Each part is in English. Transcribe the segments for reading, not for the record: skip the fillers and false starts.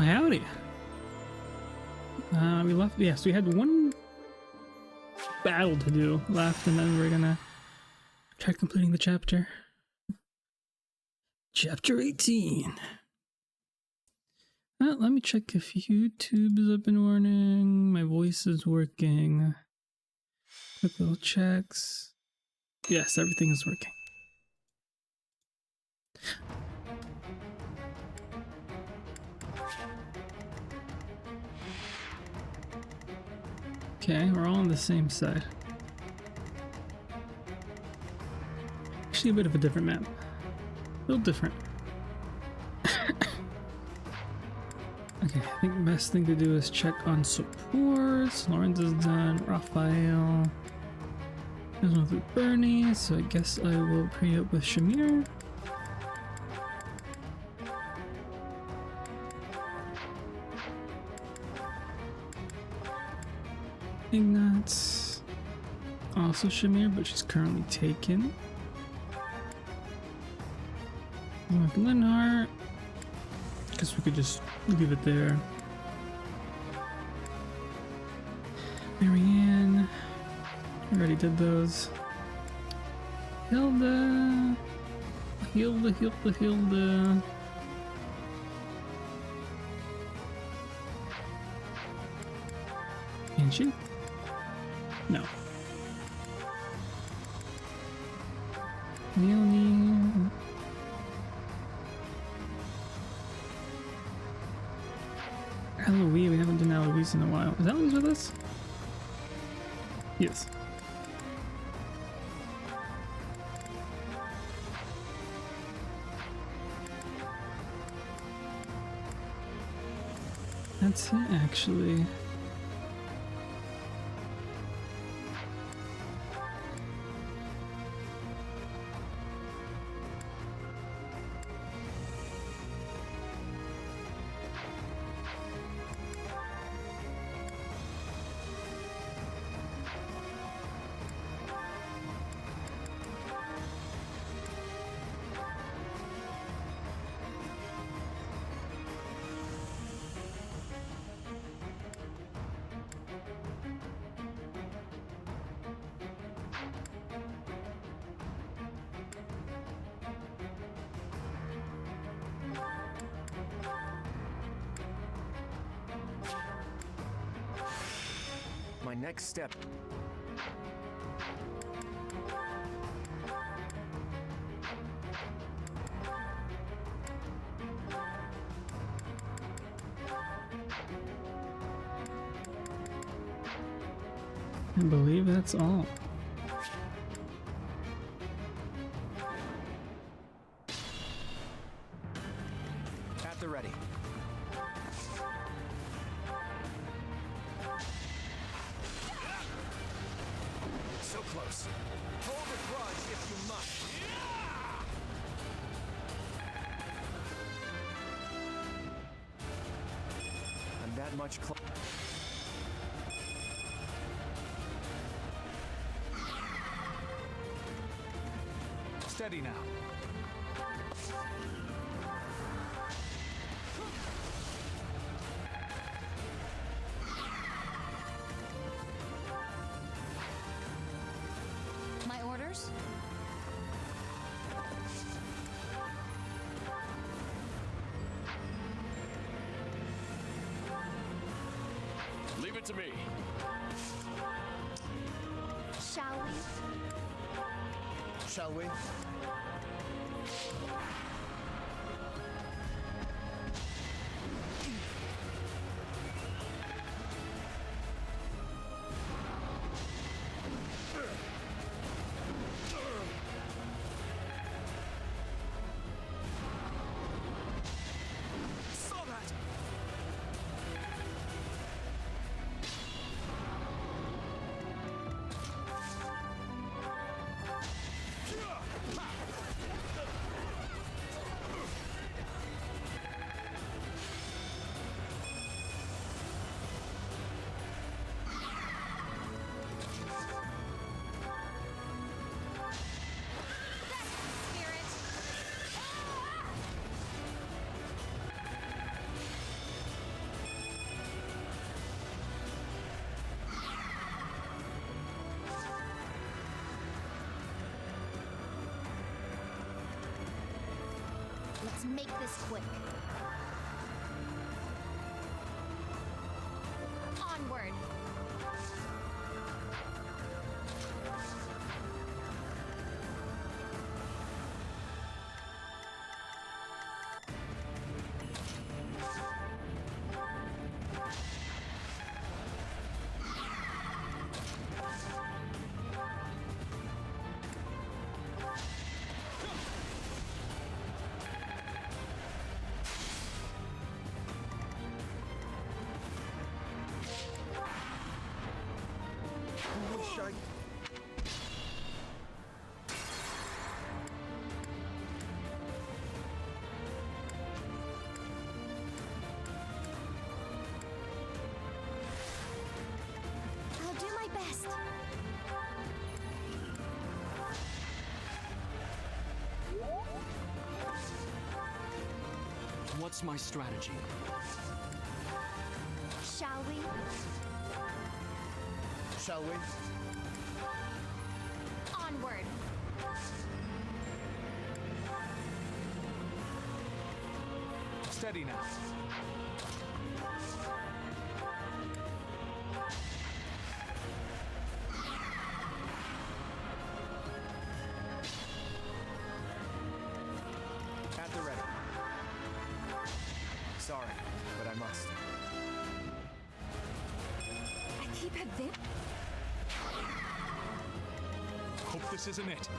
howdy. We left. Yes, we had one battle to do left, and then we're gonna try completing the chapter. Chapter 18. Let me check if YouTube's up and running. My voice is working. Quick little checks. Yes, everything is working. Okay, we're all on the same side. Actually, a bit of a different map. A little different. Okay, I think the best thing to do is check on supports. Lawrence is done. Raphael. There's one with Bernie, so I guess I will pre up with Shamir. I think that's also Shamir, but she's currently taken. With Linhart. Guess we could just leave it there. Marianne. We already did those. Hilda. Hilda. And she? No. Leonie. Eloise, we haven't done Eloise in a while. Is Eloise with us? Yes. That's it, actually. My next step. I believe that's all. At the ready. So close. Hold the grudge if you must. I'm that much closer. Steady now. My orders? Leave it to me. Shall we? Shall we? Saw that. Ha! Let's make this quick. Onward. I'll do my best. What's my strategy? Shall we? Shall we? Onward. Steady now. At the ready. Sorry, but I must. I keep advancing. Hope this isn't it.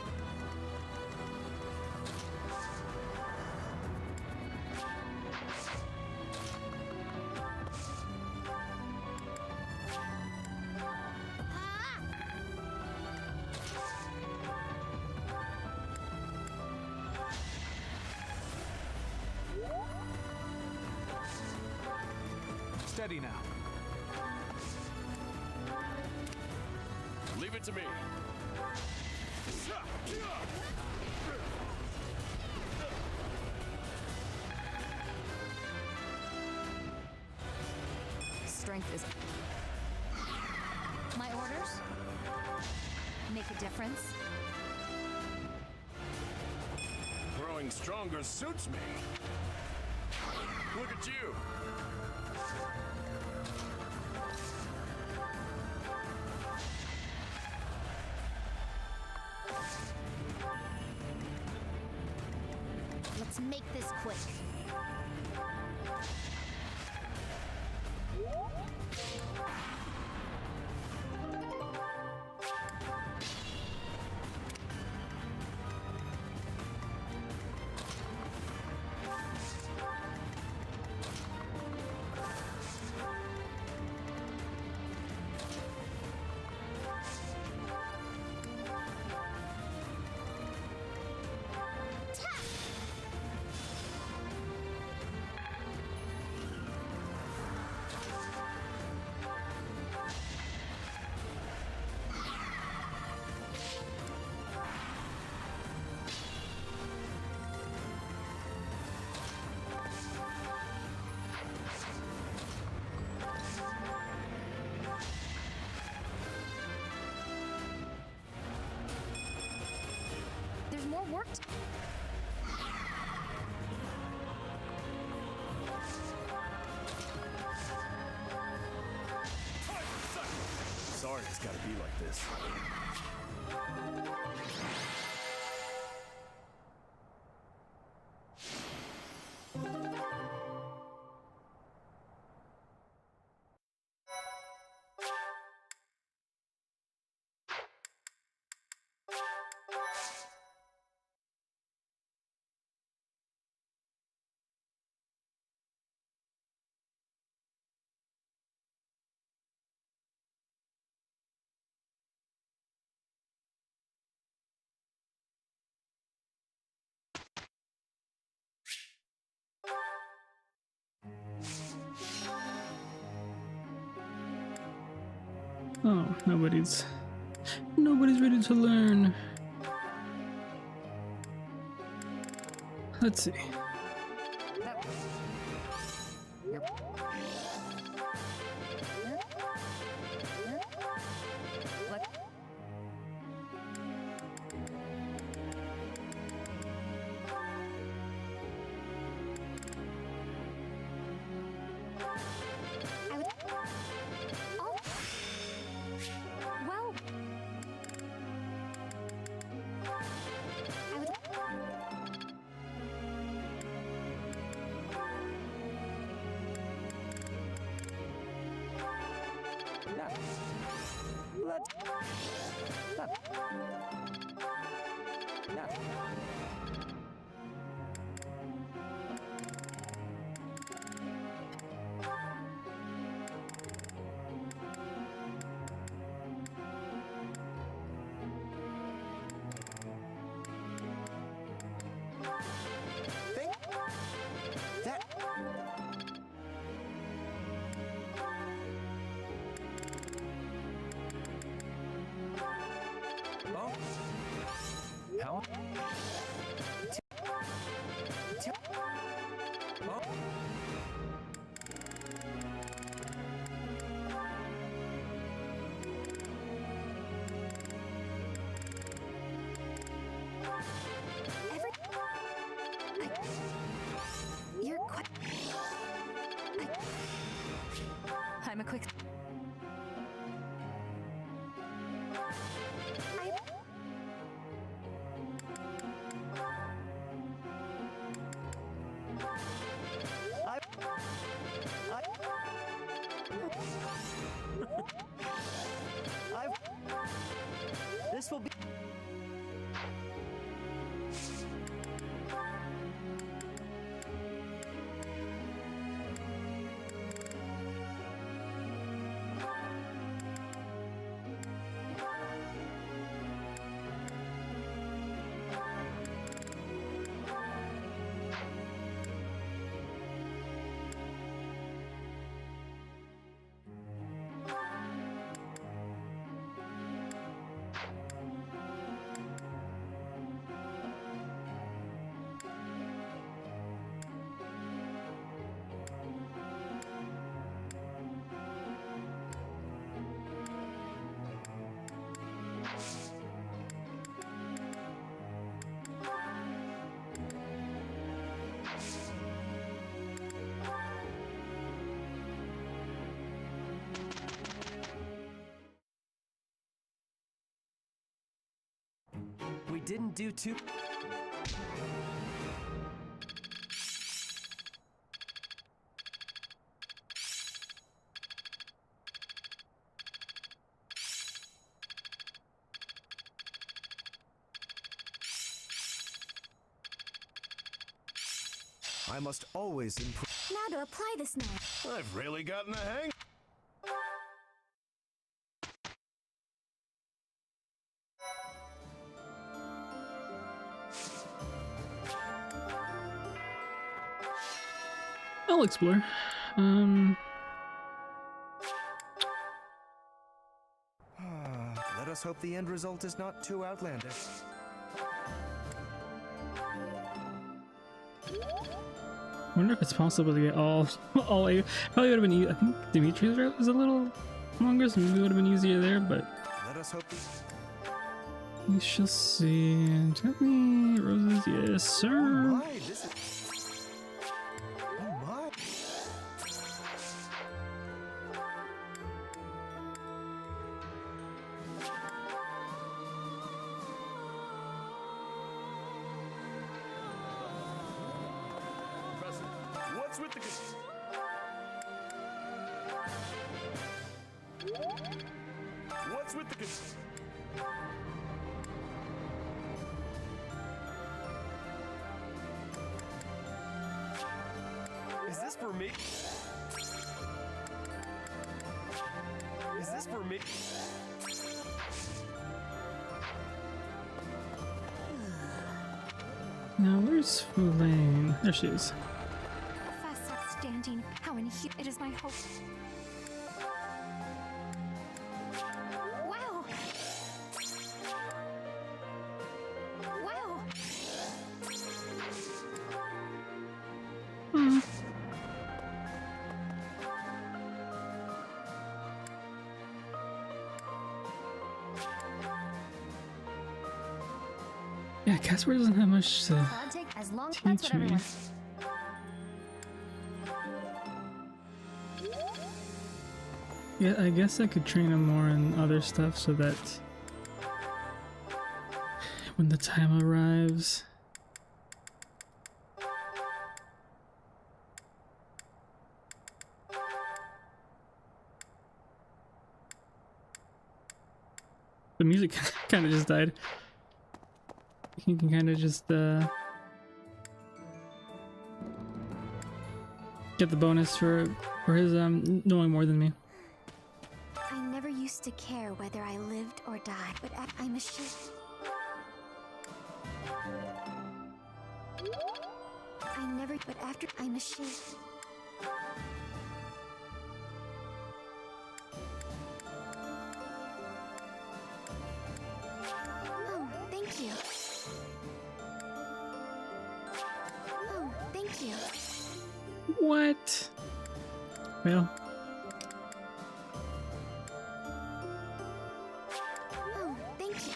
Steady now. Leave it to me. Strength is. My orders? Make a difference? Growing stronger suits me. Look at you. Let's make this quick. There's more work to... Sorry it's gotta be like this. Oh, nobody's ready to learn. Let's see. Oh. How? Oh. You're quite. I'm a quick. This will be. We didn't do too. I must always improve. Now to apply this knife. I've really gotten the hang. I'll explore. Let us hope the end result is not too outlandish. Wonder if it's possible to get all eight. Probably would have been. I think Dimitri's route was a little longer, so maybe it would have been easier there. But Let us hope. we shall see. Tell me roses, yes, Oh sir. my, this is. Oh my. Professor, what's with the... What's with the... Is this for me? Is this for me? Now where's Fódlan? There she is. Fast standing. How in here? It is my hope. Wow. Wow. Yeah, Casper doesn't have much to Cloud take as long. That's teach what me. everyone. Yeah, I guess I could train him more in other stuff so that when the time arrives. The music kind of just died. He can kind of just get the bonus for his knowing more than me. I never used to care whether I lived or died, but I'm a shit. I never, but after I'm a shit. Oh, thank you. Oh, thank you. What? Well. Oh, thank you.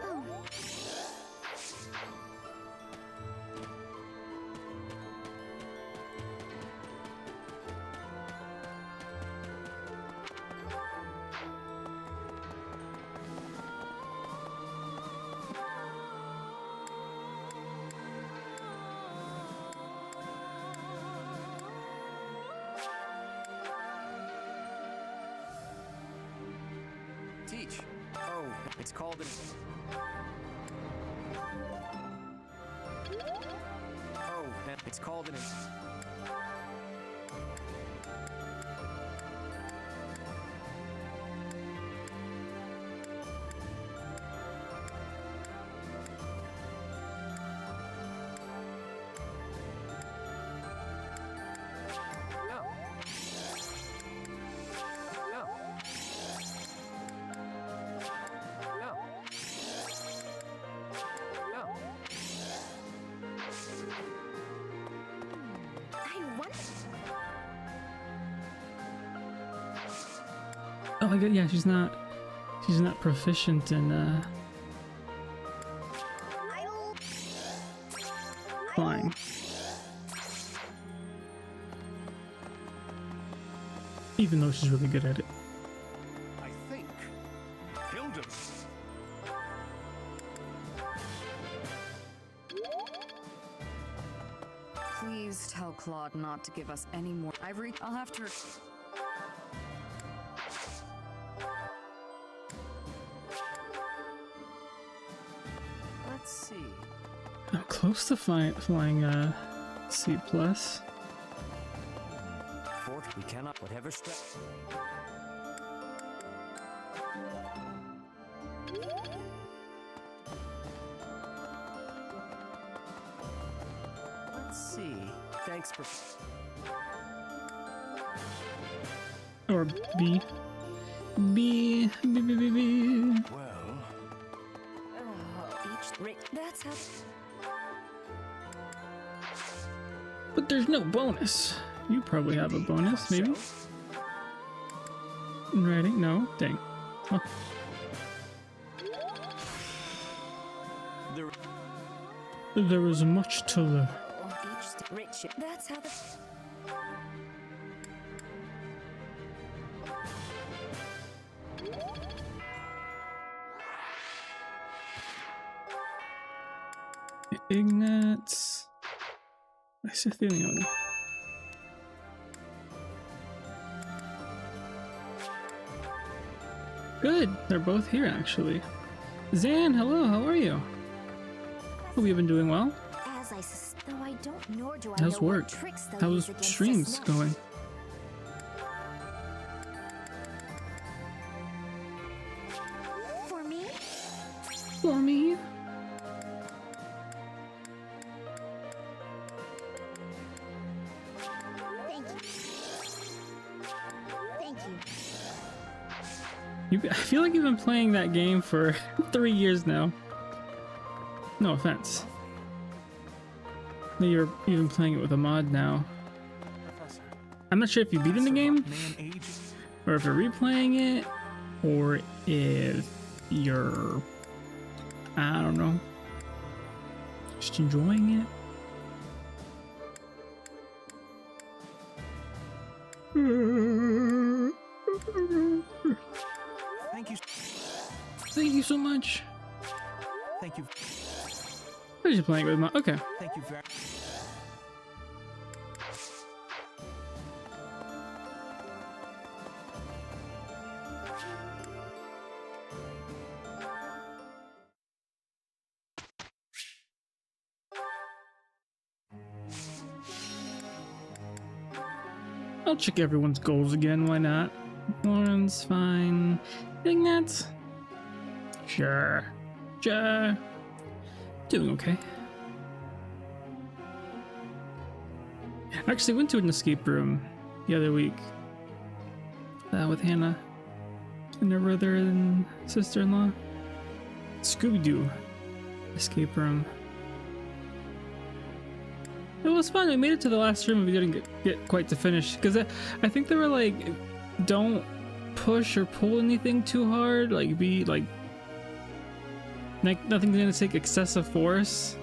Oh. Teach. Oh, it's called an... Oh, it's called an... No. No. No. No. I want. Oh my god, yeah, she's not proficient in I'll. flying. Even though she's really good at it. I think. Hilda. Please tell Claude not to give us any more. I'll have to. Let's see. I'm close to flying C+. Fort, we cannot, whatever step. Let's see. Thanks for... Or B. B. B. B. B. B. Well, Each rate. That's how. But there's no bonus. You probably have a bonus, maybe? In writing? No? Dang. Huh. There was much to learn. Each rich. That's how the. Ignatz. Isethelion. Good. They're both here, actually. Zan, hello. How are you? Hope you've been doing well. As I though I don't nor do I How's know work? what tricks they'll How's use against us streams next. going? For me? For me? Thank you. Thank you. I feel like you've been playing that game for 3 years now. No offense. You're even playing it with a mod now. Professor. I'm not sure if you beat in the game, Man ages. or if you're replaying it, or if you're, I don't know, just enjoying it. Thank you. Thank you so much. Thank you. I was just playing it with my. Okay. Thank you very... I'll check everyone's goals again, why not? Lauren's fine. Ignatz? Sure. Sure. Doing okay. I actually went to an escape room the other week with Hannah and her brother and sister-in-law. Scooby-Doo escape room. It was fun. We made it to the last room, but we didn't get quite to finish because I think they were like, don't push or pull anything too hard. Like, be like nothing's gonna take excessive force.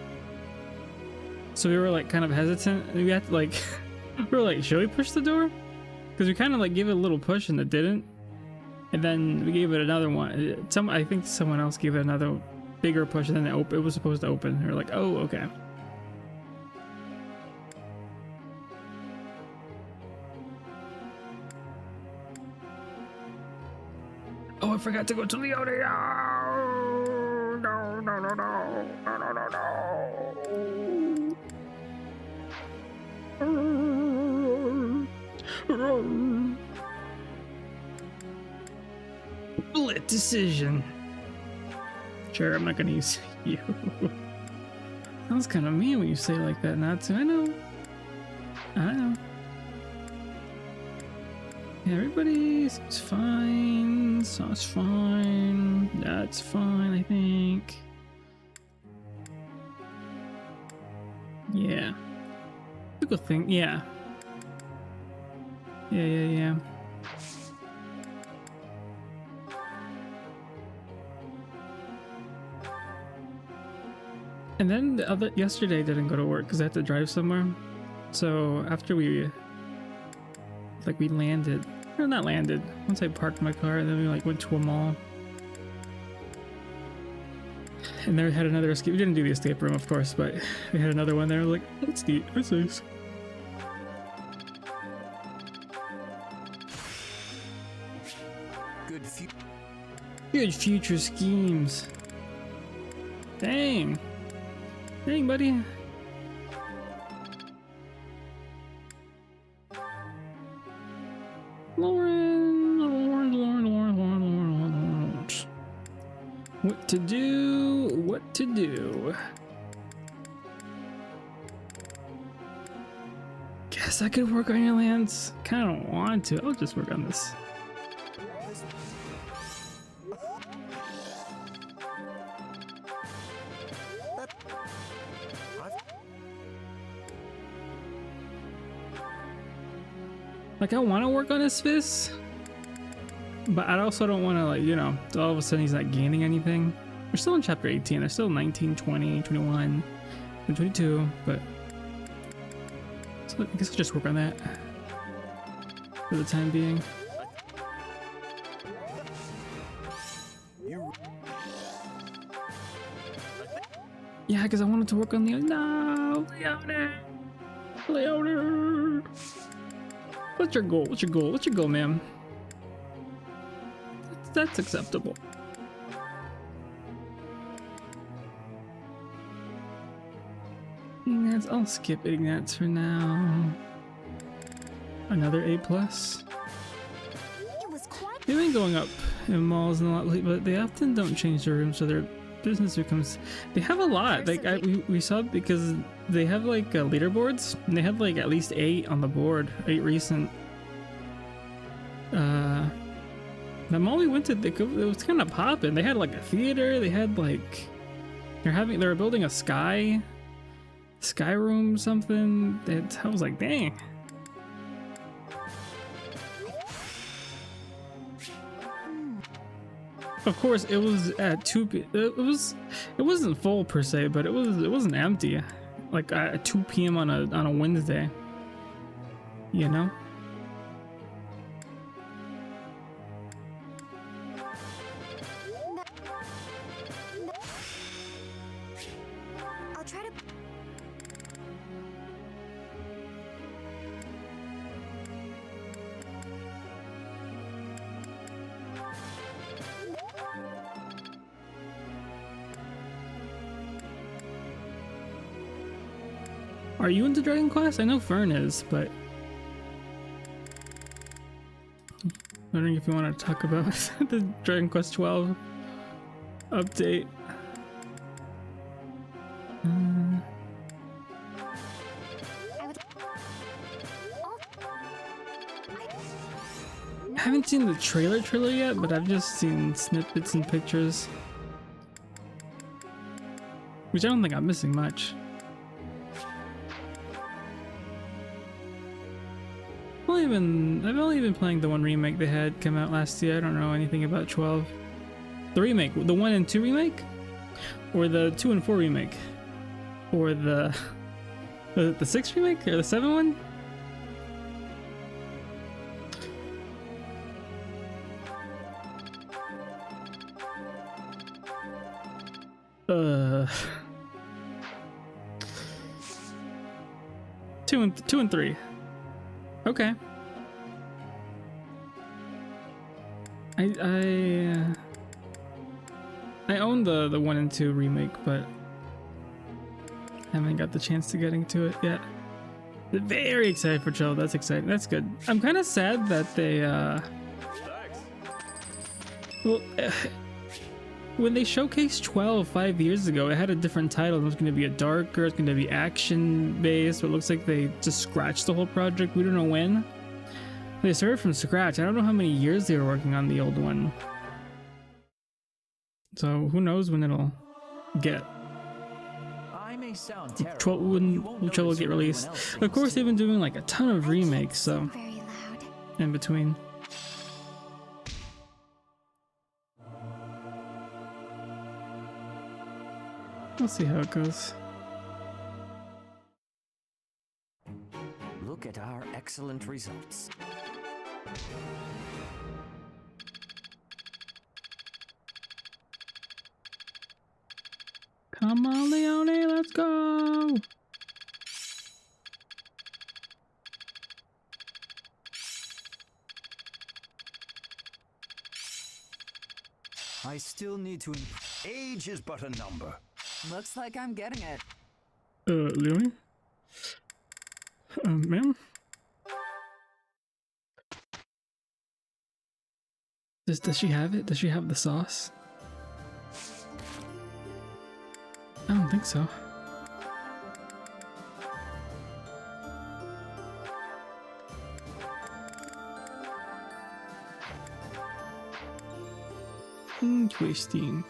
So we were like kind of hesitant. We had to like, we were like, should we push the door? Because we kind of like gave it a little push and it didn't. And then we gave it another one. I think someone else gave it another bigger push and then it was supposed to open. We were like, oh, okay. Oh, I forgot to go to Leone. No, no, no, no, no, no, no, no. Split decision. Sure, I'm not gonna use you. Sounds kind of mean when you say it like that, not to. I know. I know. Everybody seems fine. Sounds fine. That's fine, I think. Yeah. Typical thing. Yeah. Yeah. And then yesterday I didn't go to work because I had to drive somewhere. So after we landed, or not landed, once I parked my car, and then we like went to a mall. And there had another escape. We didn't do the escape room, of course, but we had another one there. Like, let's eat. That's nice. Good future schemes. Dang. Dang, buddy. Lauren. What to do? What to do? Guess I could work on your lands. Kind of don't want to. I'll just work on this. Like, I want to work on his fists, but I also don't want to, like, you know, all of a sudden he's not gaining anything. We're still in chapter 18. There's still 19, 20, 21, and 22, but so I guess I'll just work on that for the time being. Yeah, because I wanted to work on the Leone. What's your goal? What's your goal? What's your goal, ma'am? That's acceptable. Ignatz, I'll skip Ignatz for now. Another A+. They've been going up in malls and a lot lately, but they often don't change their rooms, so their business becomes. They have a lot. Like we saw, because they have like leaderboards, and they had like at least 8 on the board, 8 recent. The mall we went to, it was kind of popping. They had like a theater. They had like they were building a sky room something. I was like, dang. Of course, it was at 2 p.m. It wasn't full per se, but it wasn't empty. Like at 2 p.m. on a Wednesday. You know. I'll try to. Are you into Dragon Quest? I know Fern is, but Wondering if you want to talk about the Dragon Quest 12 update. I haven't seen the trailer yet, but I've just seen snippets and pictures. Which I don't think I'm missing much. I've only been playing the one remake they had come out last year. I don't know anything about 12. The remake, the 1 and 2 remake? Or the 2 and 4 remake? Or the 6 remake? Or the 7 one? Two and 3. Okay. I own the 1 and 2 remake, but haven't got the chance to get into it yet. Very excited for 12. That's exciting. That's good. I'm kind of sad that they well, when they showcased 12 5 years ago, it had a different title. It was going to be a darker, it's going to be action based, but it looks like they just scratched the whole project. We don't know when. They started from scratch. I don't know how many years they were working on the old one. So who knows when it'll get. I may sound terrible. 12 when 12 will get released. Of course, they've been doing like a ton of remakes, so Very loud. in between. We'll see how it goes. Look at our excellent results. Come on, Leone, let's go! I still need to age is but a number. Looks like I'm getting it. Leone? Ma'am? Does she have it? Does she have the sauce? I don't think so. Interesting.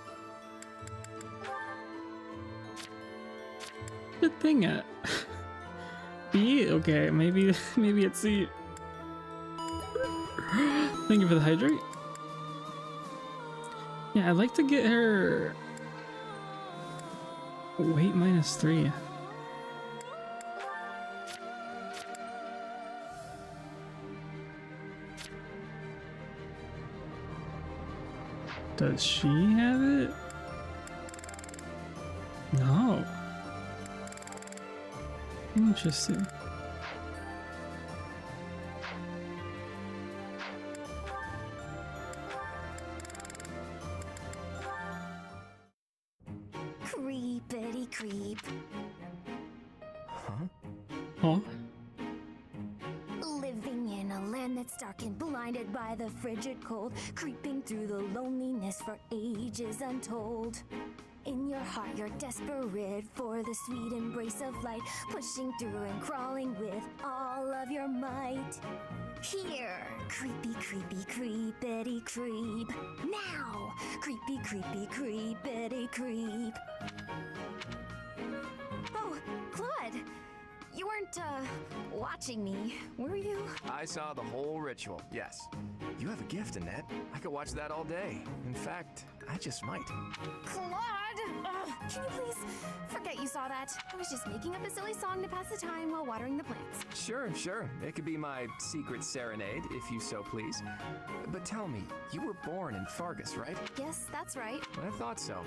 Good thing at B? Okay, maybe it's C. Thank you for the hydrate. Yeah, I'd like to get her weight -3. Does she have it? No. Interesting. Creepity creep. Huh? Living in a land that's dark and blinded by the frigid cold, creeping through the loneliness for ages untold. In your heart, you're desperate for the sweet embrace of light, pushing through and crawling with all of your might. Here, creepy, creepy, creepity creep. Now, creepy, creepy, creepity creep. Oh, Claude, you weren't, watching me, were you? I saw the whole ritual, yes. You have a gift, Annette. I could watch that all day. In fact, I just might. Claude! Ugh, can you please forget you saw that? I was just making up a silly song to pass the time while watering the plants. Sure. It could be my secret serenade, if you so please. But tell me, you were born in Fargus, right? Yes, that's right. I thought so.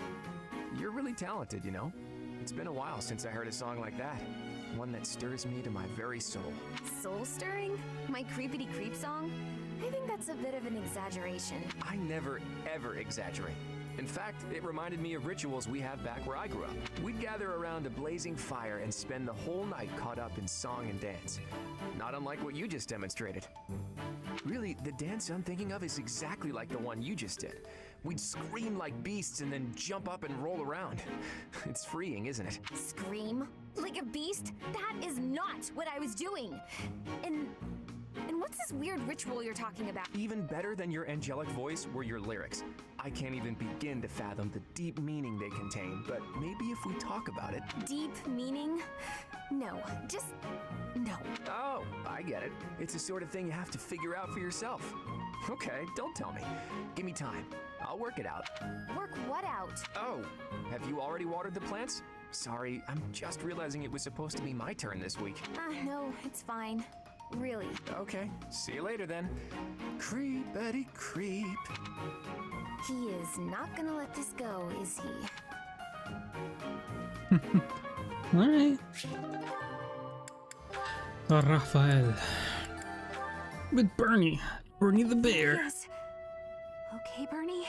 You're really talented, you know. It's been a while since I heard a song like that. One that stirs me to my very soul. Soul stirring? My creepity creep song? I think that's that's a bit of an exaggeration. I never, ever exaggerate. In fact, it reminded me of rituals we had back where I grew up. We'd gather around a blazing fire and spend the whole night caught up in song and dance. Not unlike what you just demonstrated. Really, the dance I'm thinking of is exactly like the one you just did. We'd scream like beasts and then jump up and roll around. It's freeing, isn't it? Scream? Like a beast? That is not what I was doing. And what's this weird ritual you're talking about? Even better than your angelic voice were your lyrics. I can't even begin to fathom the deep meaning they contain, but maybe if we talk about it... Deep meaning? No, just no. Oh, I get it. It's the sort of thing you have to figure out for yourself. Okay, don't tell me. Give me time. I'll work it out. Work what out? Oh, have you already watered the plants? Sorry, I'm just realizing it was supposed to be my turn this week. No, it's fine. Really. Okay, see you later then. Creep, Betty, creep. He is not gonna let this go, is he? Alright. Raphael. With Bernie. Bernie the bear. Yes. Okay, Bernie.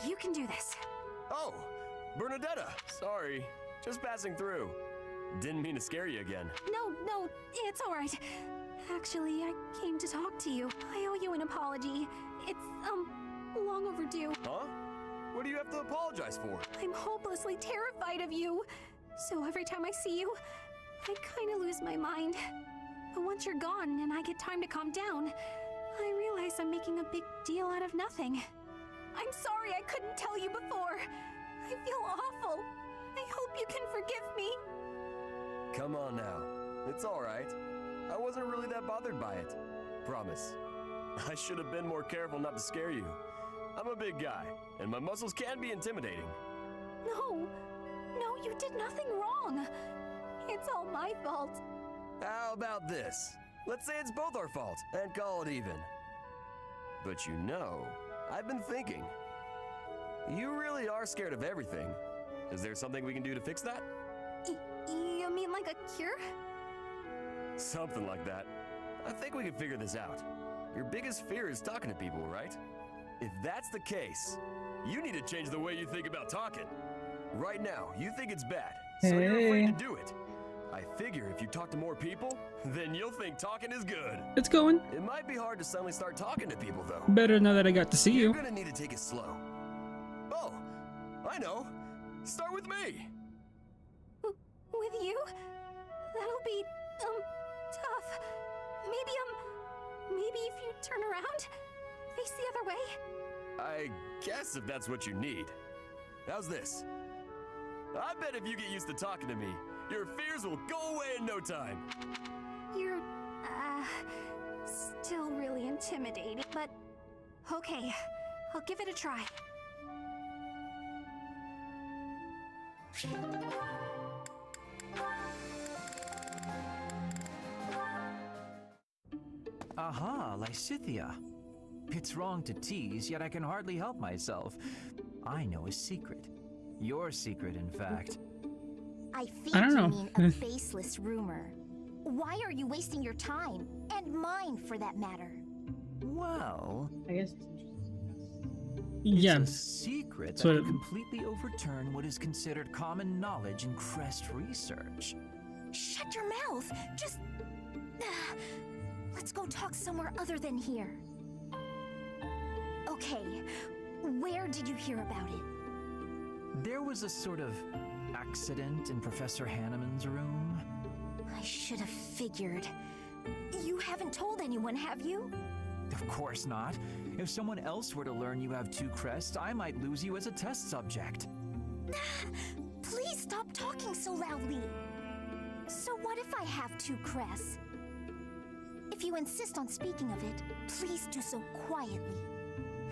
You can do this. Oh, Bernadetta. Sorry, just passing through. Didn't mean to scare you again. No, it's all right. Actually, I came to talk to you. I owe you an apology. It's, long overdue. Huh? What do you have to apologize for? I'm hopelessly terrified of you. So every time I see you, I kind of lose my mind. But once you're gone and I get time to calm down, I realize I'm making a big deal out of nothing. I'm sorry I couldn't tell you before. I feel awful. I hope you can forgive me. Come on now. It's all right. I wasn't really that bothered by it. Promise. I should have been more careful not to scare you. I'm a big guy, and my muscles can be intimidating. No, you did nothing wrong. It's all my fault. How about this? Let's say it's both our fault and call it even. But you know, I've been thinking. You really are scared of everything. Is there something we can do to fix that? You mean like a cure? Something like that. I think we can figure this out. Your biggest fear is talking to people, right? If that's the case, you need to change the way you think about talking. Right now, you think it's bad, so you're afraid to do it. I figure if you talk to more people, then you'll think talking is good. It's going. It might be hard to suddenly start talking to people, though. Better now that I got to see You're you. gonna need to take it slow. Oh, I know. Start with me. With you? That'll be, tough. Maybe if you turn around, face the other way? I guess if that's what you need. How's this? I bet if you get used to talking to me, your fears will go away in no time. You're, still really intimidating, but okay, I'll give it a try. Aha, Lysithia. It's wrong to tease, yet I can hardly help myself. I know a secret. Your secret, in fact. I think I don't you know. mean a baseless rumor. Why are you wasting your time? And mine, for that matter. Well, I guess. it's Yeah. a secret that So- can completely overturn what is considered common knowledge in Crest research. Shut your mouth! Just... Let's go talk somewhere other than here. Okay, where did you hear about it? There was a sort of accident in Professor Hanneman's room. I should have figured. You haven't told anyone, have you? Of course not. If someone else were to learn you have 2 crests, I might lose you as a test subject. Please stop talking so loudly. So what if I have 2 crests? If you insist on speaking of it, please do so quietly.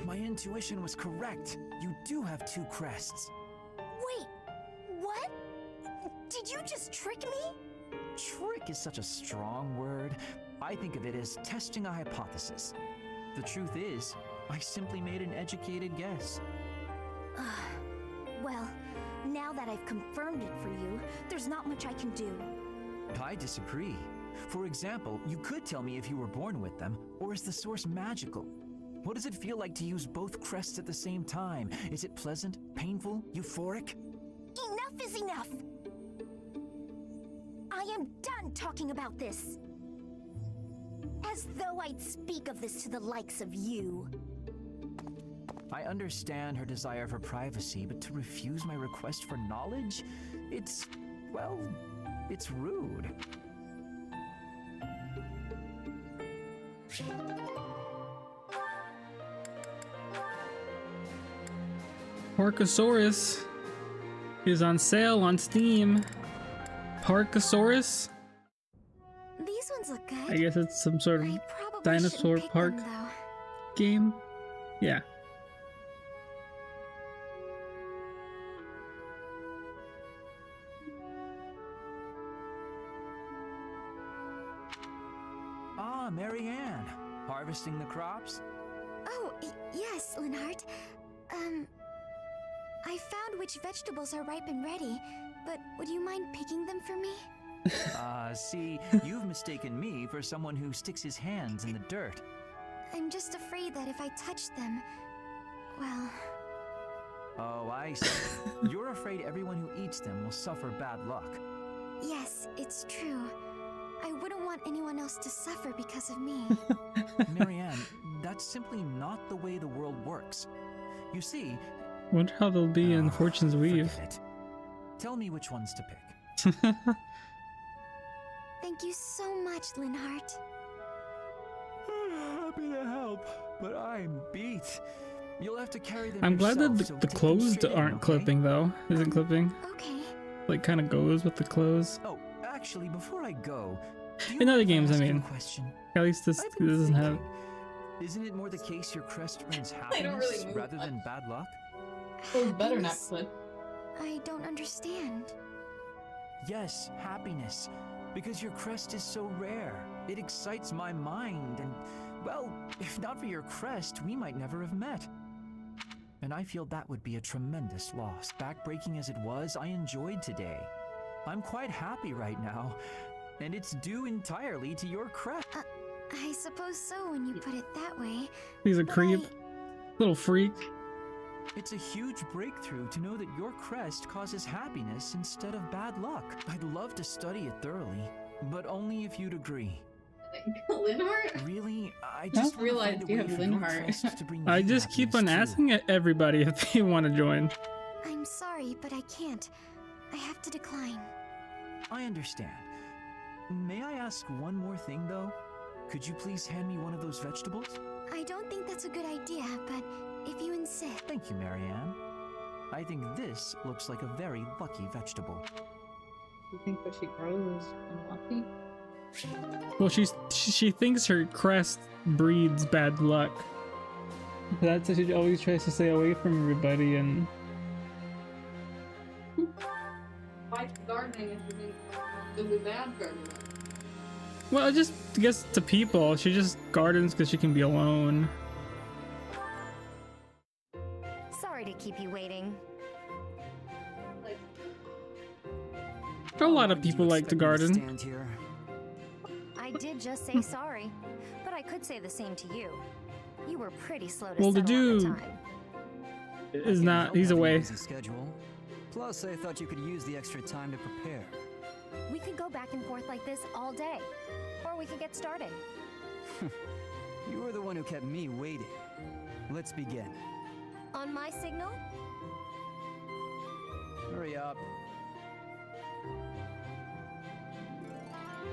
My intuition was correct. You do have 2 crests. Wait, what? Did you just trick me? Trick is such a strong word. I think of it as testing a hypothesis. The truth is, I simply made an educated guess. Well, now that I've confirmed it for you, there's not much I can do. I disagree. For example, you could tell me if you were born with them, or is the source magical? What does it feel like to use both crests at the same time? Is it pleasant, painful, euphoric? Enough is enough! I am done talking about this! As though I'd speak of this to the likes of you. I understand her desire for privacy, but to refuse my request for knowledge? It's, well, it's rude. Parkasaurus is on sale on Steam. Parkasaurus? These ones look good. I guess it's some sort of I probably dinosaur shouldn't pick park them, though. game. Yeah. Ah, Marianne. Harvesting the crops? Oh, yes, Linhart. I found which vegetables are ripe and ready, but would you mind picking them for me? See, you've mistaken me for someone who sticks his hands in the dirt. I'm just afraid that if I touch them, well... Oh, I see. You're afraid everyone who eats them will suffer bad luck. Yes, it's true. I wouldn't want anyone else to suffer because of me. Marianne, that's simply not the way the world works. You see... Wonder how they'll be in Fortune's Weave. Forget it. Tell me which ones to pick. Thank you so much, Linhart. Happy to help, but I'm beat. You'll have to carry them I'm glad that yourself, so the take them clothes straight in, aren't okay? clipping though. Isn't clipping? Okay. Like kind of goes with the clothes. Oh, actually, before I go, do you In other mind if games, I ask you a mean. question? At least this I've been doesn't have. thinking, isn't it more the case your crest brings don't happiness really move rather than much. bad luck? Feels better not Happiness? to. I don't understand. Yes, happiness. Because your crest is so rare. It excites my mind, and, well, if not for your crest, we might never have met. And I feel that would be a tremendous loss. Backbreaking as it was, I enjoyed today. I'm quite happy right now, and it's due entirely to your crest. I suppose so when you put it that way. He's a but creep, little freak. It's a huge breakthrough to know that your crest causes happiness instead of bad luck. I'd love to study it thoroughly, but only if you'd agree. Linhart? Really? I Just just wanna realized find a you way have for your Linhart. crest to bring I you just keep on happiness, too. asking everybody if they want to join. I'm sorry, but I can't. I have to decline. I understand. May I ask one more thing, though? Could you please hand me one of those vegetables? I don't think that's a good idea, but if you insist. Thank you, Marianne. I think this looks like a very lucky vegetable. You think what she grows unlucky? Well, she thinks her crest breeds bad luck. That's why she always tries to stay away from everybody and. Why gardening if you think the bad gardening? Well, I just guess to people, she just gardens because she can be alone. Sorry to keep you waiting. A lot of people like to garden. Stand here. I did just say sorry, but I could say the same to you. You were pretty slow to Well, the settle on dude time. is not. He's away. Schedule. Plus, I thought you could use the extra time to prepare. We could go back and forth like this all day, or we could get started. You were the one who kept me waiting. Let's begin. On my signal? Hurry up.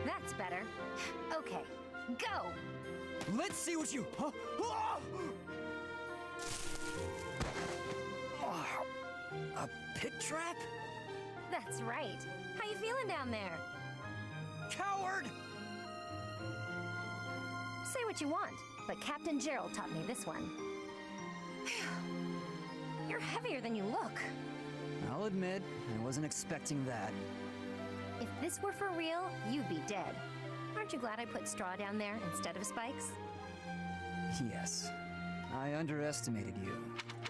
That's better. Okay, go! Let's see what you. A pit trap? That's right. How you feeling down there? Coward! Say what you want, but Captain Gerald taught me this one. You're heavier than you look. I'll admit, I wasn't expecting that. If this were for real, you'd be dead. Aren't you glad I put straw down there instead of spikes? Yes. I underestimated you.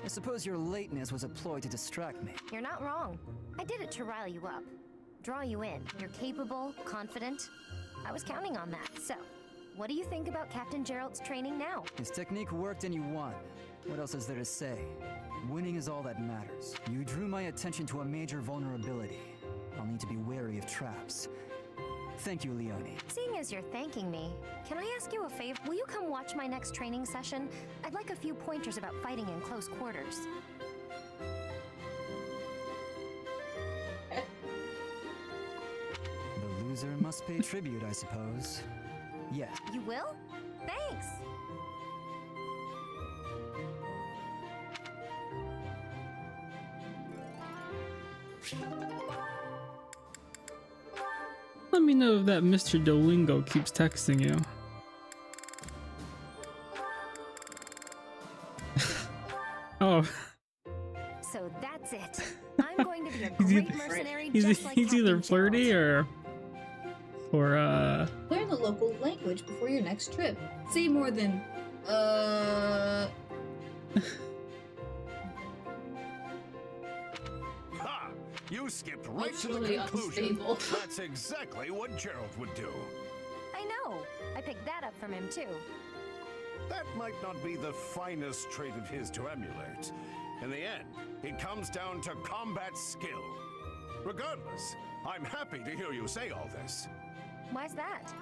I suppose your lateness was a ploy to distract me. You're not wrong. I did it to rile you up. Draw you in. You're capable, confident. I was counting on that, so What do you think about Captain Gerald's training now? His technique worked and you won. What else is there to say? Winning is all that matters. You drew my attention to a major vulnerability. I'll need to be wary of traps. Thank you, Leone. Seeing as you're thanking me, can I ask you a favor? Will you come watch my next training session? I'd like a few pointers about fighting in close quarters. The loser must pay tribute, I suppose. Yeah. You will? Thanks! Let me know if that Mr. Dolingo keeps texting you. Oh. So that's it. I'm going to be a He's great either- mercenary He's, just like he's either Captain flirty Gerald. or Learn the local language before your next trip. Say more than, Ha! You skipped right to the Emotionally conclusion. unstable. That's exactly what Gerald would do. I know. I picked that up from him too. That might not be the finest trait of his to emulate. In the end, it comes down to combat skill. Regardless, I'm happy to hear you say all this. Why's that?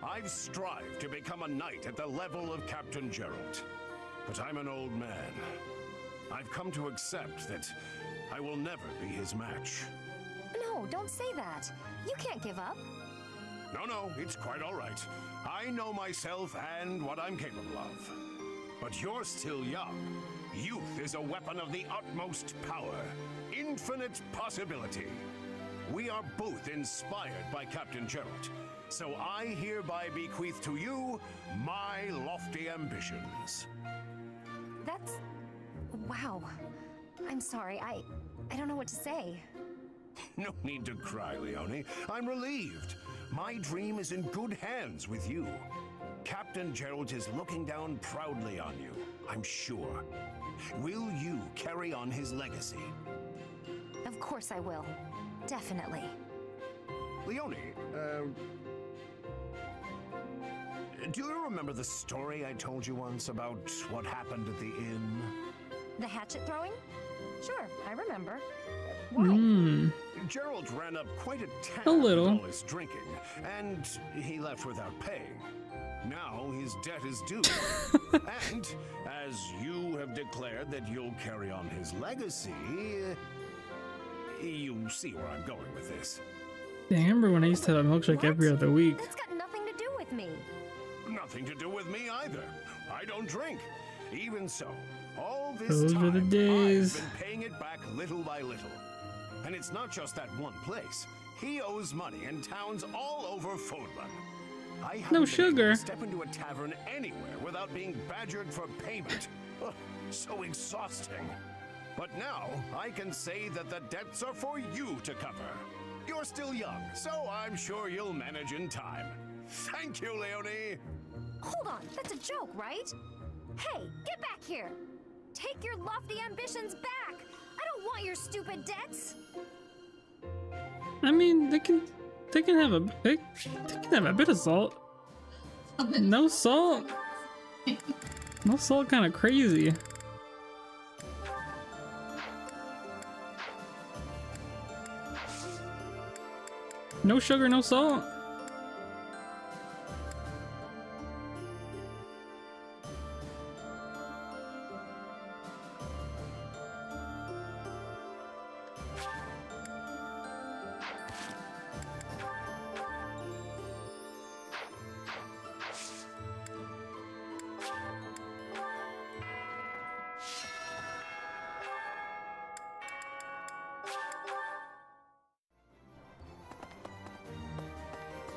I've strived to become a knight at the level of Captain Gerald. But I'm an old man. I've come to accept that I will never be his match. No, don't say that. You can't give up. No, it's quite all right. I know myself and what I'm capable of. But you're still young. Youth is a weapon of the utmost power, infinite possibility. We are both inspired by Captain Gerald, so I hereby bequeath to you my lofty ambitions. That's... wow. I'm sorry, I don't know what to say. No need to cry, Leone. I'm relieved. My dream is in good hands with you. Captain Gerald is looking down proudly on you, I'm sure. Will you carry on his legacy? Of course I will. Definitely. Leone, do you remember the story I told you once about what happened at the inn? The hatchet throwing? Sure, I remember. Why? Gerald ran up quite a tab A little. with all his drinking, and he left without paying. Now his debt is due. And as you have declared that you'll carry on his legacy, you see where I'm going with this. Dang, I remember when I used to have a milkshake every other week. That's got nothing to do with me. Nothing to do with me either. I don't drink. Even so, all this Those time, were the days. I've been paying it back little by little. And it's not just that one place. He owes money in towns all over Fódlan. I haven't No been able sugar. to step into a tavern anywhere without being badgered for payment. Ugh, so exhausting. But now, I can say that the debts are for you to cover. You're still young, so I'm sure you'll manage in time. Thank you, Leone. Hold on, that's a joke, right? Hey, get back here! Take your lofty ambitions back! I don't want your stupid debts! I mean, they can have a bit of salt. No salt. No salt, kind of crazy. No sugar, no salt.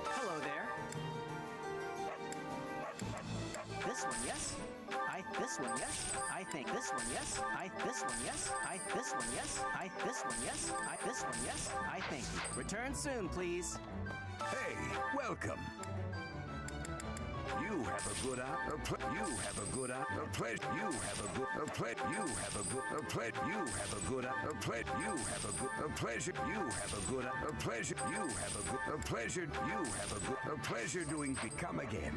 Hello there. This one, yes. This one, yes. I think this one, yes. This one, yes. This one, yes. This one, yes. This one, yes. I think. Return soon, please. Hey, welcome. You You have a good eye. You have a good eye. A pleasure. You have a good. A pleasure. You have a good. A pleasure. You have a good eye. A pleasure. You have a good. A pleasure. You have a good eye. A pleasure. You have a good. A pleasure. You have a good. A pleasure doing. Become again.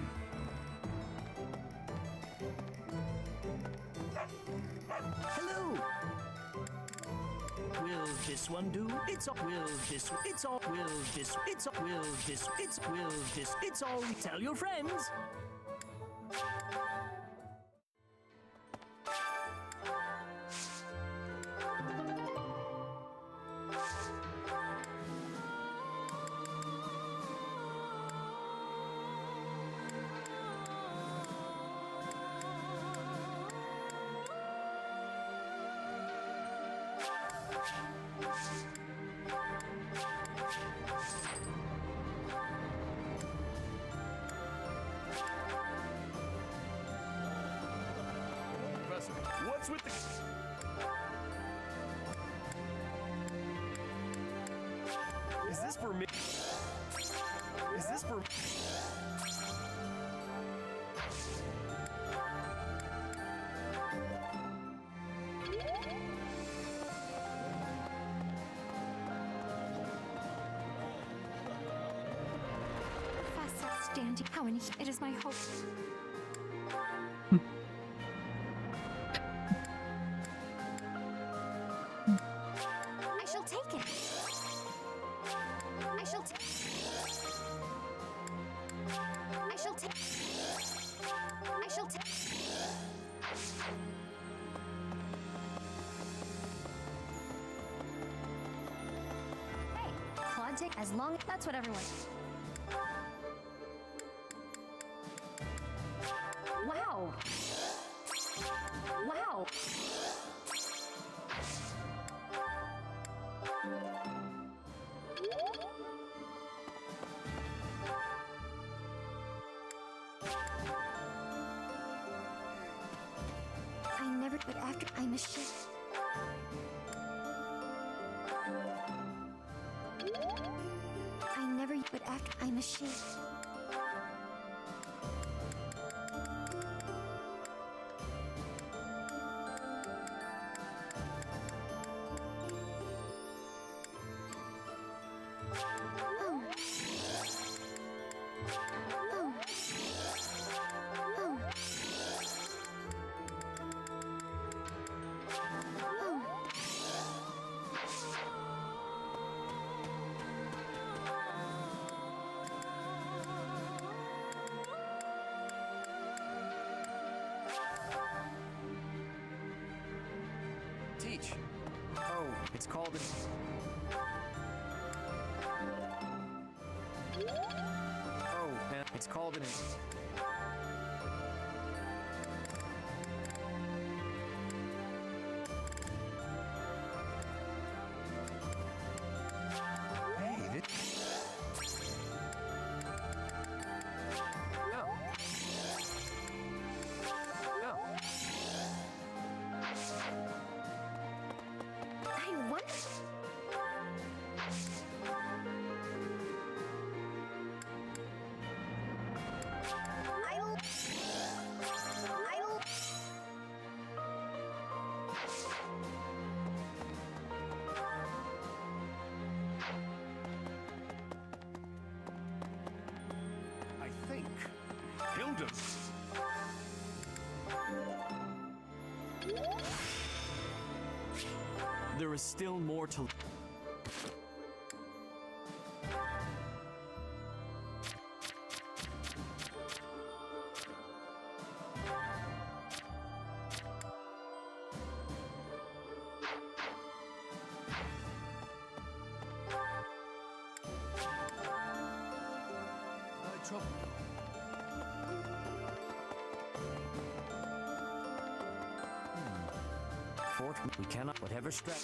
Hello. Will this one do? It's all. Will this? It's all. Will this? It's all. Will this? It's. Will this? It's all. Tell your friends. Professor, what's with the... Is this for me? Is this for... Fast standing. How in it is my hope. I shall take it. I shall take. I shall take. I shall take. Hey, Claude, take as long. That's what everyone. Wow. Wow. I never, but after I'm a shit. I never, but after I'm a shit. Oh. Oh. Oh. Oh. Teach. Oh, it's called an... Oh, and it's called an... Hey, No. No. I wonder. I think. Hilda. There is still more to... Trouble. Fort, we cannot, whatever stretch.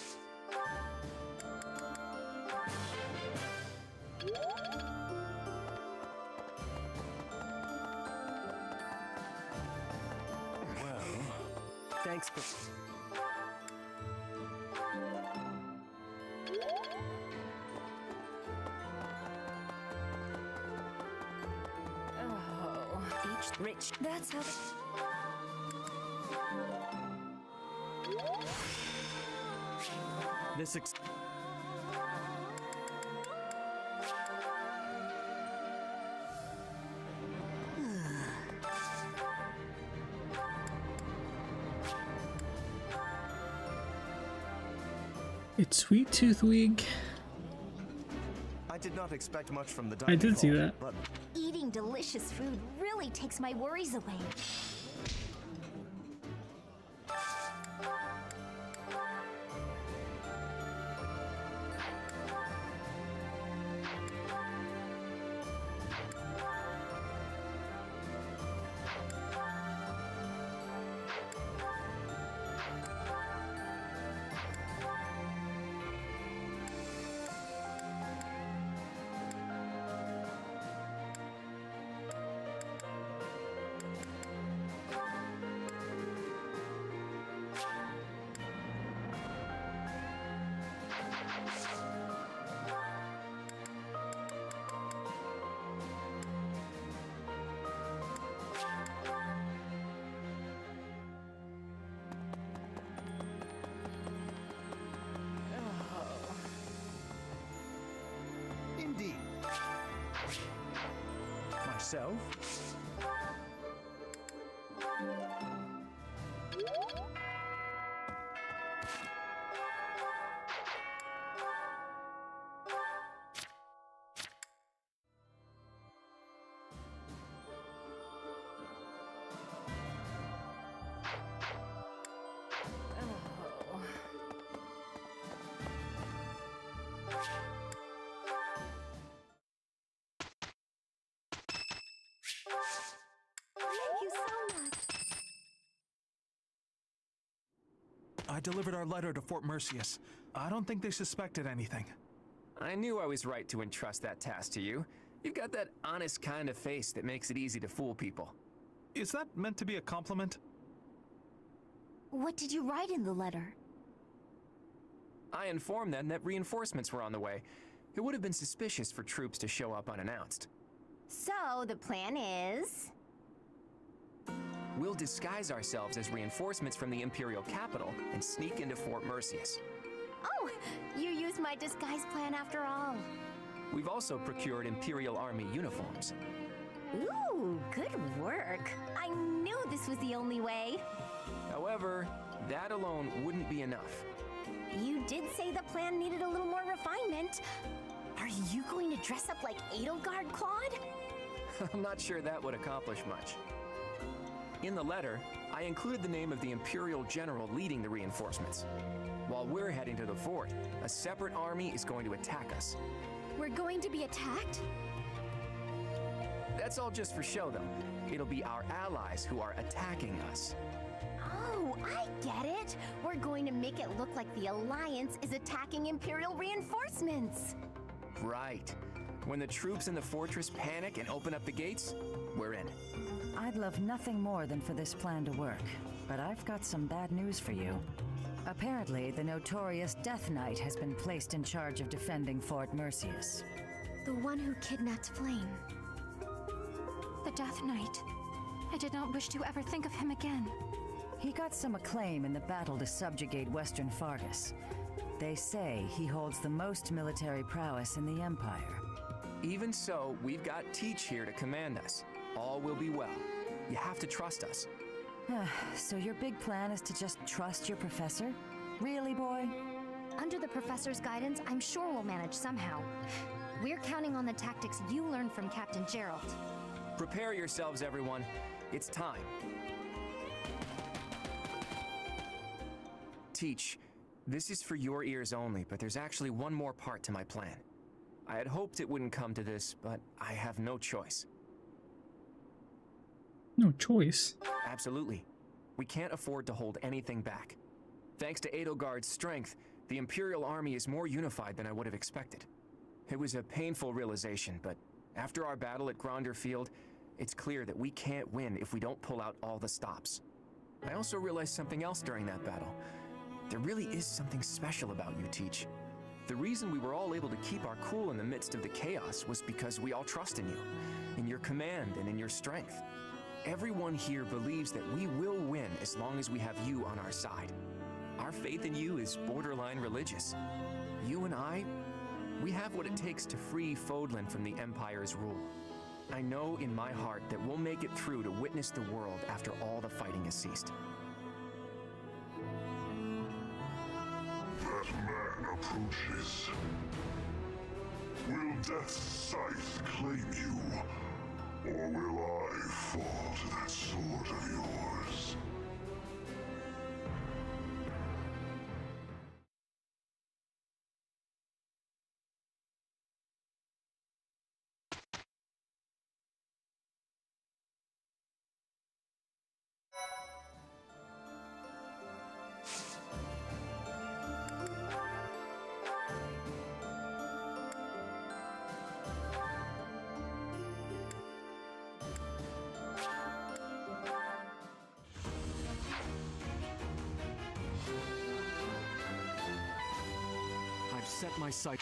Well, thanks for... Oh. rich. That's how. This It's Sweet Tooth Week. I did not expect much from the I did see that. but Eating delicious food really takes my worries away. Indeed. myself. Thank you so much. I delivered our letter to Fort Merceus. I don't think they suspected anything. I knew I was right to entrust that task to you. You've got that honest kind of face that makes it easy to fool people. Is that meant to be a compliment? What did you write in the letter? I informed them that reinforcements were on the way. It would have been suspicious for troops to show up unannounced. So, the plan is... We'll disguise ourselves as reinforcements from the Imperial capital and sneak into Fort Merceus. Oh, you used my disguise plan after all. We've also procured Imperial Army uniforms. Ooh, good work. I knew this was the only way. However, that alone wouldn't be enough. You did say the plan needed a little more refinement. Are you going to dress up like Edelgard, Claude? I'm not sure that would accomplish much. In the letter, I included the name of the Imperial General leading the reinforcements. While we're heading to the fort, a separate army is going to attack us. We're going to be attacked? That's all just for show, though. It'll be our allies who are attacking us. Oh, I get it. We're going to make it look like the Alliance is attacking Imperial reinforcements. Right. When the troops in the fortress panic and open up the gates, we're in. I'd love nothing more than for this plan to work, but I've got some bad news for you. Apparently, the notorious Death Knight has been placed in charge of defending Fort Merceus. The one who kidnapped Flame. The Death Knight. I did not wish to ever think of him again. He got some acclaim in the battle to subjugate Western Fargus. They say he holds the most military prowess in the Empire. Even so, we've got Teach here to command us. All will be well. You have to trust us. So your big plan is to just trust your professor? Really, boy? Under the professor's guidance, I'm sure we'll manage somehow. We're counting on the tactics you learned from Captain Gerald. Prepare yourselves, everyone. It's time. Teach, this is for your ears only, but there's actually one more part to my plan. I had hoped it wouldn't come to this, but I have no choice. No choice? Absolutely. We can't afford to hold anything back. Thanks to Edelgard's strength, the Imperial Army is more unified than I would have expected. It was a painful realization, but after our battle at Gronder Field, it's clear that we can't win if we don't pull out all the stops. I also realized something else during that battle. There really is something special about you, Teach. The reason we were all able to keep our cool in the midst of the chaos was because we all trust in you, in your command and in your strength. Everyone here believes that we will win as long as we have you on our side. Our faith in you is borderline religious. You and I, we have what it takes to free Fódlan from the Empire's rule. I know in my heart that we'll make it through to witness the world after all the fighting has ceased. That man approaches. Will Death's scythe claim you, or will I fall to that sword of yours? I've set my sight.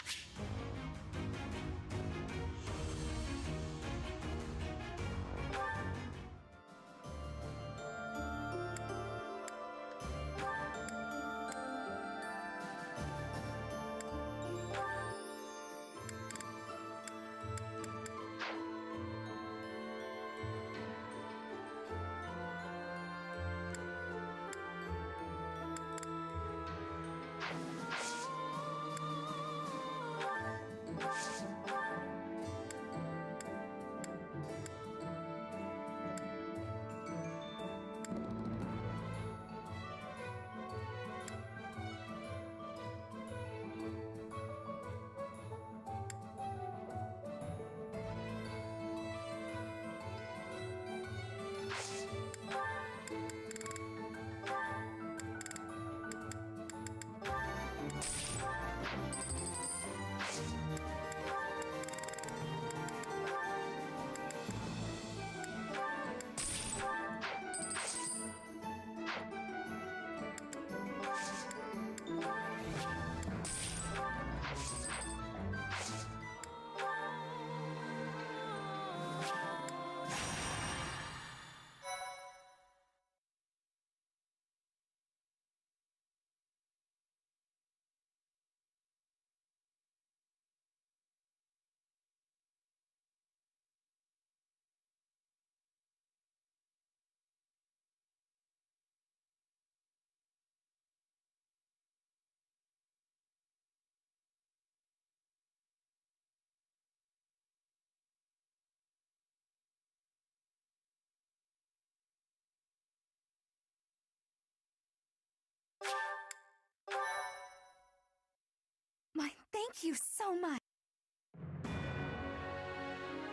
Thank you so much.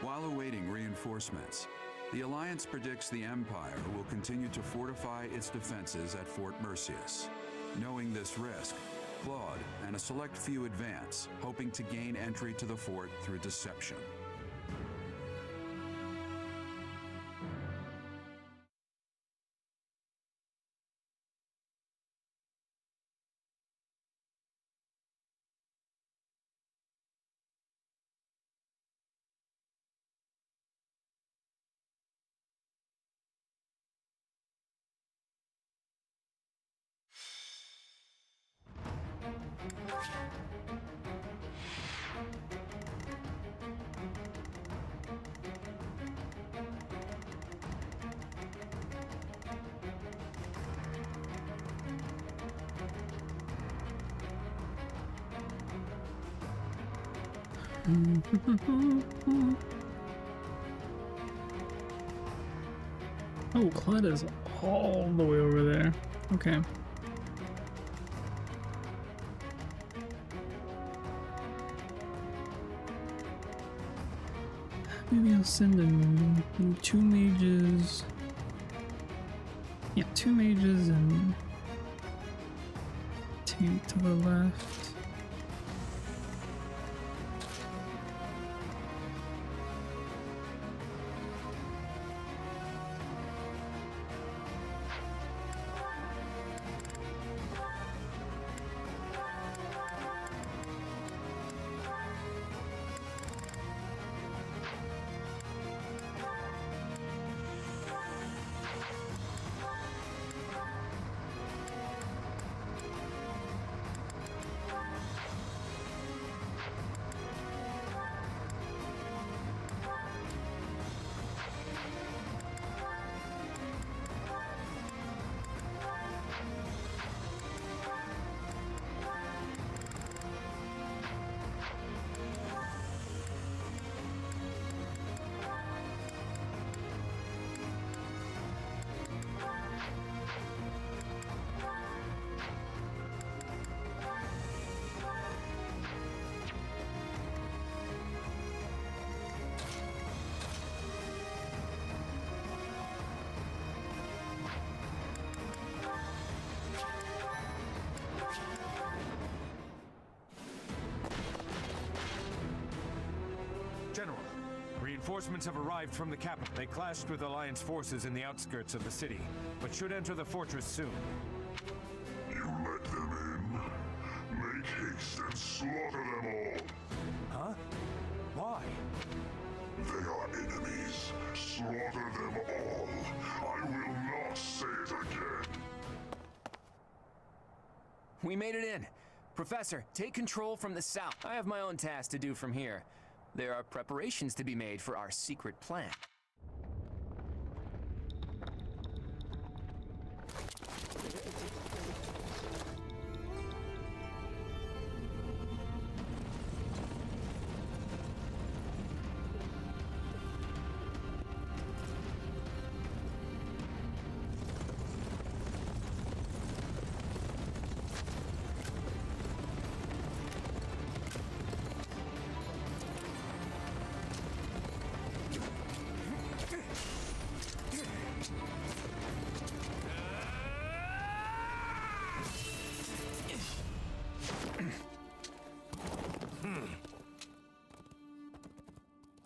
While awaiting reinforcements, the Alliance predicts the Empire will continue to fortify its defenses at Fort Mercius. Knowing this risk, Claude and a select few advance, hoping to gain entry to the fort through deception. Oh, Claude is all the way over there. Okay. Maybe I'll send him 2 mages. Yeah, 2 mages and tank to the left. Reinforcements have arrived from the capital. They clashed with Alliance forces in the outskirts of the city, but should enter the fortress soon. You let them in? Make haste and slaughter them all! Huh? Why? They are enemies. Slaughter them all. I will not say it again. We made it in. Professor, take control from the south. I have my own task to do from here. There are preparations to be made for our secret plan.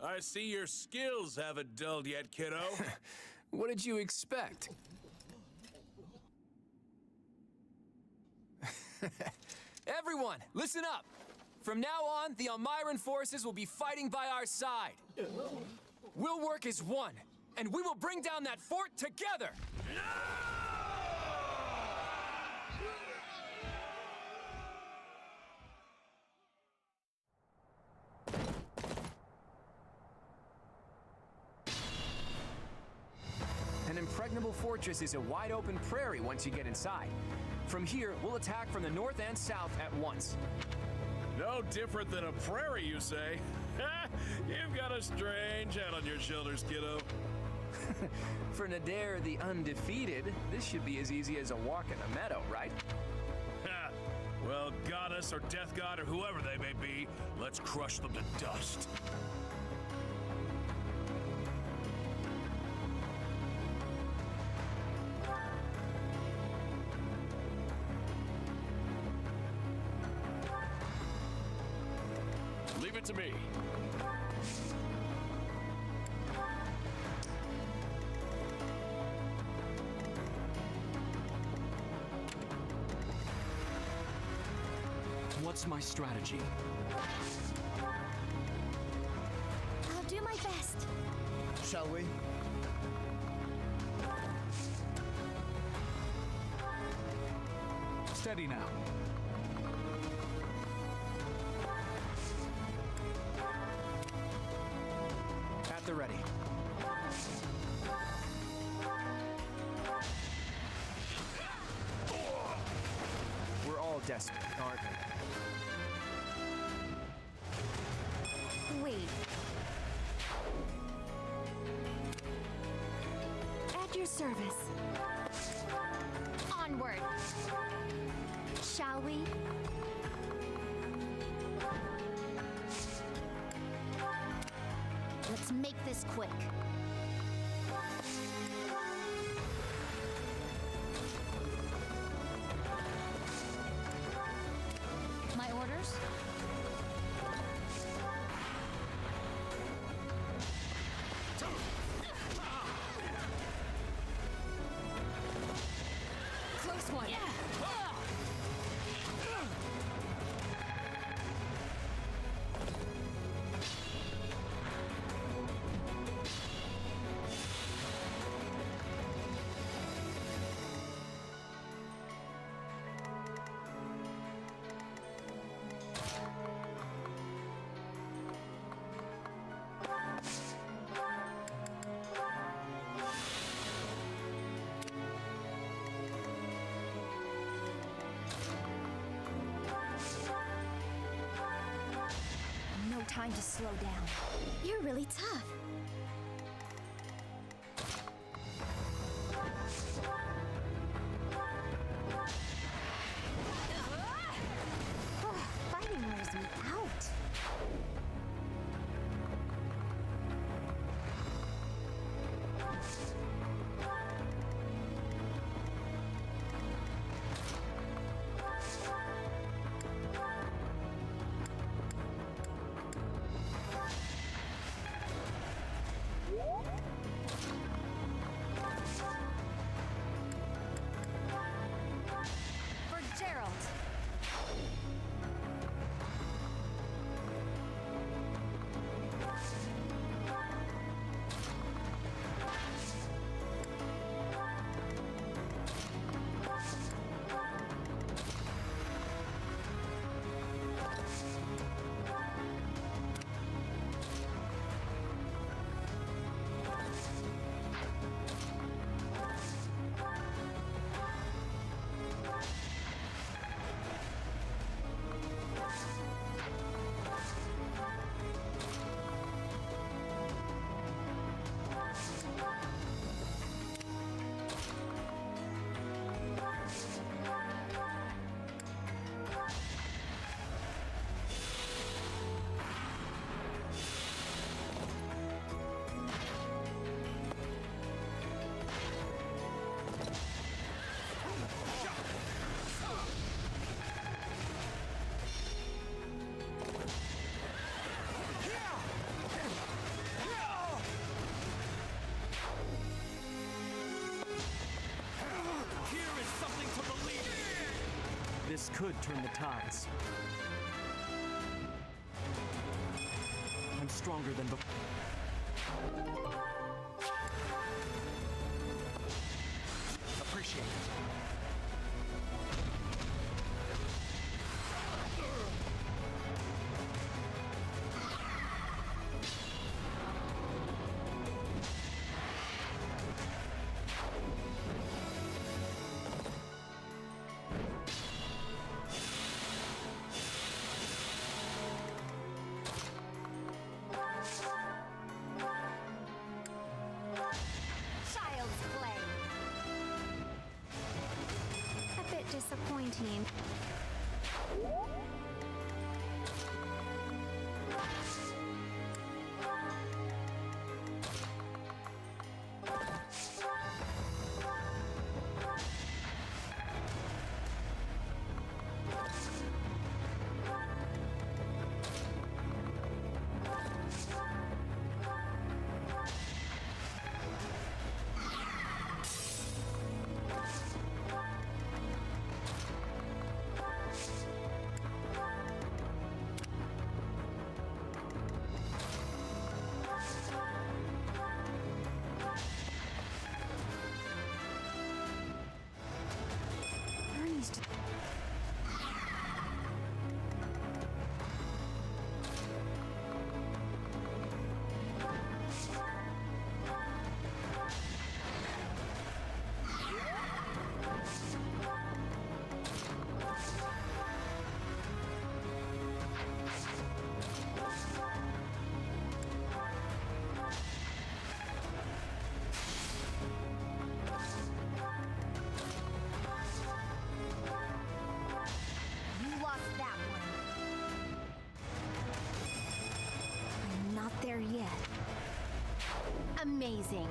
I see your skills haven't dulled yet, kiddo. What did you expect? Everyone, listen up! From now on, the Almiran forces will be fighting by our side. We'll work as one, and we will bring down that fort together! An impregnable fortress is a wide-open prairie once you get inside. From here, we'll attack from the north and south at once. No different than a prairie, you say? You've got a strange head on your shoulders, kiddo. For Nadir the Undefeated, this should be as easy as a walk in a meadow, right? Well, goddess or death god or whoever they may be, let's crush them to dust. Leave it to me. What's my strategy? I'll do my best. Shall we? Steady now. At the ready. We're all desperate, aren't we? Wait. At your service. Onward. Shall we? Let's make this quick. My orders? Close one. Yeah. No time to slow down. You're really tough. Fighting wears me out. This could turn the tides. I'm stronger than before. Appreciate it. Child's play. A bit disappointing. You lost that one. I'm not there yet. Amazing.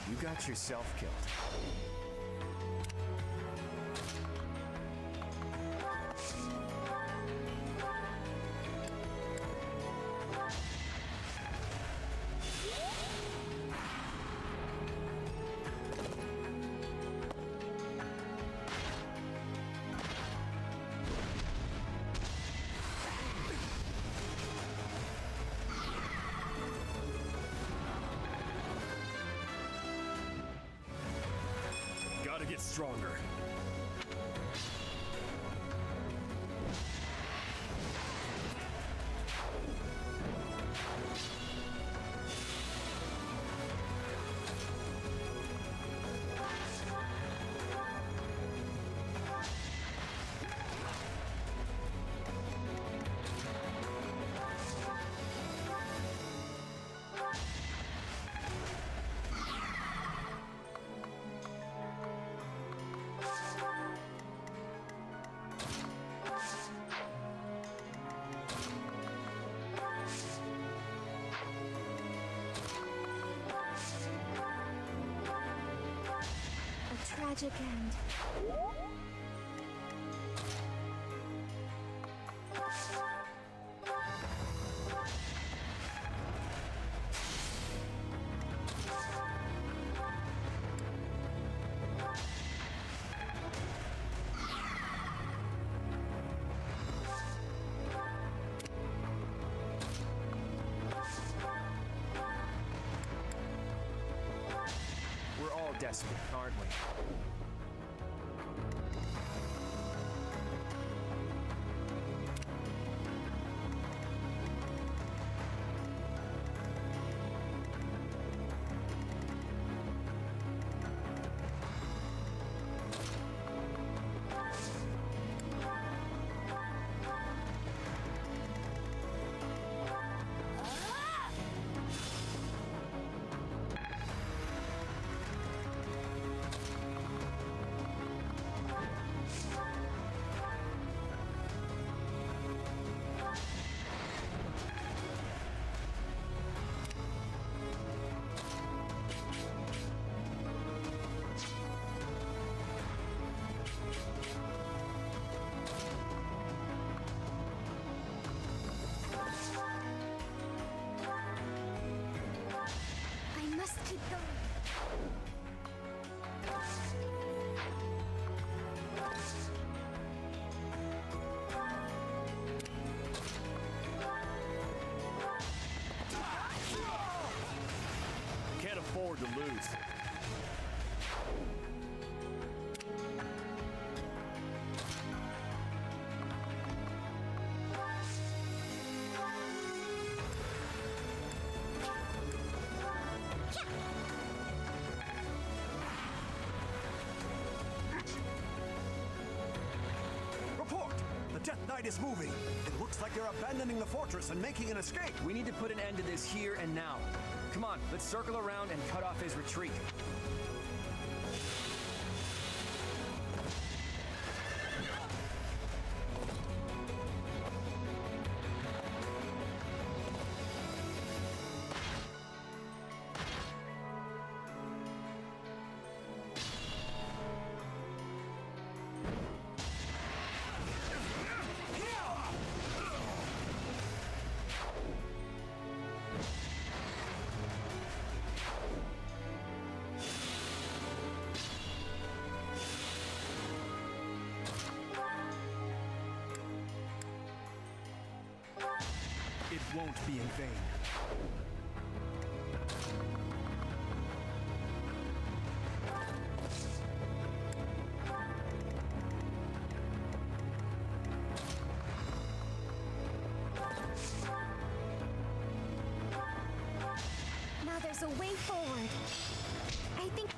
You got yourself killed. Gotta get stronger. A tragic end. We're all desperate, aren't we? afford to lose. Report! The Death Knight is moving. It looks like they're abandoning the fortress and making an escape. We need to put an end to this here and now. Come on, let's circle around and cut off his retreat. It won't be in vain. Now there's a way forward. I think...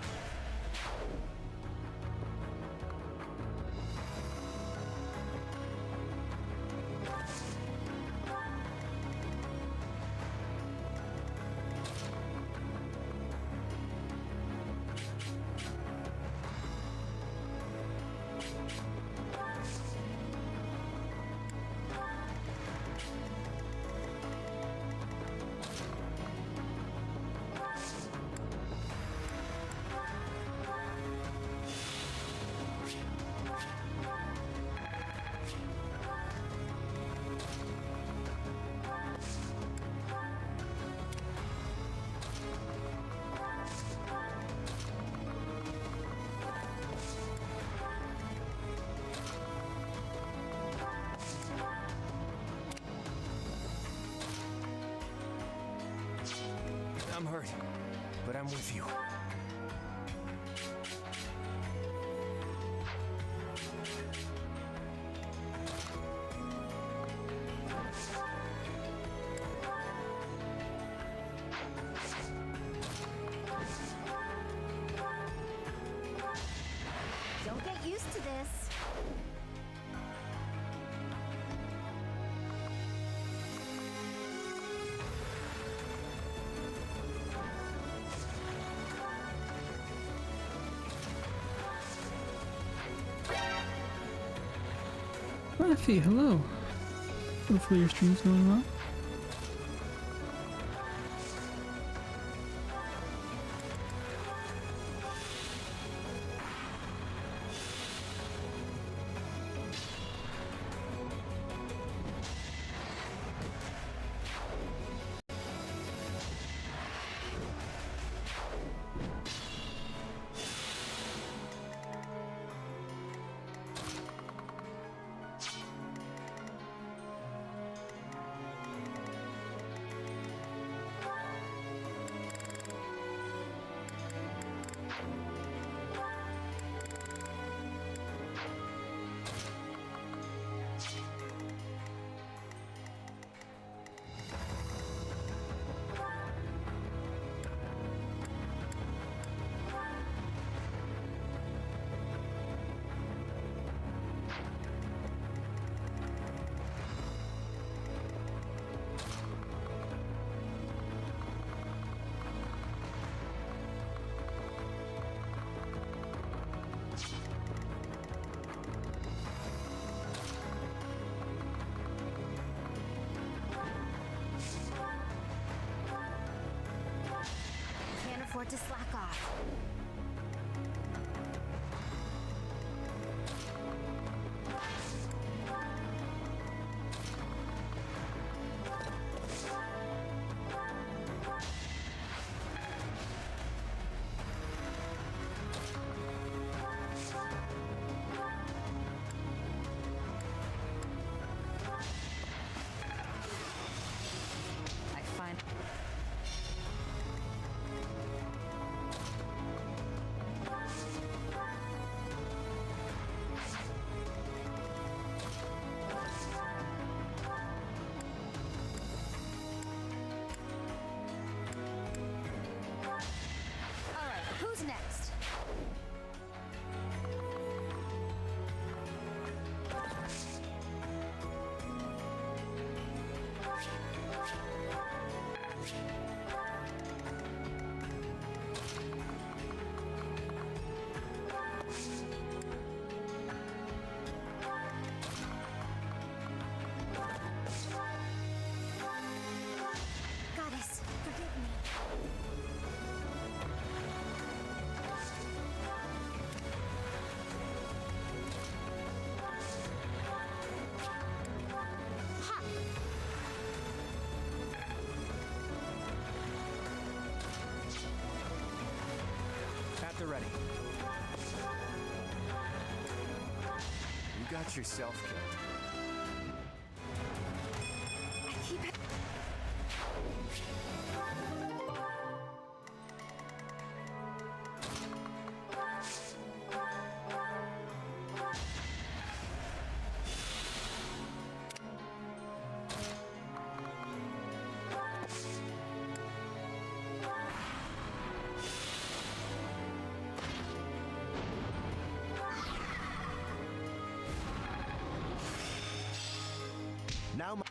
I'm hurt, but I'm with you. Don't get used to this. Rafi, hello. Hopefully your stream's going well. Can't afford to slack off. I find... Who's next? Goddess, forgive me. Ha! At the ready. You got yourself killed. I keep it. Now my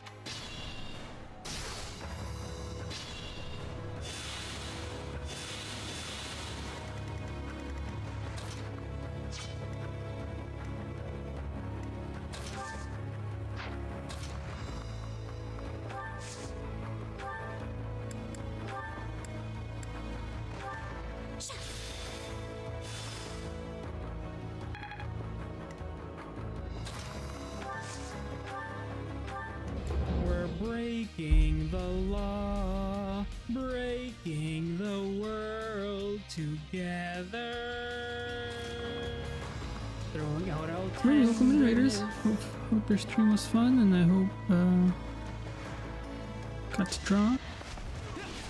We're breaking the law, breaking the world together. Throwing out all time. Welcome in, Raiders. Hope your stream was fun, and I hope got to draw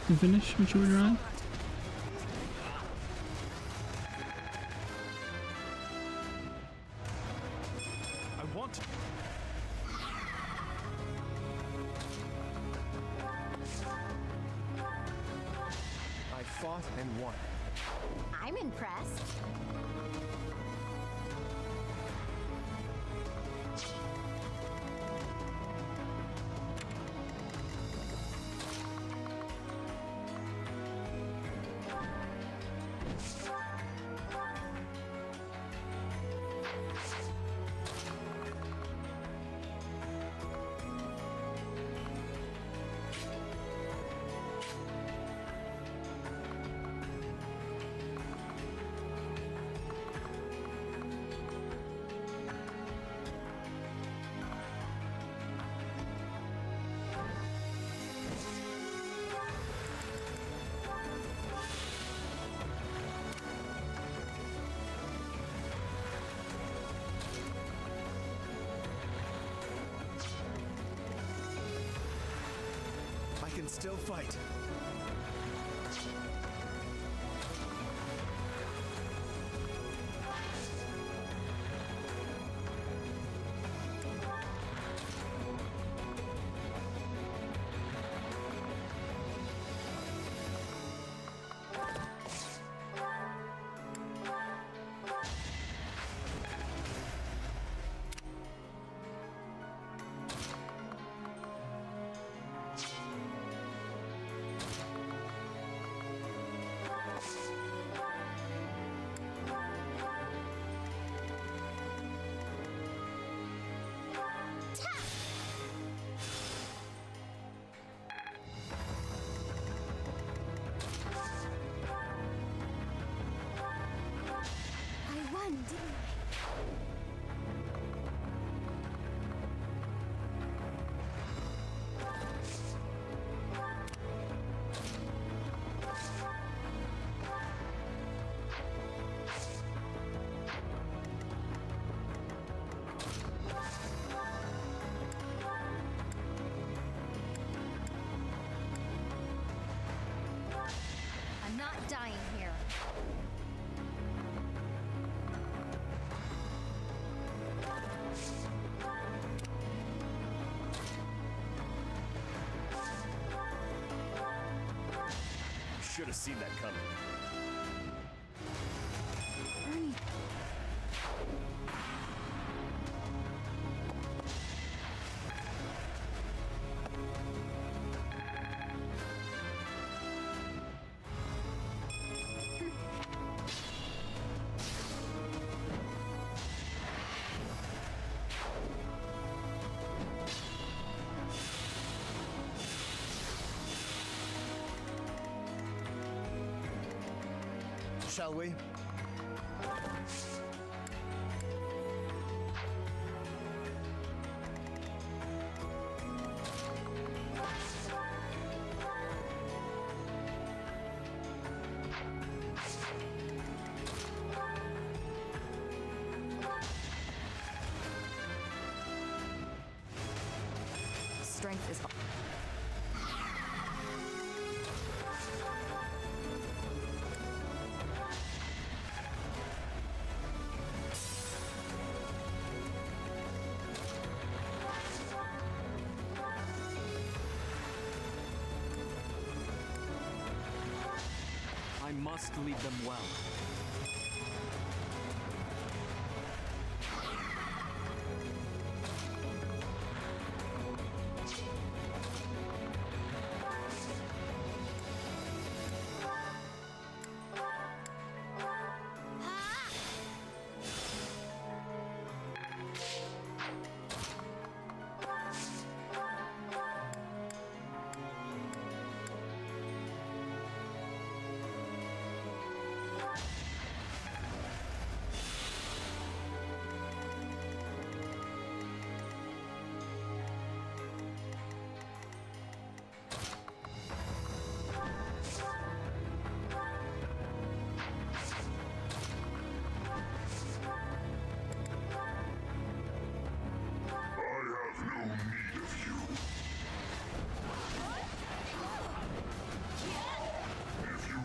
and finish what you were drawing. I want to. I fought and won. I'm impressed. I can still fight. I won, didn't I? I'm not dying here. Should have seen that coming. shall we? Strength is. I must lead them well.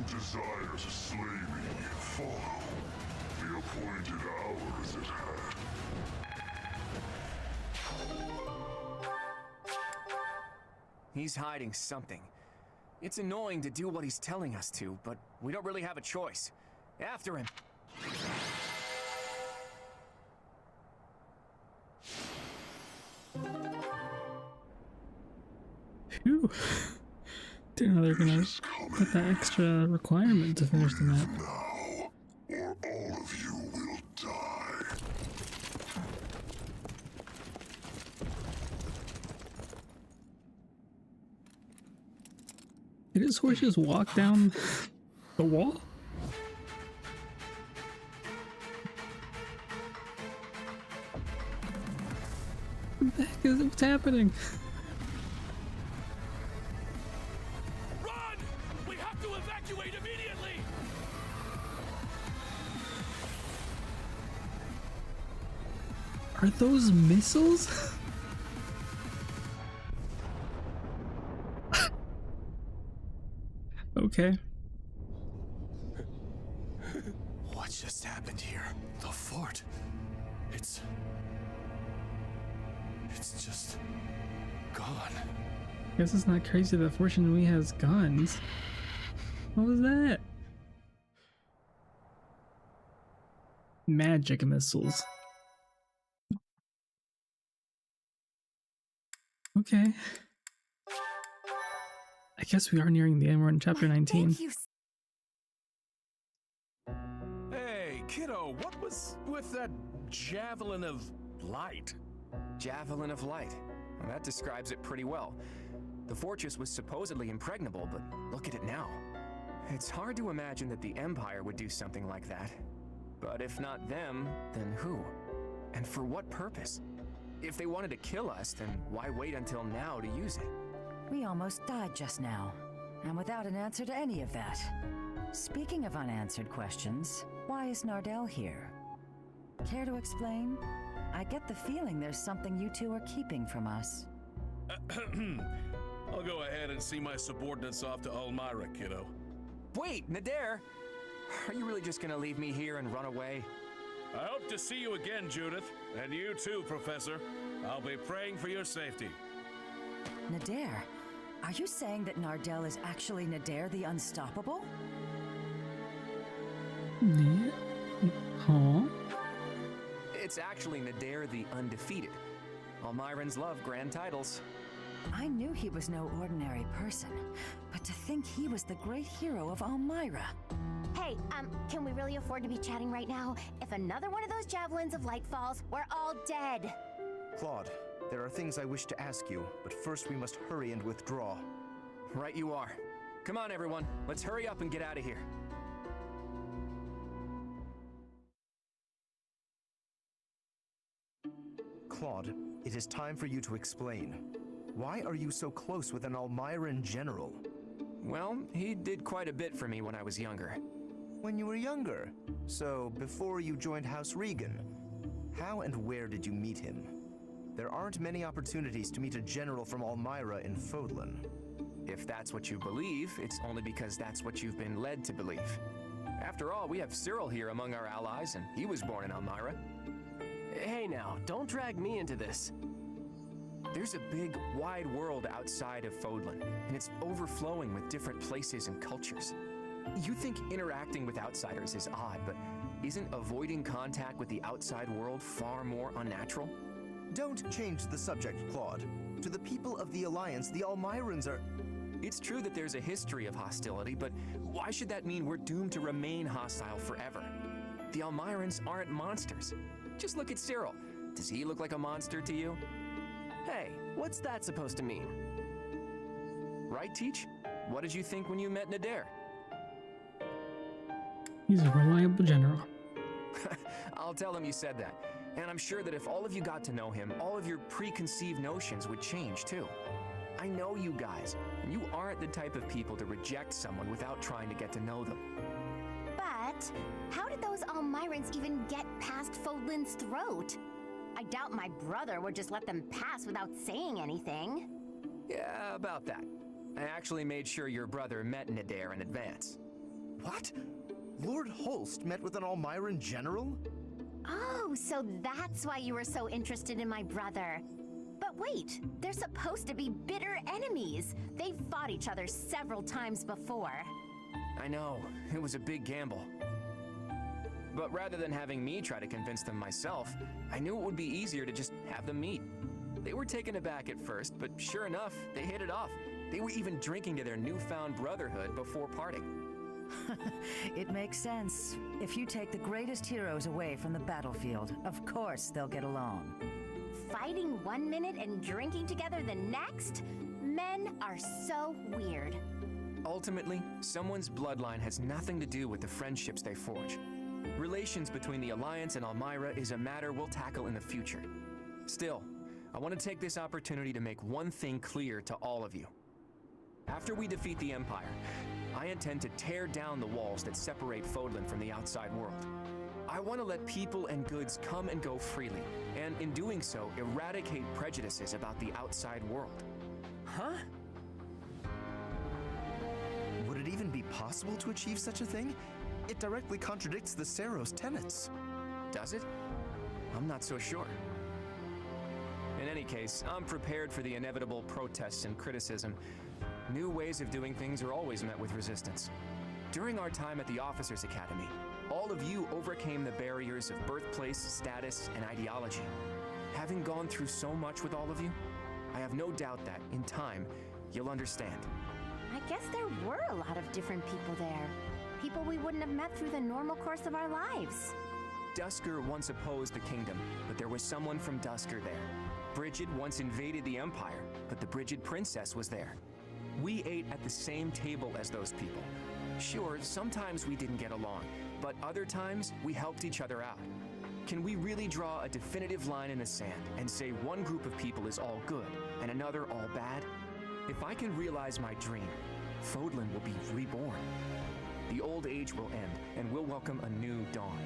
Desire to slay me, follow. The appointed hour is at hand. He's hiding something. It's annoying to do what he's telling us to, but we don't really have a choice. After him. Phew. Didn't know they were gonna put that extra requirement to finish the map. Or all of you will die. Did his horse just walk down the wall? What the heck is it? What's happening? Are those missiles? Okay. What just happened here? The fort. It's just gone. Guess it's not crazy that Fortune has guns. What was that? Magic missiles. Okay. I guess we are nearing the end. We're in chapter 19. Hey, kiddo, what was with that javelin of light? Javelin of light. Well, that describes it pretty well. The fortress was supposedly impregnable, but look at it now. It's hard to imagine that the Empire would do something like that. But if not them, then who? And for what purpose? If they wanted to kill us, then why wait until now to use it? We almost died just now, and without an answer to any of that. Speaking of unanswered questions, why is Nardell here? Care to explain? I get the feeling there's something you two are keeping from us. I'll go ahead and see my subordinates off to Elmira, kiddo. Wait, Nader! Are you really just gonna leave me here and run away? I hope to see you again, Judith. And you too, Professor. I'll be praying for your safety. Nader, are you saying that Nardell is actually Nader the Unstoppable? Huh? It's actually Nader the Undefeated. Almirans love grand titles. I knew he was no ordinary person, but to think he was the great hero of Almira. Hey, can we really afford to be chatting right now? If another one of those javelins of light falls, we're all dead. Claude, there are things I wish to ask you, but first we must hurry and withdraw. Right you are. Come on, everyone. Let's hurry up and get out of here. Claude, it is time for you to explain. Why are you so close with an Almyran general? Well, he did quite a bit for me when I was younger. When you were younger? So, before you joined House Regan? How and where did you meet him? There aren't many opportunities to meet a general from Almyra in Fódlan. If that's what you believe, it's only because that's what you've been led to believe. After all, we have Cyril here among our allies, and he was born in Almyra. Hey now, don't drag me into this. There's a big, wide world outside of Fódlan, and it's overflowing with different places and cultures. You think interacting with outsiders is odd, but isn't avoiding contact with the outside world far more unnatural? Don't change the subject, Claude. To the people of the Alliance, the Almyrans are... It's true that there's a history of hostility, but why should that mean we're doomed to remain hostile forever? The Almyrans aren't monsters. Just look at Cyril. Does he look like a monster to you? Hey, what's that supposed to mean? Right, Teach? What did you think when you met Nader? He's a reliable general. I'll tell him you said that. And I'm sure that if all of you got to know him, all of your preconceived notions would change too. I know you guys, and you aren't the type of people to reject someone without trying to get to know them. But how did those Almyrans even get past Fódlan's throat? I doubt my brother would just let them pass without saying anything. Yeah, about that. I actually made sure your brother met Nader in advance. What? Lord Holst met with an Almyran general? Oh, so that's why you were so interested in my brother. But wait, they're supposed to be bitter enemies. They've fought each other several times before. I know, it was a big gamble. But rather than having me try to convince them myself, I knew it would be easier to just have them meet. They were taken aback at first, but sure enough, they hit it off. They were even drinking to their newfound brotherhood before parting. It makes sense. If you take the greatest heroes away from the battlefield, of course they'll get along. Fighting one minute and drinking together the next? Men are so weird. Ultimately, someone's bloodline has nothing to do with the friendships they forge. Relations between the Alliance and Almyra is a matter we'll tackle in the future. Still, I want to take this opportunity to make one thing clear to all of you. After we defeat the Empire, I intend to tear down the walls that separate Fódlan from the outside world. I want to let people and goods come and go freely, and in doing so, eradicate prejudices about the outside world. Huh? Would it even be possible to achieve such a thing? It directly contradicts the Seros' tenets. Does it? I'm not so sure. In any case, I'm prepared for the inevitable protests and criticism. New ways of doing things are always met with resistance. During our time at the Officers' Academy, all of you overcame the barriers of birthplace, status, and ideology. Having gone through so much with all of you, I have no doubt that, in time, you'll understand. I guess there were a lot of different people there. People we wouldn't have met through the normal course of our lives. Duscur once opposed the kingdom, but there was someone from Duscur there. Brigid once invaded the Empire, but the Brigid princess was there. We ate at the same table as those people. Sure, sometimes we didn't get along, but other times we helped each other out. Can we really draw a definitive line in the sand and say one group of people is all good and another all bad? If I can realize my dream, Fódlan will be reborn. The old age will end, and we'll welcome a new dawn.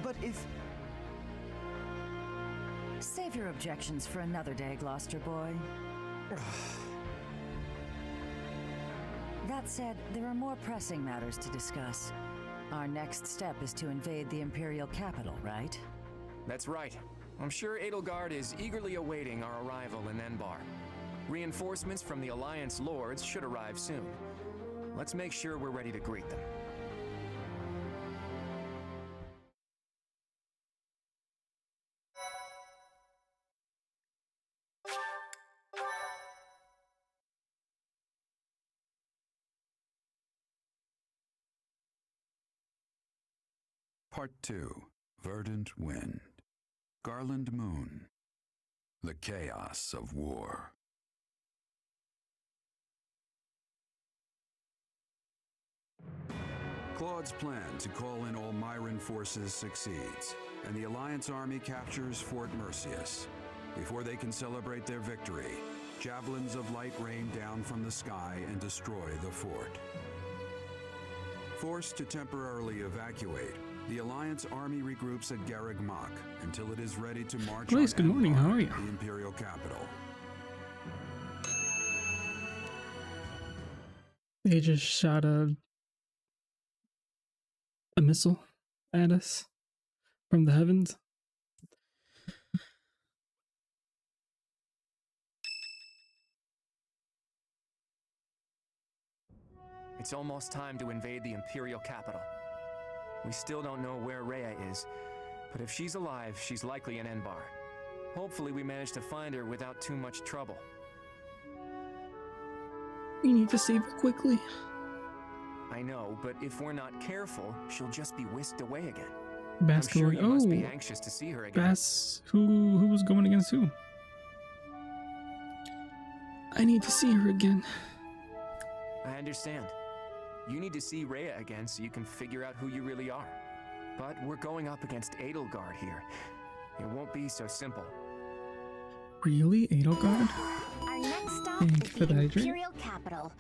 But if... Save your objections for another day, Gloucester boy. That said, there are more pressing matters to discuss. Our next step is to invade the Imperial capital, right? That's right. I'm sure Edelgard is eagerly awaiting our arrival in Enbar. Reinforcements from the Alliance Lords should arrive soon. Let's make sure we're ready to greet them. Part 2. Verdant Wind. Garland Moon. The Chaos of War. Claude's plan to call in Almyran forces succeeds, and the Alliance army captures Fort Mercius. Before they can celebrate their victory, javelins of light rain down from the sky and destroy the fort. Forced to temporarily evacuate, the Alliance army regroups at Garreg Mach until it is ready to march Blaze, good morning, how are you? the Imperial capital. They just shot a missile at us from the heavens. It's almost time to invade the Imperial capital. We still don't know where Rhea is, but if she's alive, she's likely in Enbar. Hopefully we manage to find her without too much trouble. We need to save her quickly. I know, but if we're not careful, she'll just be whisked away again. Bass I'm sure going, you must be oh, anxious to see her again. Bass, who was going against who? I need to see her again. I understand. You need to see Rhea again so you can figure out who you really are. But we're going up against Edelgard here. It won't be so simple. Really? Edelgard? Our next stop Thank is you for the the hydrate. Imperial capital.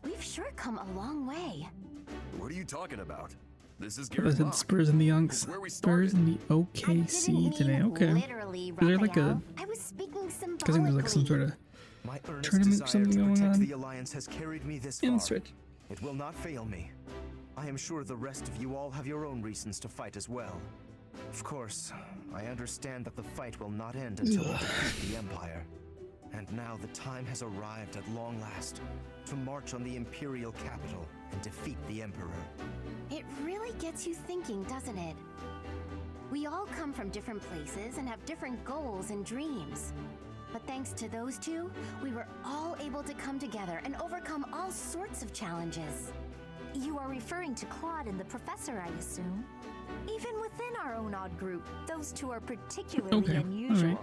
We've sure come a long way. What are you talking about? This is I Garreg said Mach. Spurs in the Youngs. It's where we Spurs in the OKC today. Okay. Literally, Is there like a? Raphael. I was speaking I think there's like some sort of My earnest tournament, desire something to going protect on. the Alliance has carried me this far. Insert. It will not fail me. I am sure the rest of you all have your own reasons to fight as well. Of course, I understand that the fight will not end until we defeat the Empire. And now the time has arrived at long last to march on the Imperial capital and defeat the Emperor. It really gets you thinking, doesn't it? We all come from different places and have different goals and dreams. But thanks to those two, we were all able to come together and overcome all sorts of challenges. You are referring to Claude and the Professor, I assume? Even within our own odd group, those two are particularly unusual. Right.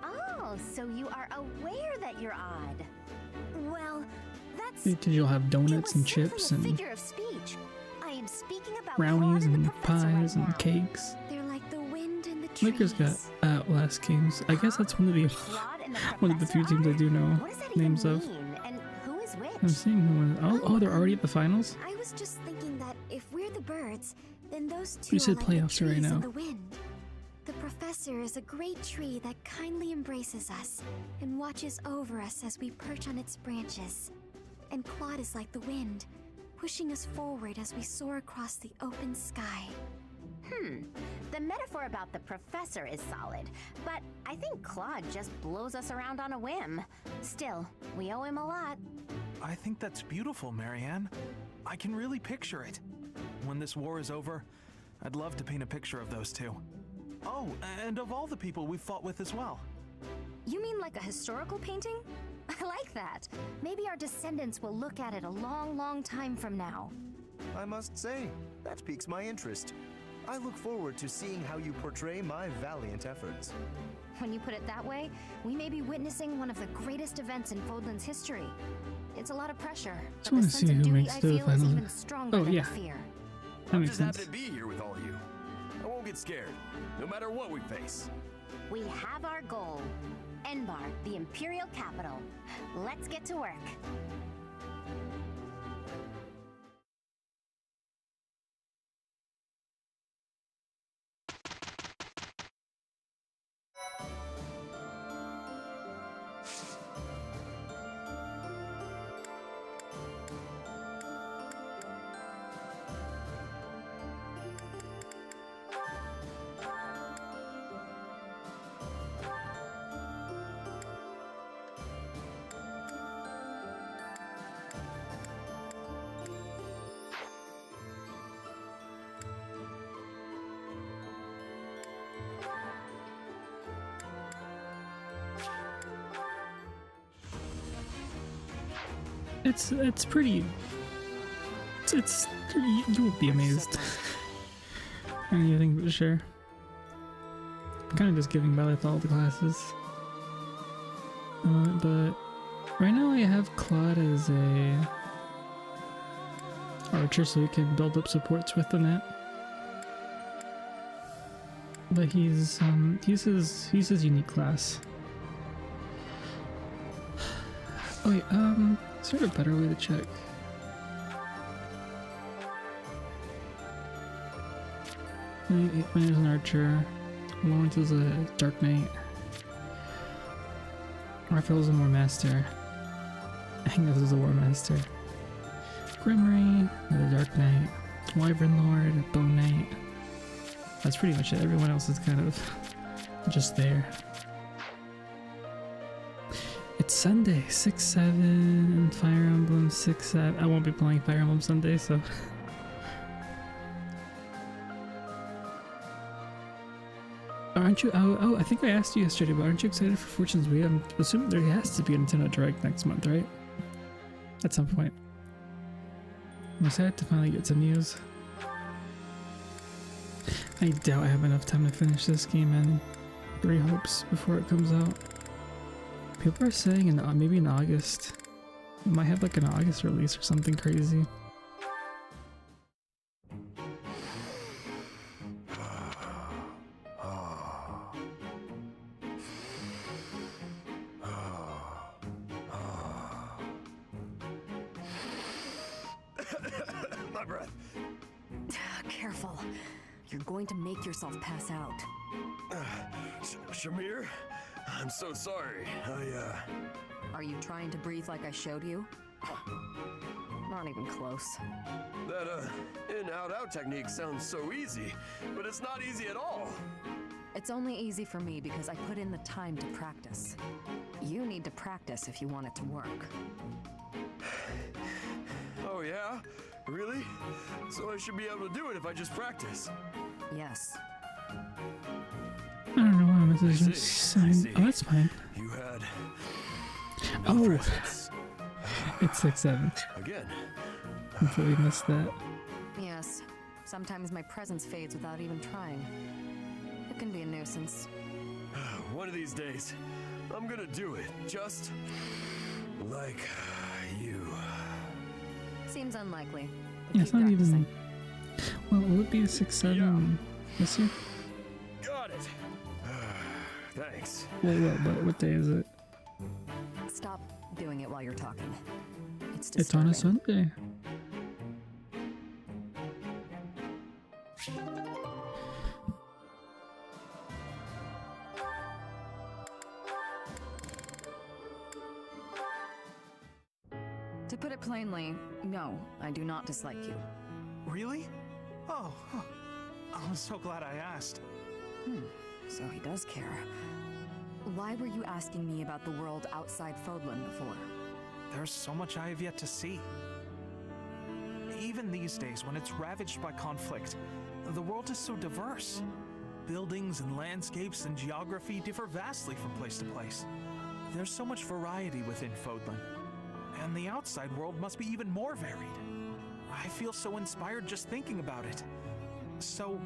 Oh, so you are aware that you're odd. Well, that's... Did you all have donuts and chips and figure of speech. I am speaking about brownies Claude and and the Professor pies right and now. cakes? They're like the wind and the trees. Lakers got Outlast games. I guess that's one of the one of the few teams I do know names of. And who is which? I'm seeing one. Oh, they're already at the finals. I was just thinking that if we're the birds, then those two You said are like playoffs the right trees now. in the wind. The Professor is a great tree that kindly embraces us and watches over us as we perch on its branches. And Claude is like the wind, pushing us forward as we soar across the open sky. The metaphor about the Professor is solid, but I think Claude just blows us around on a whim. Still, we owe him a lot. I think that's beautiful, Marianne. I can really picture it. When this war is over, I'd love to paint a picture of those two. Oh, and of all the people we've fought with as well. You mean like a historical painting? I like that. Maybe our descendants will look at it a long, long time from now. I must say, that piques my interest. I look forward to seeing how you portray my valiant efforts. When you put it that way, we may be witnessing one of the greatest events in Fódlan's history. It's a lot of pressure, Just but want the to sense see of who duty makes I the feel is even finals. stronger Oh than yeah, the fear. that I'm makes just sense. happy to be here with all of you. I won't get scared, no matter what we face. We have our goal. Enbar, the Imperial capital. Let's get to work. It's pretty. It's you will be amazed. Anything but sure. I'm kind of just giving Byleth all the classes. But right now I have Claude as a archer, so he can build up supports with the net. But he's his unique class. Oh wait, is there a better way to check? When there's an archer, Lawrence is a dark knight, Raphael's a war master, Angus is a war master, Grimmery, the dark knight, Wyvern Lord, Bone Knight. That's pretty much it. Everyone else is kind of just there. It's Sunday, 6/7, Fire Emblem 6/7. I won't be playing Fire Emblem Sunday, so. Aren't you? Oh, I think I asked you yesterday, but aren't you excited for Fortune's Wheel? I'm assuming there has to be a Nintendo Direct next month, right? At some point. I'm excited to finally get some news. I doubt I have enough time to finish this game in 3 hopes before it comes out. People are saying maybe in August. We might have like an August release or something crazy. My breath. Careful. You're going to make yourself pass out. Shamir? I'm so sorry. Are you trying to breathe like I showed you? Not even close. That, in-out-out technique sounds so easy, but it's not easy at all. It's only easy for me because I put in the time to practice. You need to practice if you want it to work. Oh yeah? Really? So I should be able to do it if I just practice? Yes. I don't know why my message is saying. Oh, that's fine. You had. Oh! It's 6/7. Again. Completely missed that. Yes. Sometimes my presence fades without even trying. It can be a nuisance. One of these days, I'm gonna do it. Just like you. Seems unlikely. Yeah, it's not even. Well, will it be a 6/7 this year? Got it. Thanks. What day is it? Stop doing it while you're talking. It's on a Sunday. To put it plainly, no, I do not dislike you. Really? Oh, I'm so glad I asked. So he does care. Why were you asking me about the world outside Fódlan before? There's so much I have yet to see. Even these days, when it's ravaged by conflict, the world is so diverse. Buildings and landscapes and geography differ vastly from place to place. There's so much variety within Fódlan. And the outside world must be even more varied. I feel so inspired just thinking about it. So,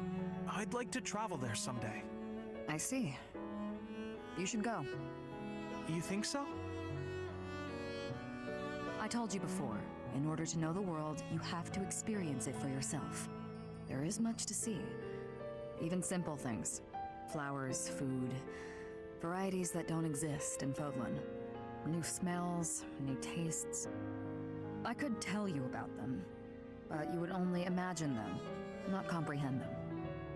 I'd like to travel there someday. I see. You should go. You think so? I told you before, in order to know the world, you have to experience it for yourself. There is much to see. Even simple things. Flowers, food, varieties that don't exist in Fódlan. New smells, new tastes. I could tell you about them, but you would only imagine them, not comprehend them.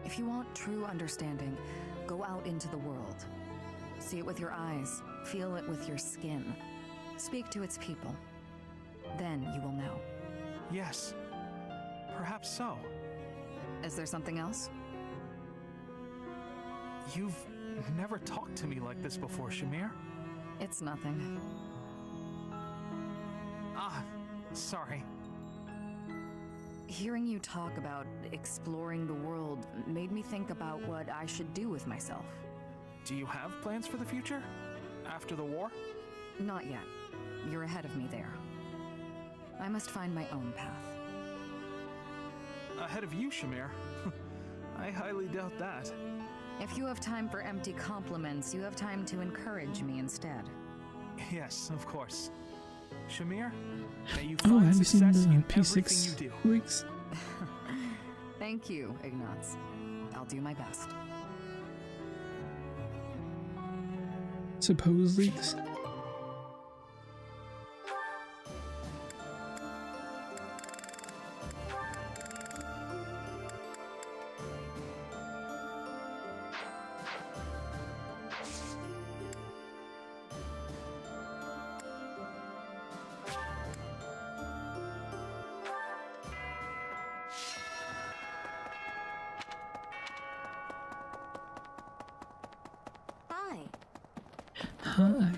If you want true understanding, go out into the world. See it with your eyes, feel it with your skin. Speak to its people. Then you will know. Yes. Perhaps so. Is there something else? You've never talked to me like this before, Shamir. It's nothing. Sorry. Hearing you talk about exploring the world made me think about what I should do with myself. Do you have plans for the future? After the war? Not yet. You're ahead of me there. I must find my own path. Ahead of you, Shamir? I highly doubt that. If you have time for empty compliments, you have time to encourage me instead. Yes, of course. Shamir, may you Oh, find have you seen success the in P6 everything you do. leaks? Thank you, Ignatz. I'll do my best. Suppose leaks? Hi.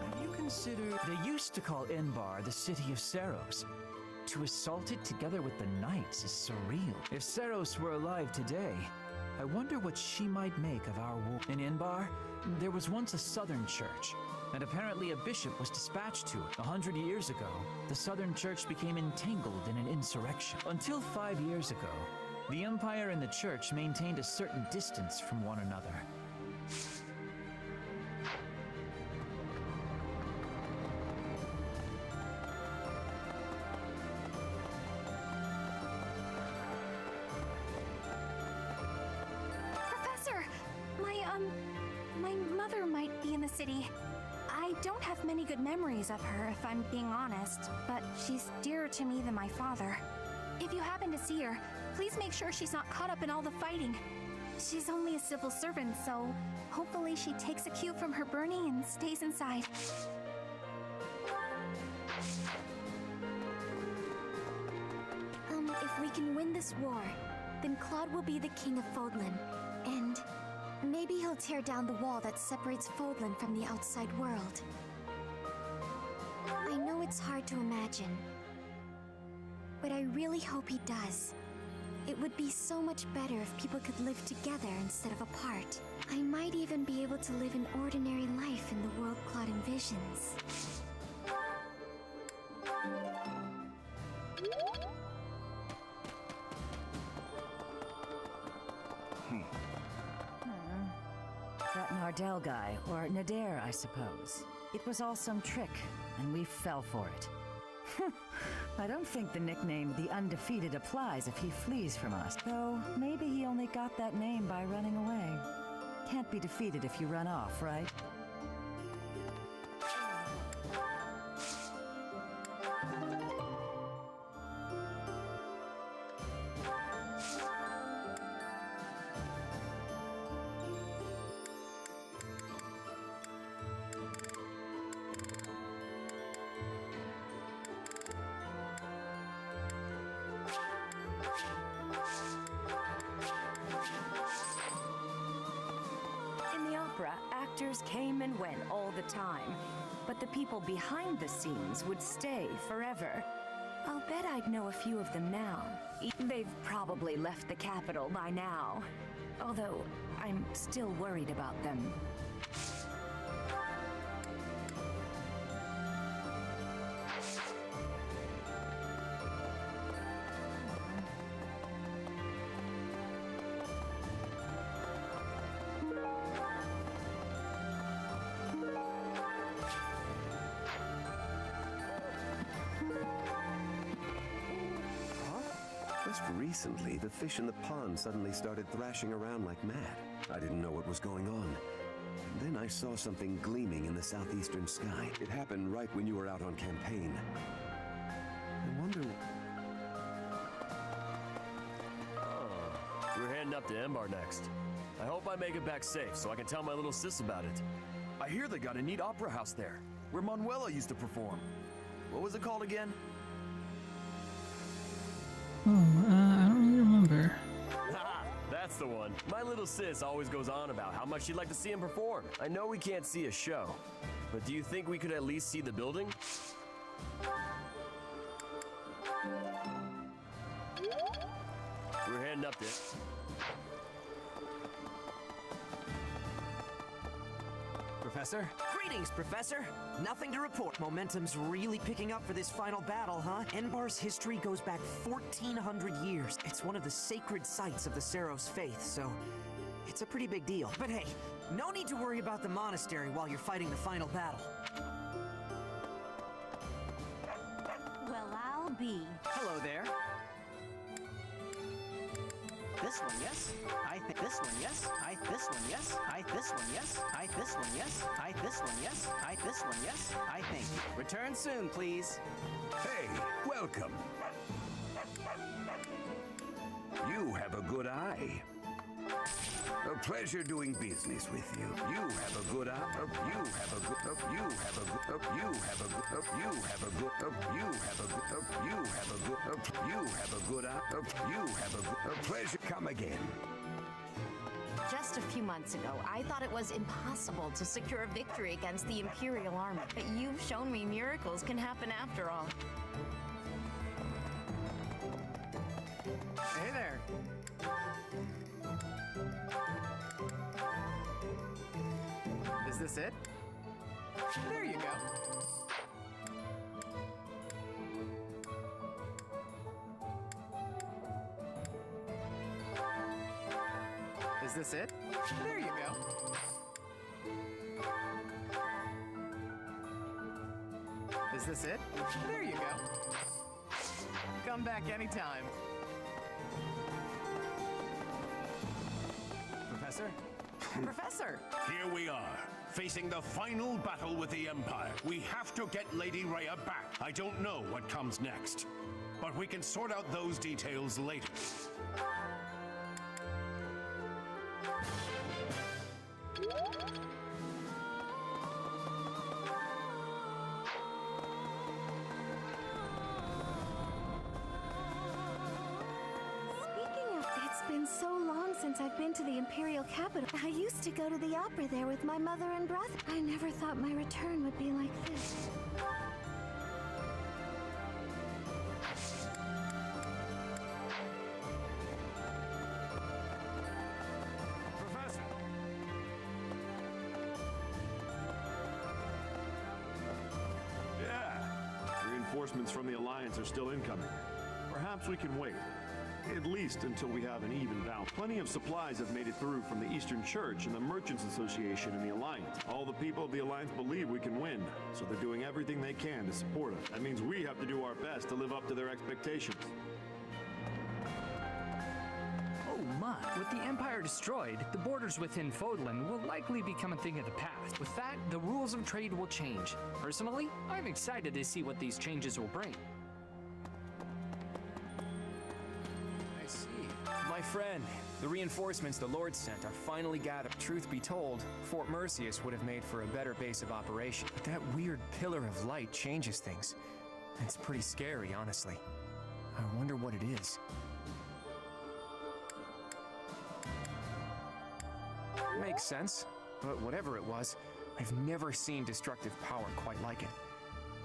Have you considered... They used to call Enbar the city of Seros. To assault it together with the knights is surreal. If Seros were alive today, I wonder what she might make of our war. In Enbar, there was once a southern church, and apparently a bishop was dispatched to it. 100 years ago, the southern church became entangled in an insurrection. Until 5 years ago, the Empire and the church maintained a certain distance from one another. Professor! My mother might be in the city. I don't have many good memories of her, if I'm being honest, but she's dearer to me than my father. If you happen to see her, please make sure she's not caught up in all the fighting. She's only a civil servant, so hopefully she takes a cue from her Bernie and stays inside. If we can win this war, then Claude will be the king of Fódlan, and maybe he'll tear down the wall that separates Fódlan from the outside world. I know it's hard to imagine, but I really hope he does. It would be so much better if people could live together instead of apart. I might even be able to live an ordinary life in the world Claude envisions. That Nardell guy, or Nader, I suppose. It was all some trick, and we fell for it. I don't think the nickname The Undefeated applies if he flees from us, though maybe he only got that name by running away. Can't be defeated if you run off, right? In the opera, actors came and went all the time, but the people behind the scenes would stay forever. I'll bet I'd know a few of them now. They've probably left the capital by now, although I'm still worried about them. Just recently, the fish in the pond suddenly started thrashing around like mad. I didn't know what was going on. Then I saw something gleaming in the southeastern sky. It happened right when you were out on campaign. I wonder... Oh, we're heading up to Embar next. I hope I make it back safe so I can tell my little sis about it. I hear they got a neat opera house there, where Manuela used to perform. What was it called again? Oh, I don't really remember. Ha! That's the one. My little sis always goes on about how much she'd like to see him perform. I know we can't see a show, but do you think we could at least see the building? We're heading up there. Professor? Greetings, Professor! Nothing to report. Momentum's really picking up for this final battle, huh? Enbar's history goes back 1,400 years. It's one of the sacred sites of the Seros faith, so it's a pretty big deal. But hey, no need to worry about the monastery while you're fighting the final battle. Well, I'll be. Hello there. This one, yes. I think this one, yes. I this one, yes. I this one, yes. I this one, yes. I this one, yes. I this one, yes. I think. Return soon, please. Hey, welcome. You have a good eye. A pleasure doing business with you. You have a good eye. You have a good. You have a good. You have a good. You have a good. You have a good. You have a good. You have a good eye. You have a good. A pleasure. Come again. Just a few months ago, I thought it was impossible to secure a victory against the Imperial army. But you've shown me miracles can happen after all. Hey there. Is this it? There you go. Is this it? There you go. Is this it? There you go. Come back anytime. Professor? Professor! Here we are, facing the final battle with the Empire. We have to get Lady Rhea back. I don't know what comes next, but we can sort out those details later. Since I've been to the Imperial capital, I used to go to the opera there with my mother and brother. I never thought my return would be like this. Professor! Yeah. Reinforcements from the Alliance are still incoming. Perhaps we can wait. At least until we have an even balance. Plenty of supplies have made it through from the Eastern Church and the Merchants Association and the Alliance. All the people of the Alliance believe we can win, so they're doing everything they can to support us. That means we have to do our best to live up to their expectations. Oh my. With the Empire destroyed, the borders within Fódlan will likely become a thing of the past. With that, the rules of trade will change. Personally, I'm excited to see what these changes will bring. My friend, the reinforcements the Lord sent are finally gathered. Truth be told, Fort Merceus would have made for a better base of operation. But that weird pillar of light changes things. It's pretty scary, honestly. I wonder what it is. Makes sense, but whatever it was, I've never seen destructive power quite like it.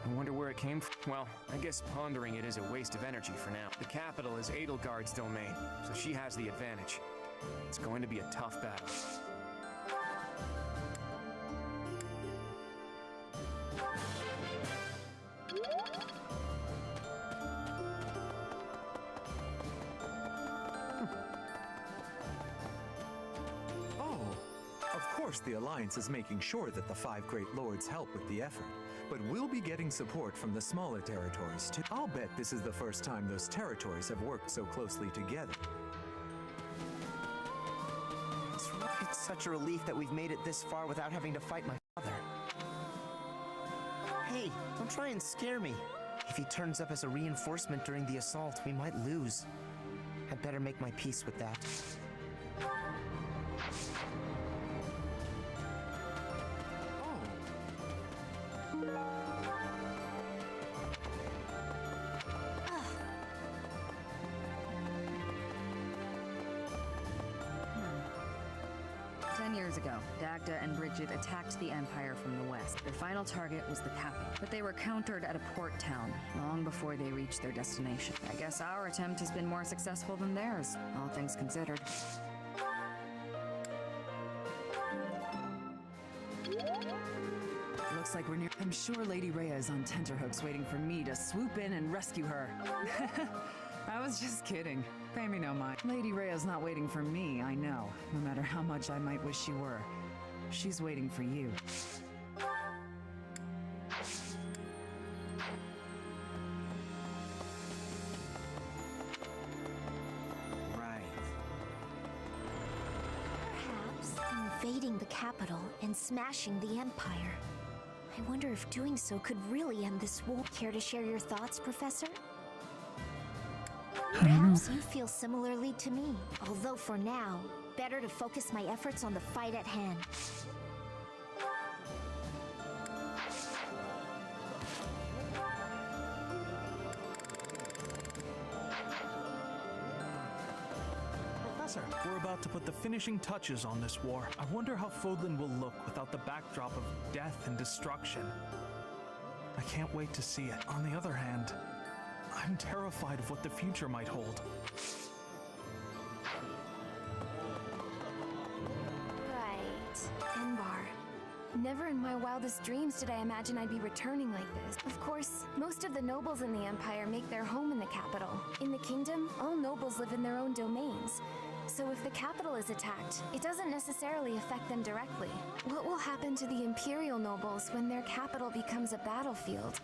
I wonder where it came from. Well, I guess pondering it is a waste of energy for now. The capital is Edelgard's domain, so she has the advantage. It's going to be a tough battle. Oh, of course the Alliance is making sure that the 5 Great Lords help with the effort. But we'll be getting support from the smaller territories too. I'll bet this is the first time those territories have worked so closely together. It's such a relief that we've made it this far without having to fight my father. Hey, don't try and scare me. If he turns up as a reinforcement during the assault, we might lose. I'd better make my peace with that. Years ago, Dagda and Bridget attacked the Empire from the west. Their final target was the capital, but they were countered at a port town long before they reached their destination. I guess our attempt has been more successful than theirs, all things considered. Looks like we're near. I'm sure Lady Rhea is on tenterhooks waiting for me to swoop in and rescue her. I was just kidding. Pay me no mind. Lady Rhea's not waiting for me, I know. No matter how much I might wish she were. She's waiting for you. Right. Perhaps invading the capital and smashing the Empire. I wonder if doing so could really end this war. Care to share your thoughts, Professor? Perhaps you feel similarly to me. Although for now, better to focus my efforts on the fight at hand. Professor, we're about to put the finishing touches on this war. I wonder how Fódlan will look without the backdrop of death and destruction. I can't wait to see it. On the other hand, I'm terrified of what the future might hold. Right. Enbar. Never in my wildest dreams did I imagine I'd be returning like this. Of course, most of the nobles in the Empire make their home in the capital. In the kingdom, all nobles live in their own domains. So if the capital is attacked, it doesn't necessarily affect them directly. What will happen to the Imperial nobles when their capital becomes a battlefield?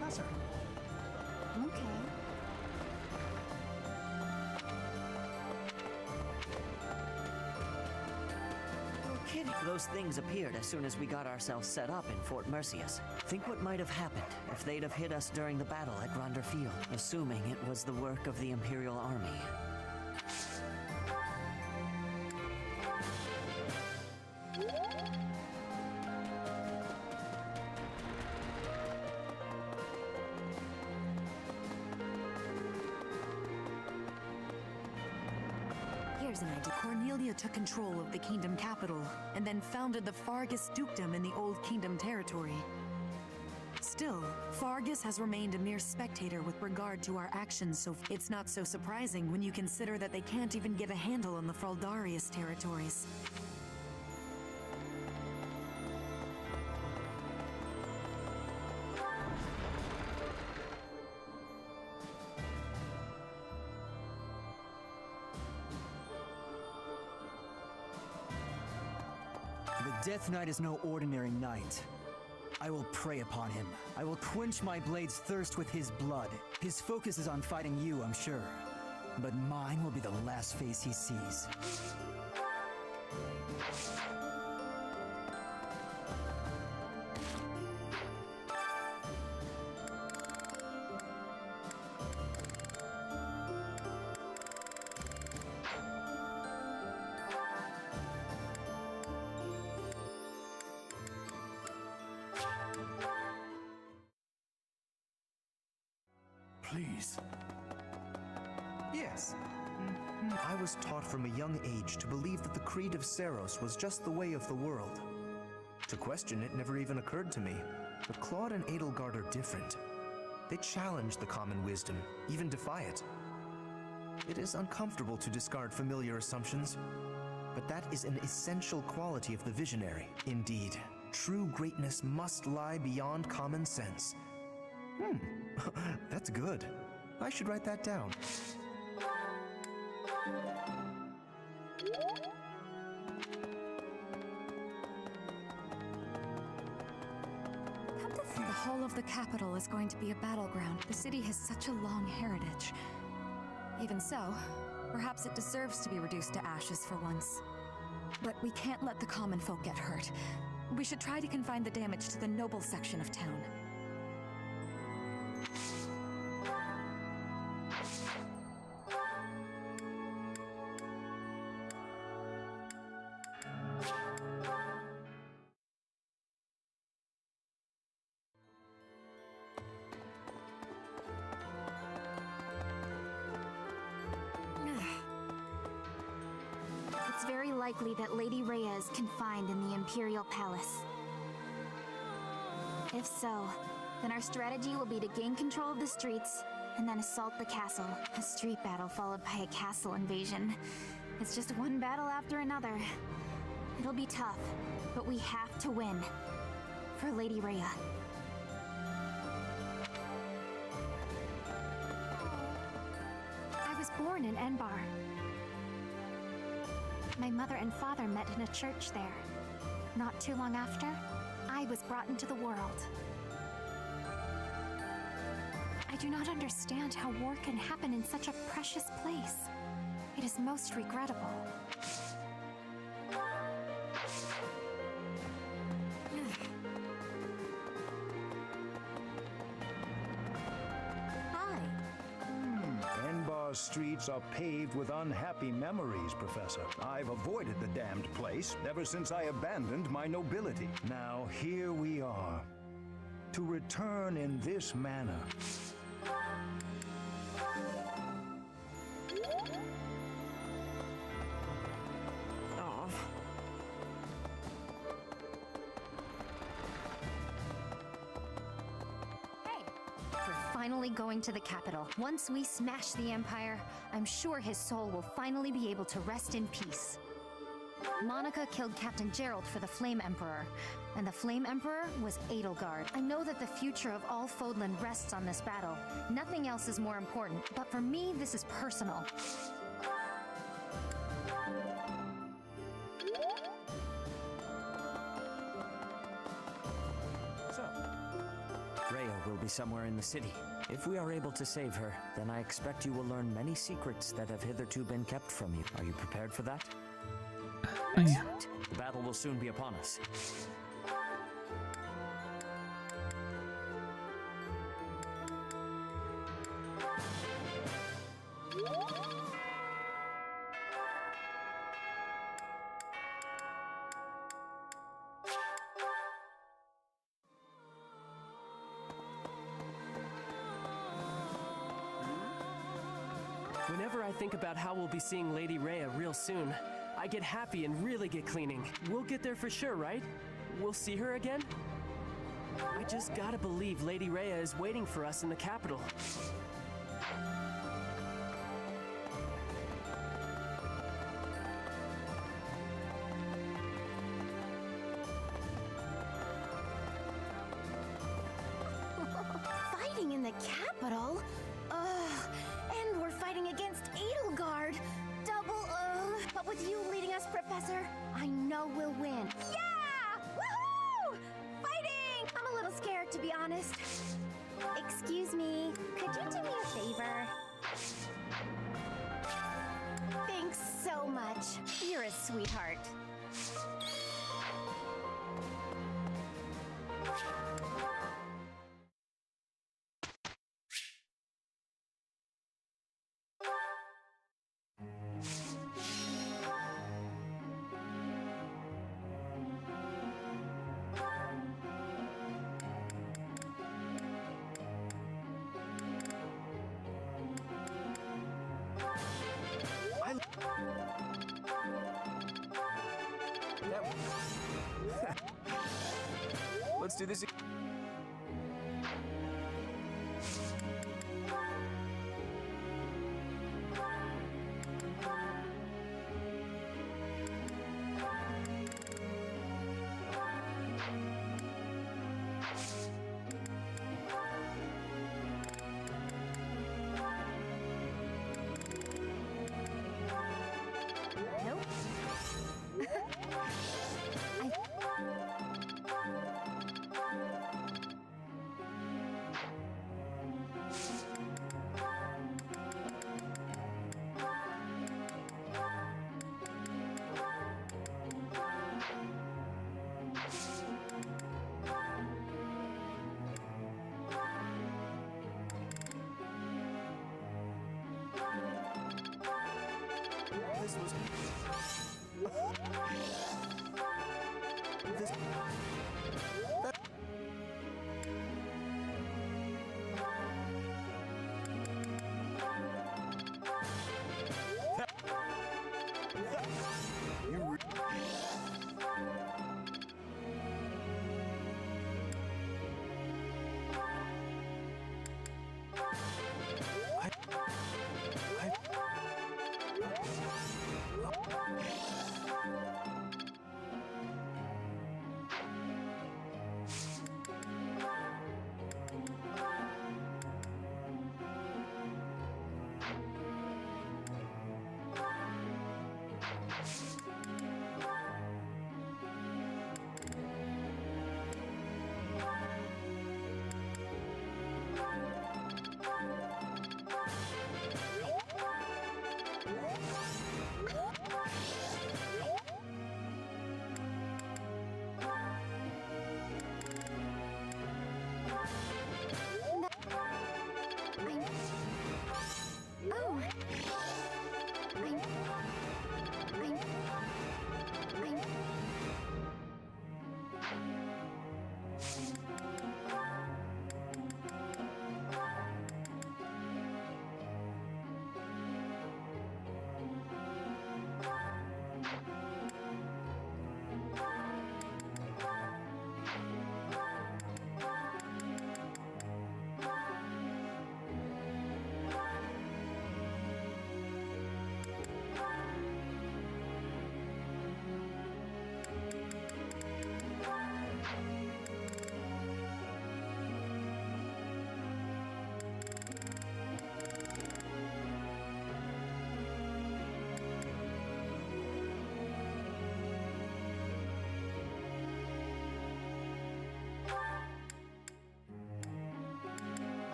Professor. Okay. Kidding. Those things appeared as soon as we got ourselves set up in Fort Mercius. Think what might have happened if they'd have hit us during the battle at Gronder Field, assuming it was the work of the Imperial Army. Here's an idea. Cornelia took control of the kingdom capital and then founded the Fargus dukedom in the Old Kingdom territory. Still, Fargus has remained a mere spectator with regard to our actions, so it's not so surprising when you consider that they can't even get a handle on the Fraldarius territories. The Death Knight is no ordinary knight. I will prey upon him. I will quench my blade's thirst with his blood. His focus is on fighting you, I'm sure. But mine will be the last face he sees. Please. Yes. I was taught from a young age to believe that the Creed of Seros was just the way of the world. To question it never even occurred to me. But Claude and Edelgard are different. They challenge the common wisdom, even defy it. It is uncomfortable to discard familiar assumptions, but that is an essential quality of the visionary. Indeed, true greatness must lie beyond common sense. That's good. I should write that down. Come to think, the whole of the capital is going to be a battleground. The city has such a long heritage. Even so, perhaps it deserves to be reduced to ashes for once. But we can't let the common folk get hurt. We should try to confine the damage to the noble section of town. It's very likely that Lady Rhea is confined in the Imperial Palace. If so, then our strategy will be to gain control of the streets and then assault the castle. A street battle followed by a castle invasion. It's just one battle after another. It'll be tough, but we have to win. For Lady Rhea. I was born in Enbar. My mother and father met in a church there. Not too long after, I was brought into the world. I do not understand how war can happen in such a precious place. It is most regrettable. Enbar's streets are paved with unhappy memories, Professor. I've avoided the damned place ever since I abandoned my nobility. Now here we are. To return in this manner. Oh. We're finally going to the capital. Once we smash the Empire, I'm sure his soul will finally be able to rest in peace. Monica killed Captain Gerald for the Flame Emperor, and the Flame Emperor was Edelgard. I know that the future of all Fódlan rests on this battle. Nothing else is more important, but for me, this is personal. So, Rhea will be somewhere in the city. If we are able to save her, then I expect you will learn many secrets that have hitherto been kept from you. Are you prepared for that? I am. The battle will soon be upon us. Whenever I think about how we'll be seeing Lady Rhea real soon, I get happy and really get cleaning. We'll get there for sure, right? We'll see her again? I just gotta believe Lady Rhea is waiting for us in the capital. Fighting in the capital? Ugh. And we're fighting against Edelgard. But with you leading us, Professor, I know we'll win. Yeah! Woohoo! Fighting! I'm a little scared, to be honest. Excuse me, could you do me a favor? Thanks so much. You're a sweetheart. Let's do this. Nope. This was... This...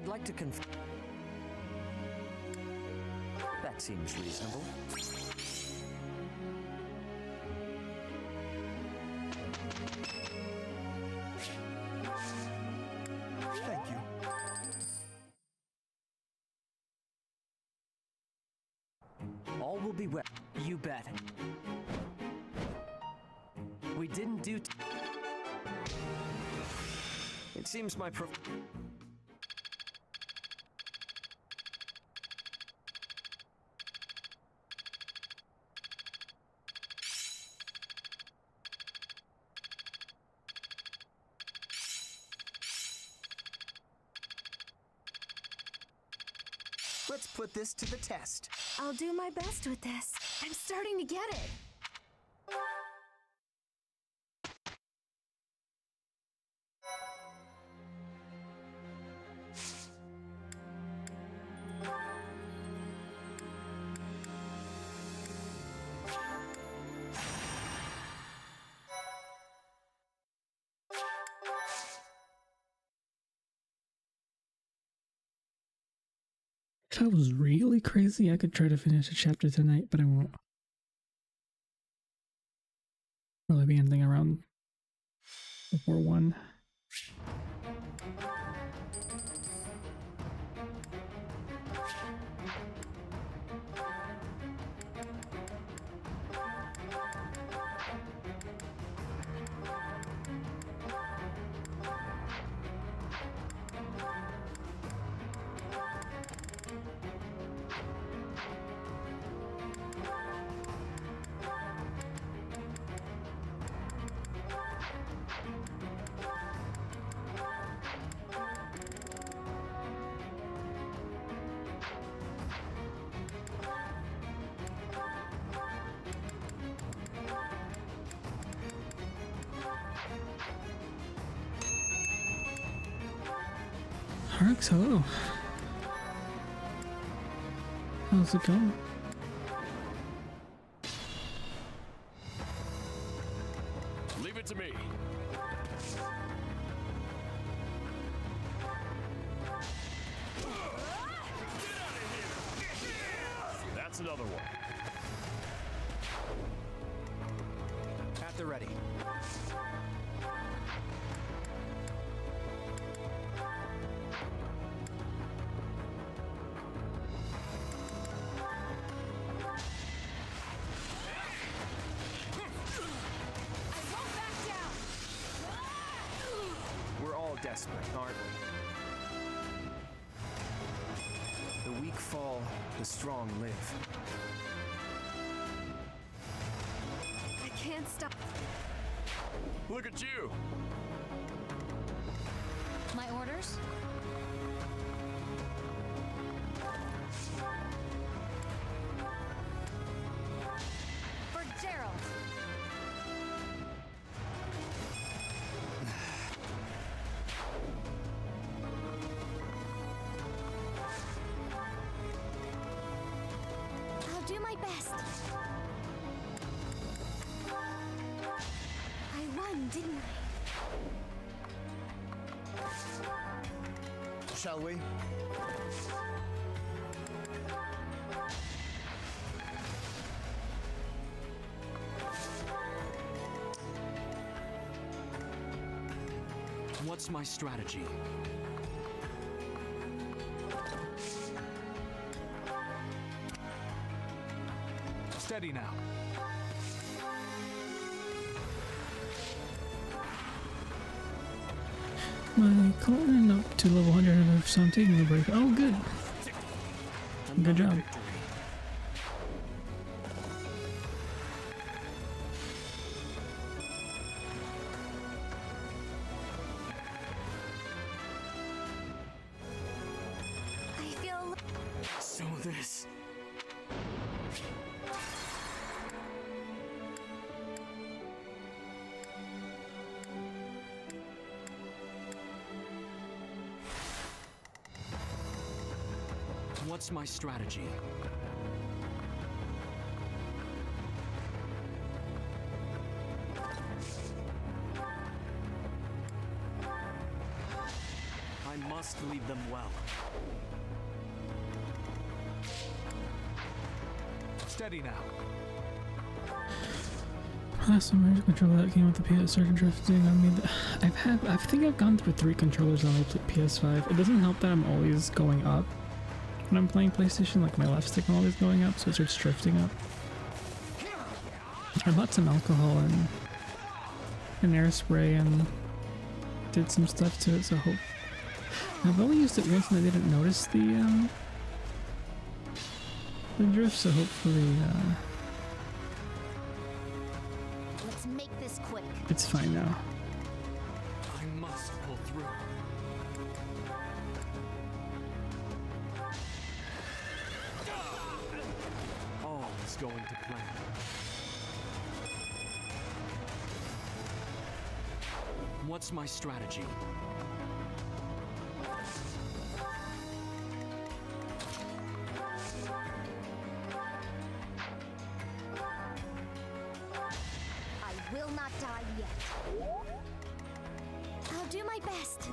I'd like to That seems reasonable. Thank you. All will be well. You bet. We didn't do. It seems my Let's put this to the test. I'll do my best with this. I'm starting to get it. If I was really crazy, I could try to finish a chapter tonight, but I won't. Probably be ending around before 1. Harks, hello. How's it going? Leave it to me. That's another one. At the ready. Desperate, aren't we? The weak fall, the strong live. I can't stop. Look at you! My orders? For Gerald. Do my best. I won, didn't I? Shall we? What's my strategy? Steady now. My Colin up to level 100, so I'm taking a break. Oh, good. Good job. I feel. So this. What's my strategy? I must lead them well. Steady now. Last one major controller that came with the PS started drifting. I mean, I think I've gone through 3 controllers on my PS5. It doesn't help that I'm always going up when I'm playing PlayStation. Like my left stick I'm always going up, so it starts drifting up. I bought some alcohol and an air spray and did some stuff to it. So hope I've only used it once and I didn't notice the drift. So hopefully. Let's make this quick. It's fine now. I must pull through. All is going to plan. What's my strategy? Will not die yet. I'll do my best.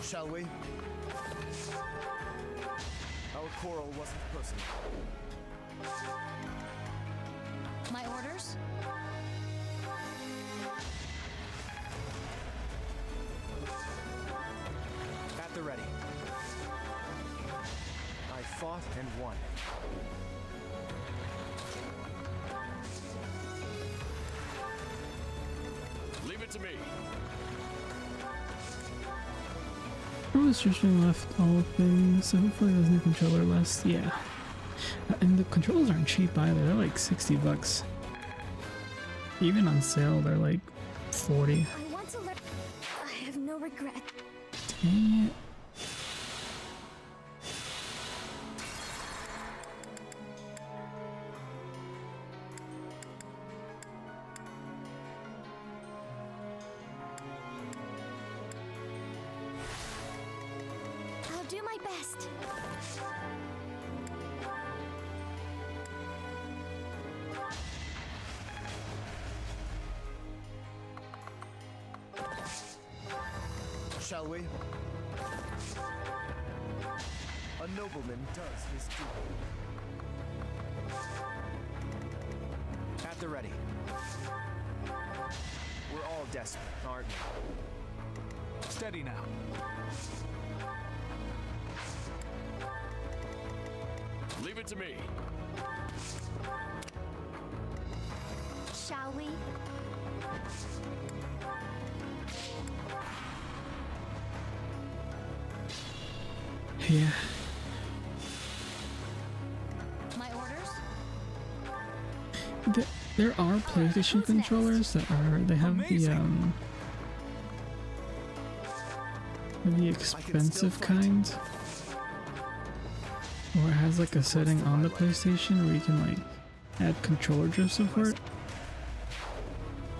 Shall we? Our quarrel wasn't personal. My orders? At the ready. I fought and won. Leave it to me. I was switching left all things, so hopefully there's no controller less. Yeah. And the controllers aren't cheap either, they're like $60. Even on sale, they're like 40. I want to learn. I have no regret. Dang it. I'll do my best. Shall we? A nobleman does his duty. At the ready. We're all desperate, aren't we? Steady now. Leave it to me. Shall we? Yeah. My orders? There are PlayStation controllers that are, they have the expensive kind, or it has like a setting on the PlayStation where you can like add controller drift support,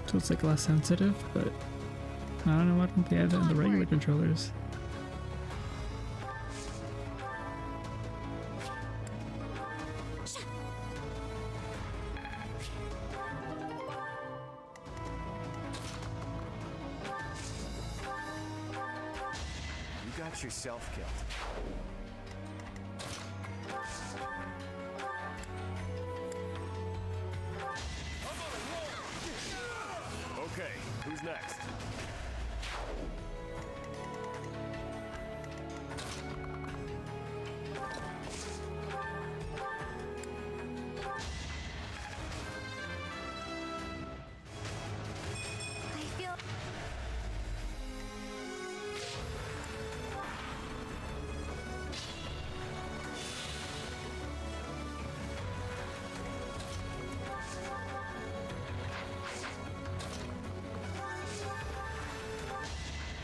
so it's like less sensitive, but I don't know why don't they add that in the regular controllers. Yourself killed. Okay, who's next?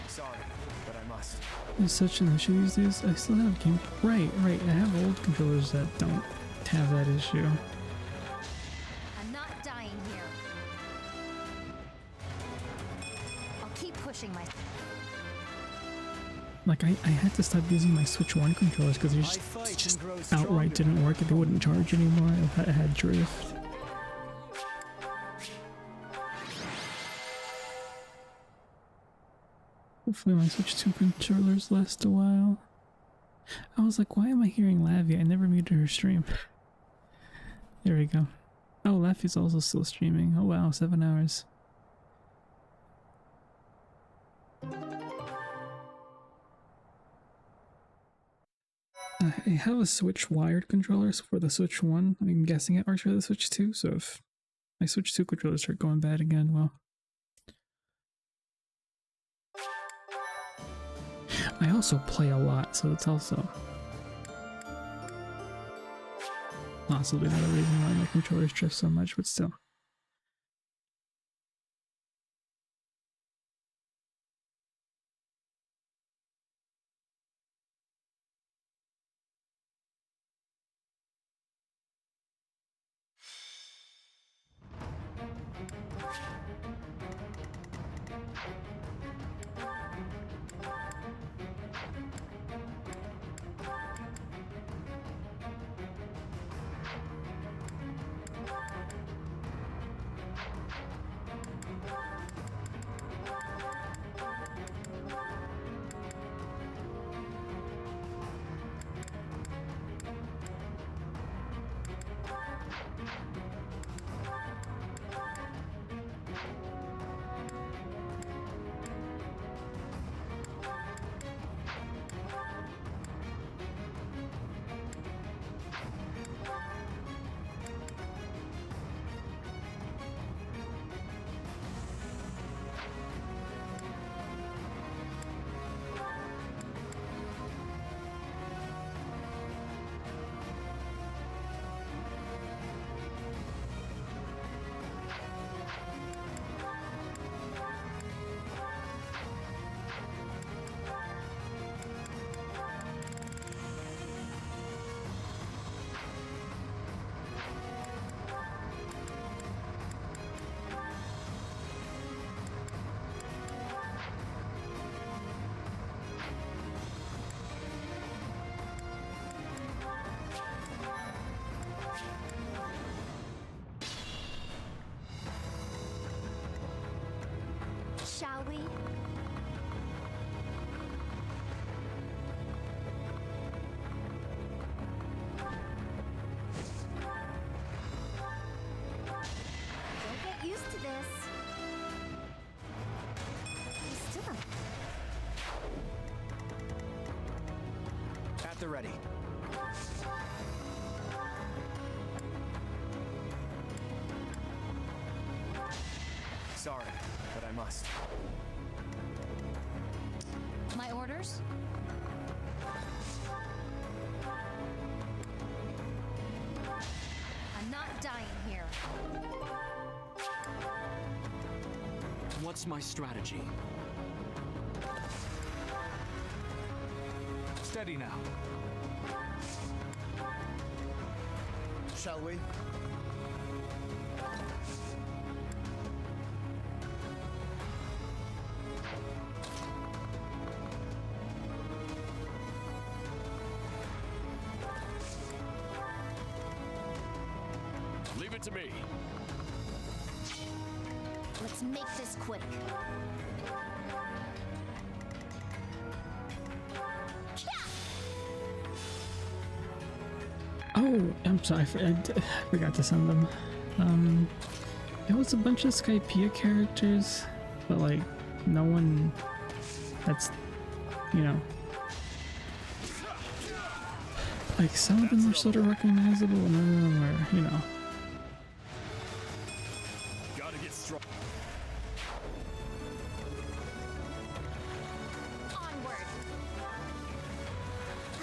Sorry, but I must. It's such an issue these days. I still have game. Right. I have old controllers that don't have that issue. I'm not dying here. I'll keep pushing my. Like I had to stop using my Switch 1 controllers because they just outright didn't work. They wouldn't charge anymore. It had drift. Hopefully my Switch 2 controllers last a while. I was like, why am I hearing Lavi? I never muted her stream. There we go. Oh, Laffy's also still streaming. Oh wow, 7 hours. I have a Switch wired controller for the Switch 1. I'm guessing it works for the Switch 2, so if my Switch 2 controllers start going bad again, well. I also play a lot, so it's also possibly another reason why my controllers drift so much, but still. Shall we? Don't get used to this. Still. At the ready. Sorry, but I must. My orders? I'm not dying here. What's my strategy? Steady now. Shall we? Leave it to me. Let's make this quick. Oh, I'm sorry, I forgot to send them. It was a bunch of Skypea characters, but like, no one that's, you know, like some of them are sort of recognizable and none of them are, you know. Gotta get strong. Onward.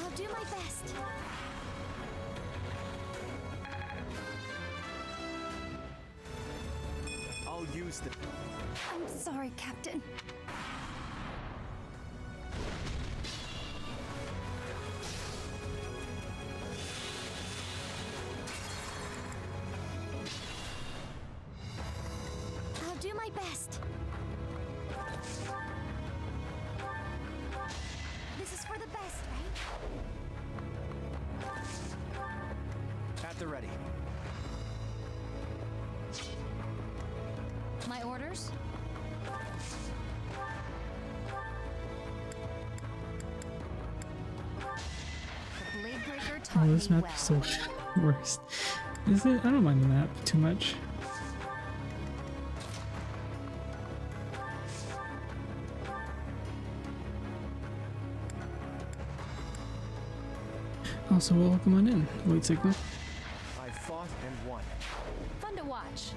I'll do my best. I'll use the... I'm sorry, Captain. I'll do my best. This is for the best, right? At the ready. My orders? taught this me map well. is so worst. Is it? I don't mind the map too much. Also, welcome on in, Void Sigma. I fought and won. Fun to watch.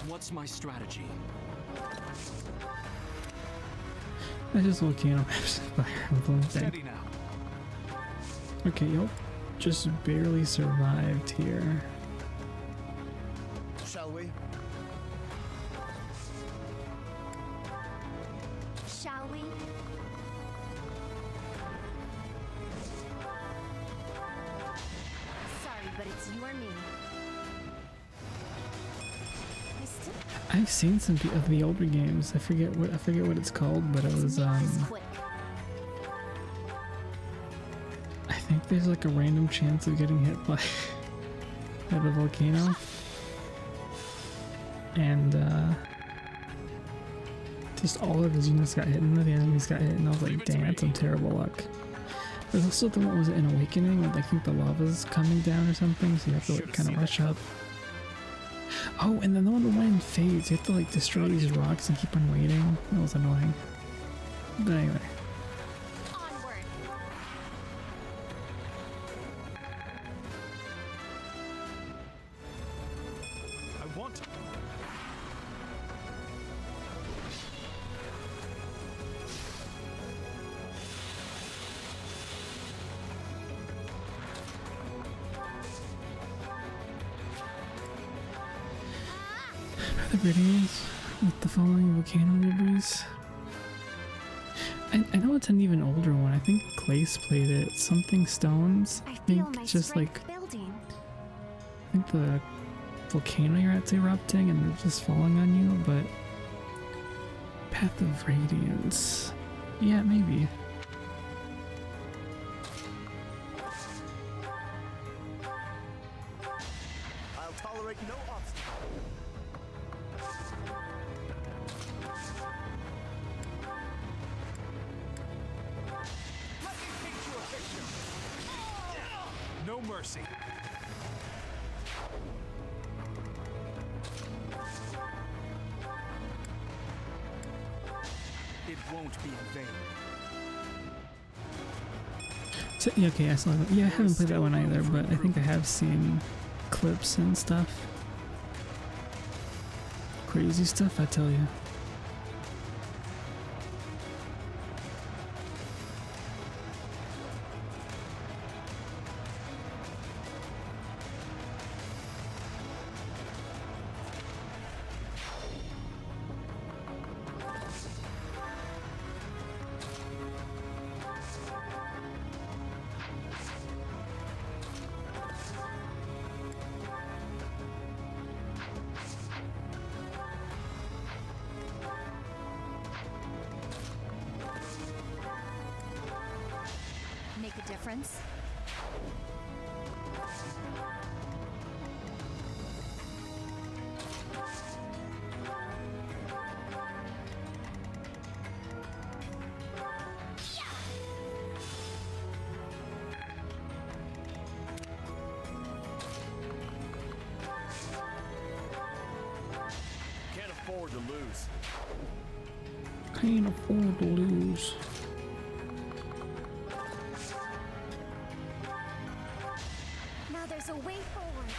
What's my strategy? That's just volcano maps. Fire Emblem thing. Steady now. Okay, yup. Just barely survived here. Shall we? Shall we? Sorry, but it's you or me. I still I've seen some of the older games. I forget what it's called, but it was quick. I think there's like a random chance of getting hit by the volcano. And just all of his units got hit and the enemies got hit, and I was like, dang, that's some terrible luck. There's also the one, was it an Awakening, where I think the lava's coming down or something, so you have to like kind of rush up. Oh, and then the one in Fades, you have to like destroy these rocks and keep on waiting. That was annoying. But anyway. I want to. The videos with the following volcano liveries. I know it's an even older one. I think Glace played it. Something Stones. I think it's just like building. I think the volcano you're at's erupting and they're just falling on you, but Path of Radiance. Yeah, maybe. I'll tolerate no obstacle. Let me paint you a picture. No mercy. It won't be in vain. So, yeah, okay, I saw that. Yeah, I haven't played that one either, but I think I have seen clips and stuff. Crazy stuff, I tell you. Make a difference. Can't afford to lose. Can't afford to lose. Now there's a way forward.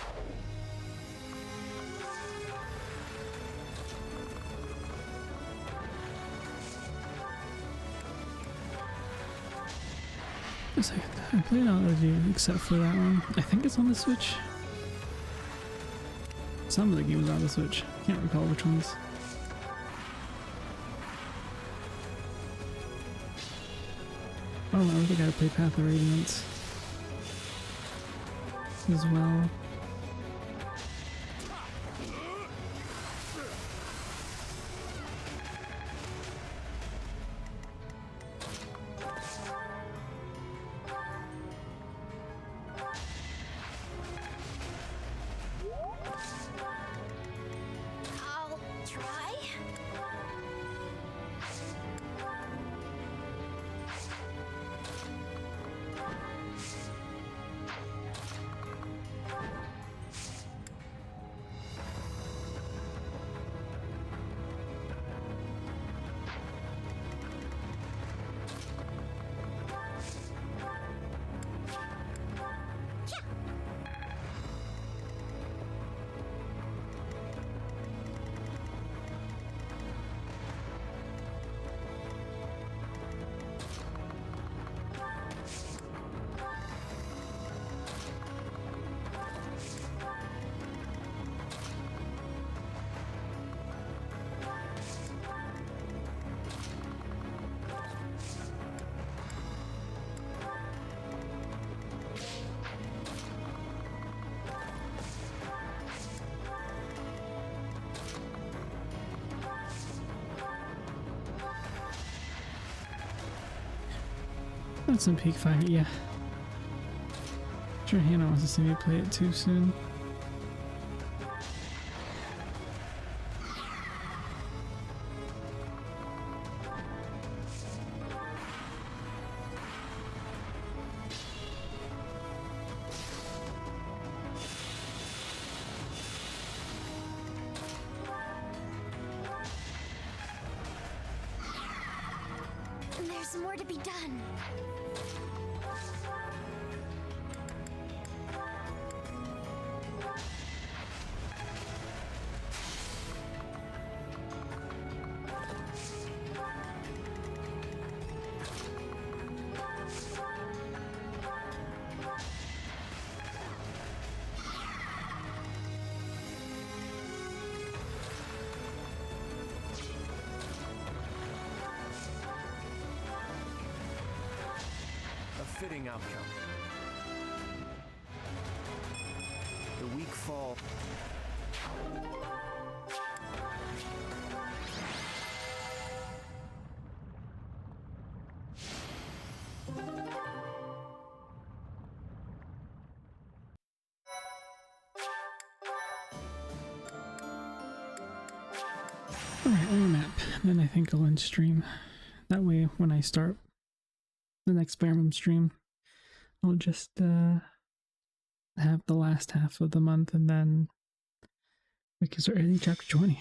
It's like, I played all of you except for that one. I think it's on the Switch. Some of the games are on the Switch. Can't recall which ones. Oh, I think I gotta play Path of Radiance as well. I'll try. That's some peak fire, yeah. Sure, Hannah wants to see me play it too soon. There's more to be done. Fitting outcome. The weak fall. Alright, on map. Then I think I'll end stream. That way, when I start the next Fire Emblem stream, I'll just have the last half of the month, and then we can start hitting chapter 20.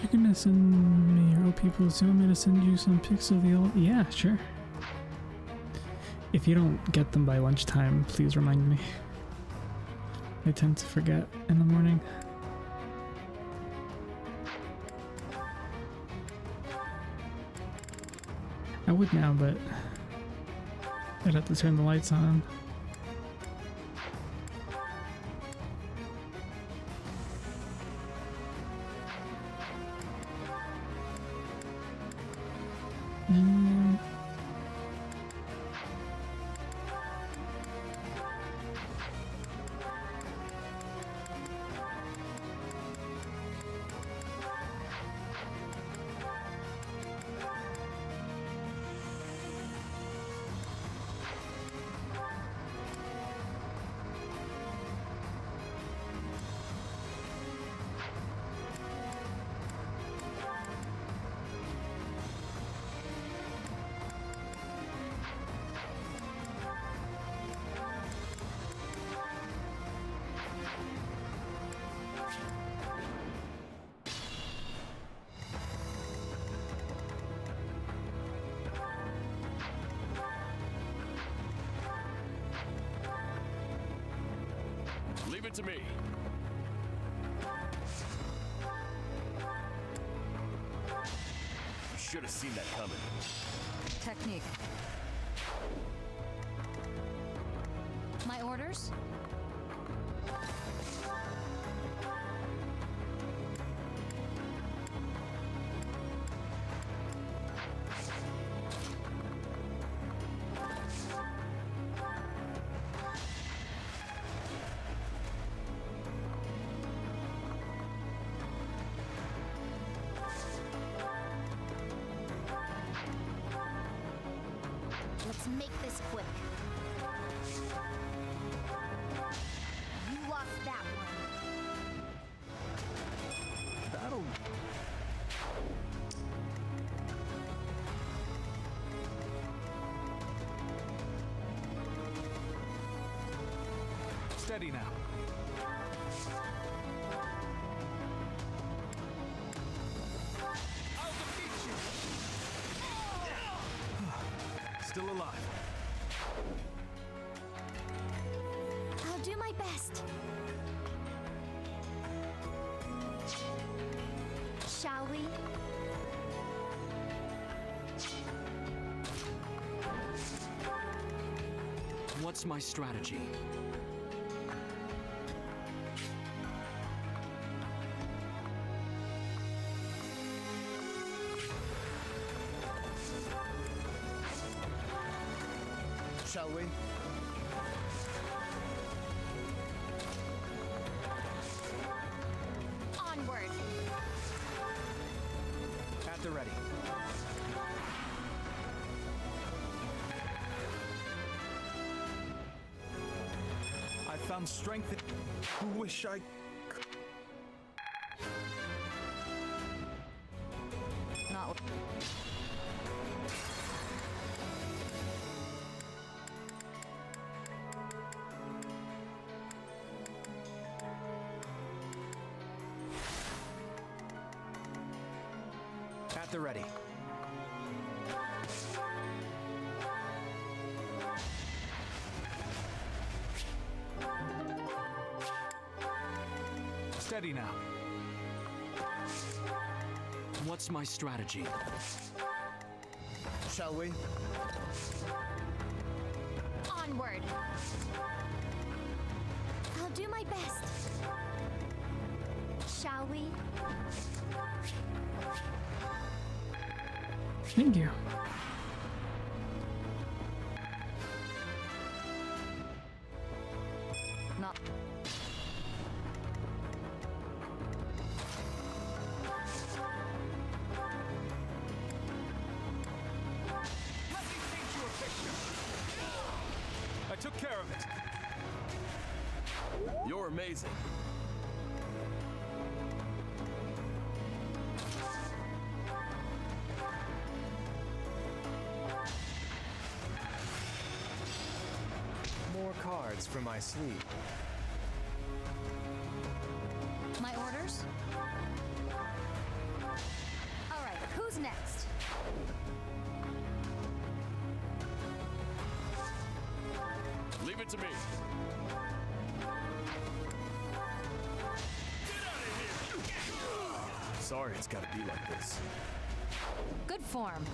You're gonna send me your old people. Do you want me to send you some pics of the old? Yeah, sure. If you don't get them by lunchtime, please remind me. I tend to forget in the morning. I would now, but I'd have to turn the lights on. Leave it to me. You should have seen that coming. Technique. My orders? Let's make this quick. You lost that one. That'll... Steady now. Still alive. I'll do my best. Shall we? What's my strategy? Shall we? Onward. At the ready. I found strength in... Wish I... Not... At the ready. Steady now. What's my strategy? Shall we? Onward. I'll do my best. Shall we? Thank you. Not... Let me paint you a picture. I took care of it. You're amazing. More cards for my sleeve. My orders? All right, who's next? Leave it to me. Sorry it's gotta be like this. Good form.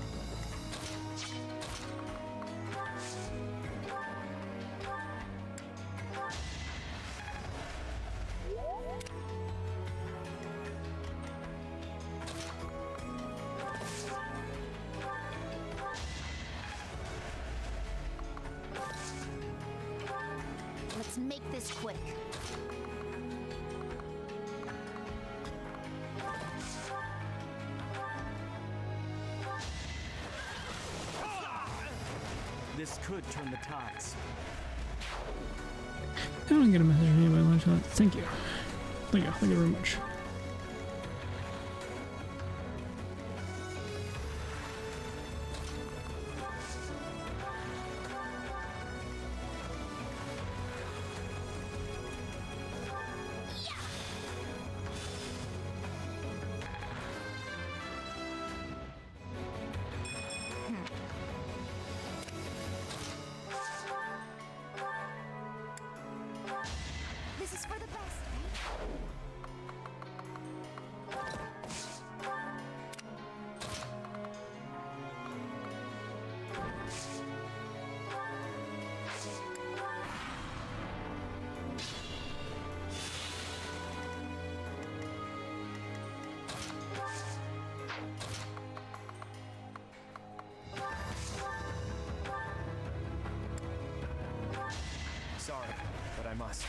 Let's make this quick. This could turn the tides. I don't get a message from anybody. Lunch. Thank you. Thank you. Thank you very much. This is for the best, Sorry, but I must.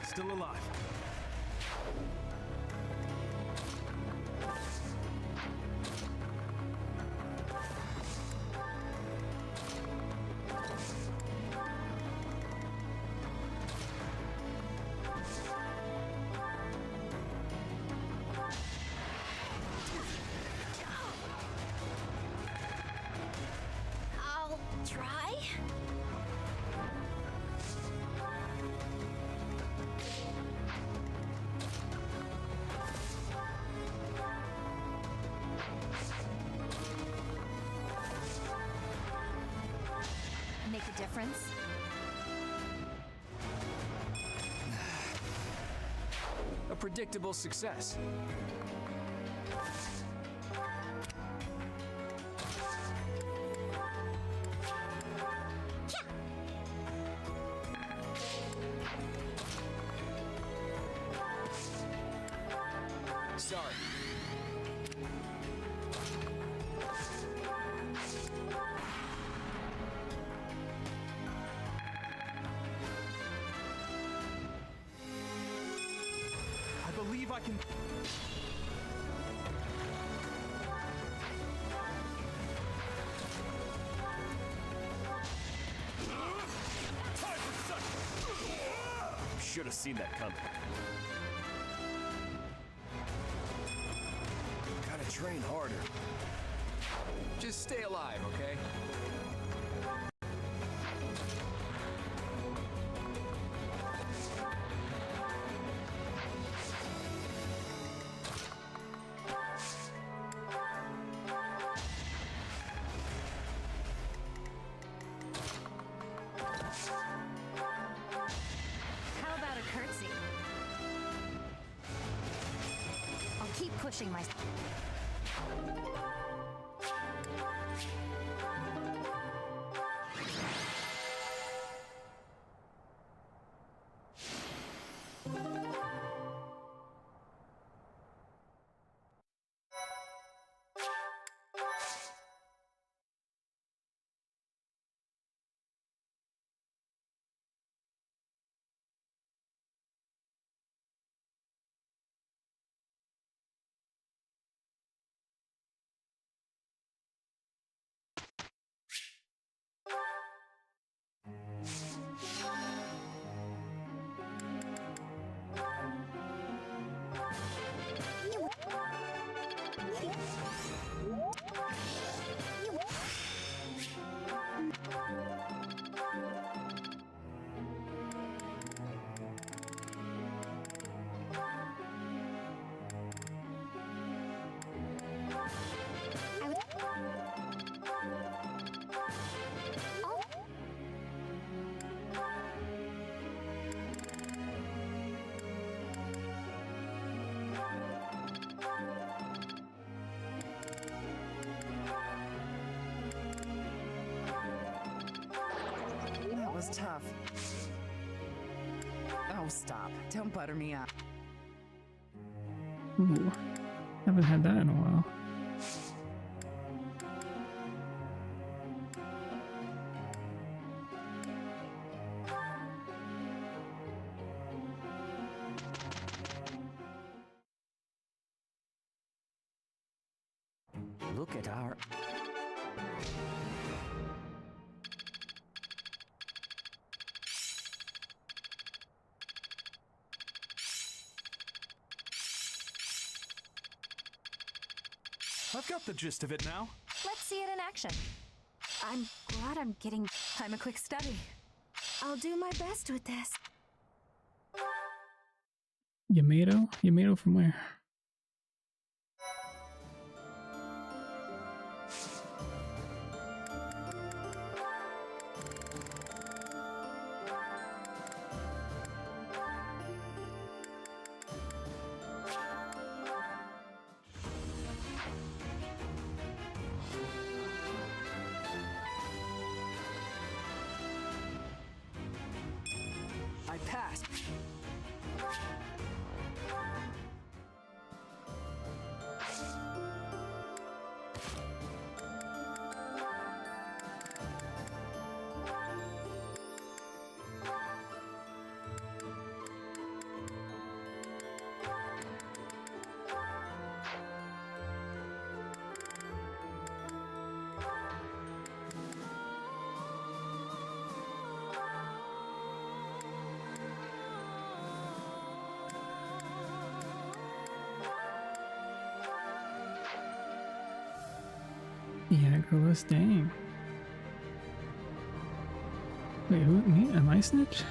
Still alive. I'll try. Make a difference? predictable success. Sorry. I believe I can... Should have seen that coming. Gotta train harder. Just stay alive, okay? How about a curtsy? I'll keep pushing my... That was tough. Oh, stop. Don't butter me up. Ooh, haven't had that in a while. Look at our... I've got the gist of it now. Let's see it in action. I'm glad I'm getting... I'm a quick study. I'll do my best with this. Yamato? Yamato from where? I passed. Yeah, Agrilus, dang. Wait, who? Me? Am I Snitch?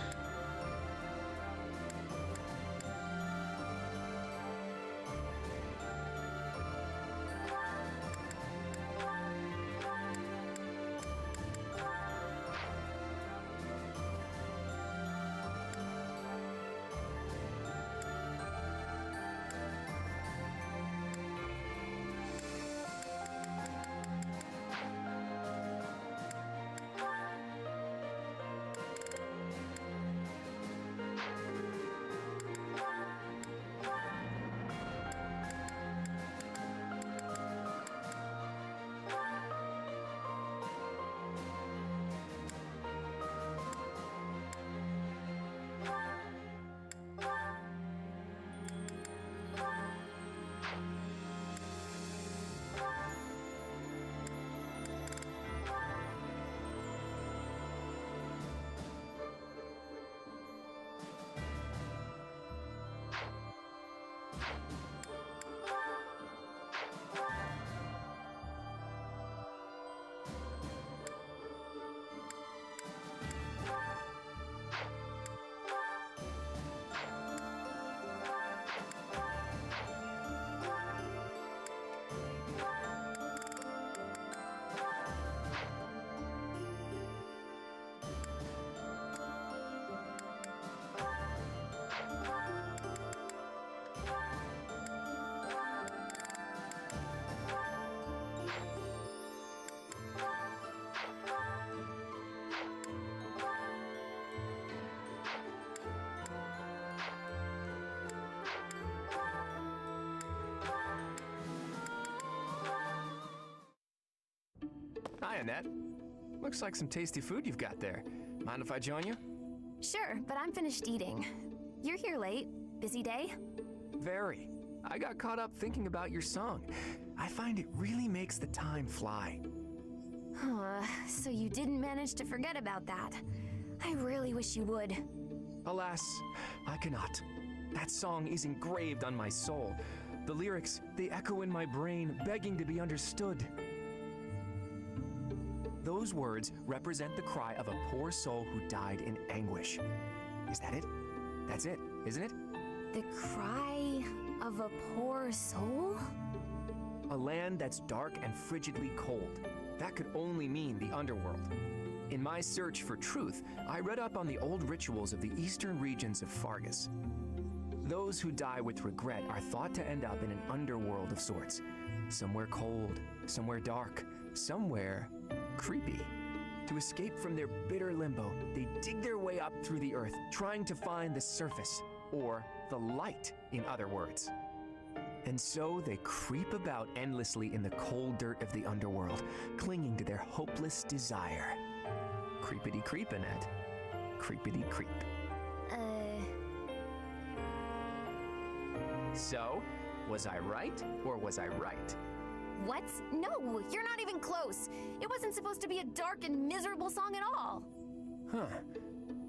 Annette. Looks like some tasty food you've got there. Mind if I join you? Sure, but I'm finished eating. You're here late. Busy day? Very. I got caught up thinking about your song. I find it really makes the time fly. So you didn't manage to forget about that. I really wish you would. Alas, I cannot. That song is engraved on my soul. The lyrics, they echo in my brain, begging to be understood. Those words represent the cry of a poor soul who died in anguish. Is that it? That's it, isn't it? The cry of a poor soul? A land that's dark and frigidly cold. That could only mean the underworld. In my search for truth, I read up on the old rituals of the eastern regions of Fargus. Those who die with regret are thought to end up in an underworld of sorts. Somewhere cold, somewhere dark, somewhere creepy. To escape from their bitter limbo, they dig their way up through the earth, trying to find the surface, or the light, in other words. And so they creep about endlessly in the cold dirt of the underworld, clinging to their hopeless desire. Creepity creep, Annette. Creepity creep. So, was I right, or was I right? What? No, you're not even close. It wasn't supposed to be a dark and miserable song at all. Huh.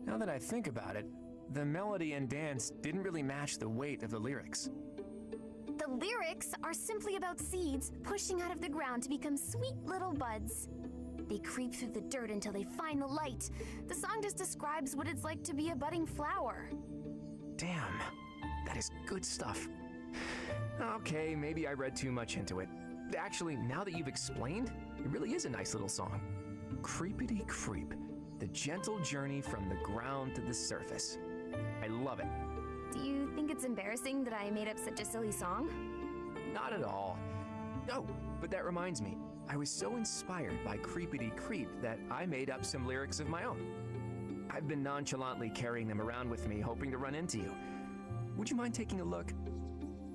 Now that I think about it, the melody and dance didn't really match the weight of the lyrics. The lyrics are simply about seeds pushing out of the ground to become sweet little buds. They creep through the dirt until they find the light. The song just describes what it's like to be a budding flower. Damn, that is good stuff. Okay, maybe I read too much into it. Actually, now that you've explained, it really is a nice little song. Creepity creep, the gentle journey from the ground to the surface. I love it. Do you think it's embarrassing that I made up such a silly song? Not at all. Oh, but that reminds me. I was so inspired by Creepity Creep that I made up some lyrics of my own. I've been nonchalantly carrying them around with me, hoping to run into you. Would you mind taking a look?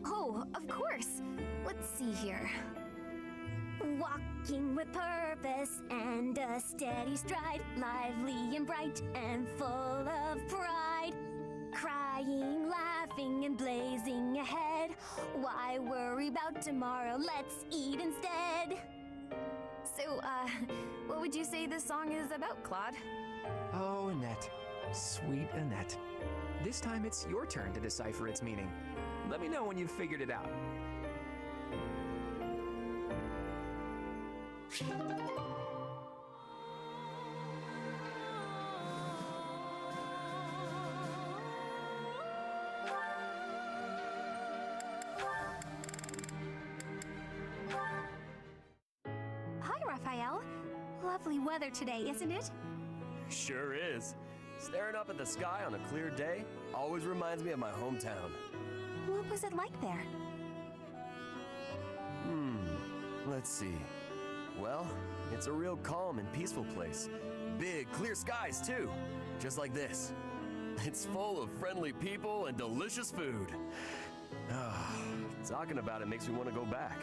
Oh, of course. Let's see here. Walking with purpose and a steady stride, lively and bright and full of pride. Crying, laughing, and blazing ahead. Why worry about tomorrow? Let's eat instead. So, what would you say this song is about, Claude? Oh, Annette. Sweet Annette. This time it's your turn to decipher its meaning. Let me know when you've figured it out. Hi, Raphael. Lovely weather today, isn't it? Sure is. Staring up at the sky on a clear day always reminds me of my hometown. What was it like there? Let's see. Well, it's a real calm and peaceful place. Big, clear skies, too. Just like this. It's full of friendly people and delicious food. Talking about it makes me want to go back.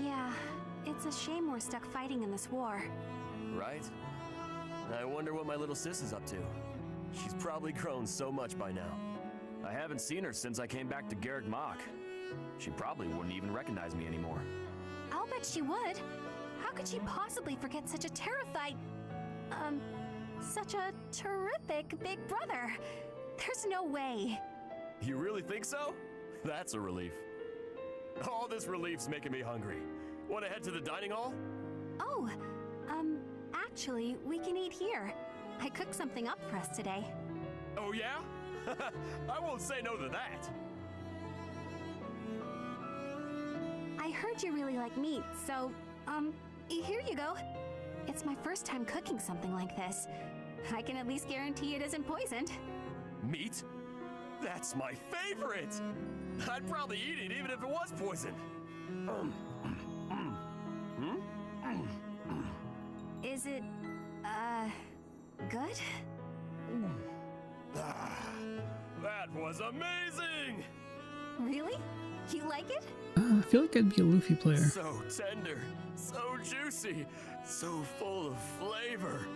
Yeah, it's a shame we're stuck fighting in this war. Right? I wonder what my little sis is up to. She's probably grown so much by now. I haven't seen her since I came back to Garreg Mach. She probably wouldn't even recognize me anymore. I'll bet she would. How could she possibly forget such a such a terrific big brother? There's no way. You really think so? That's a relief. All this relief's making me hungry. Want to head to the dining hall? Oh, actually, we can eat here. I cooked something up for us today. Oh yeah? I won't say no to that. I heard you really like meat, so, here you go. It's my first time cooking something like this. I can at least guarantee it isn't poisoned. Meat? That's my favorite! I'd probably eat it even if it was poisoned. Is it, good? That was amazing! Really? You like it? I feel like I'd be a Luffy player. So tender, so juicy, so full of flavor.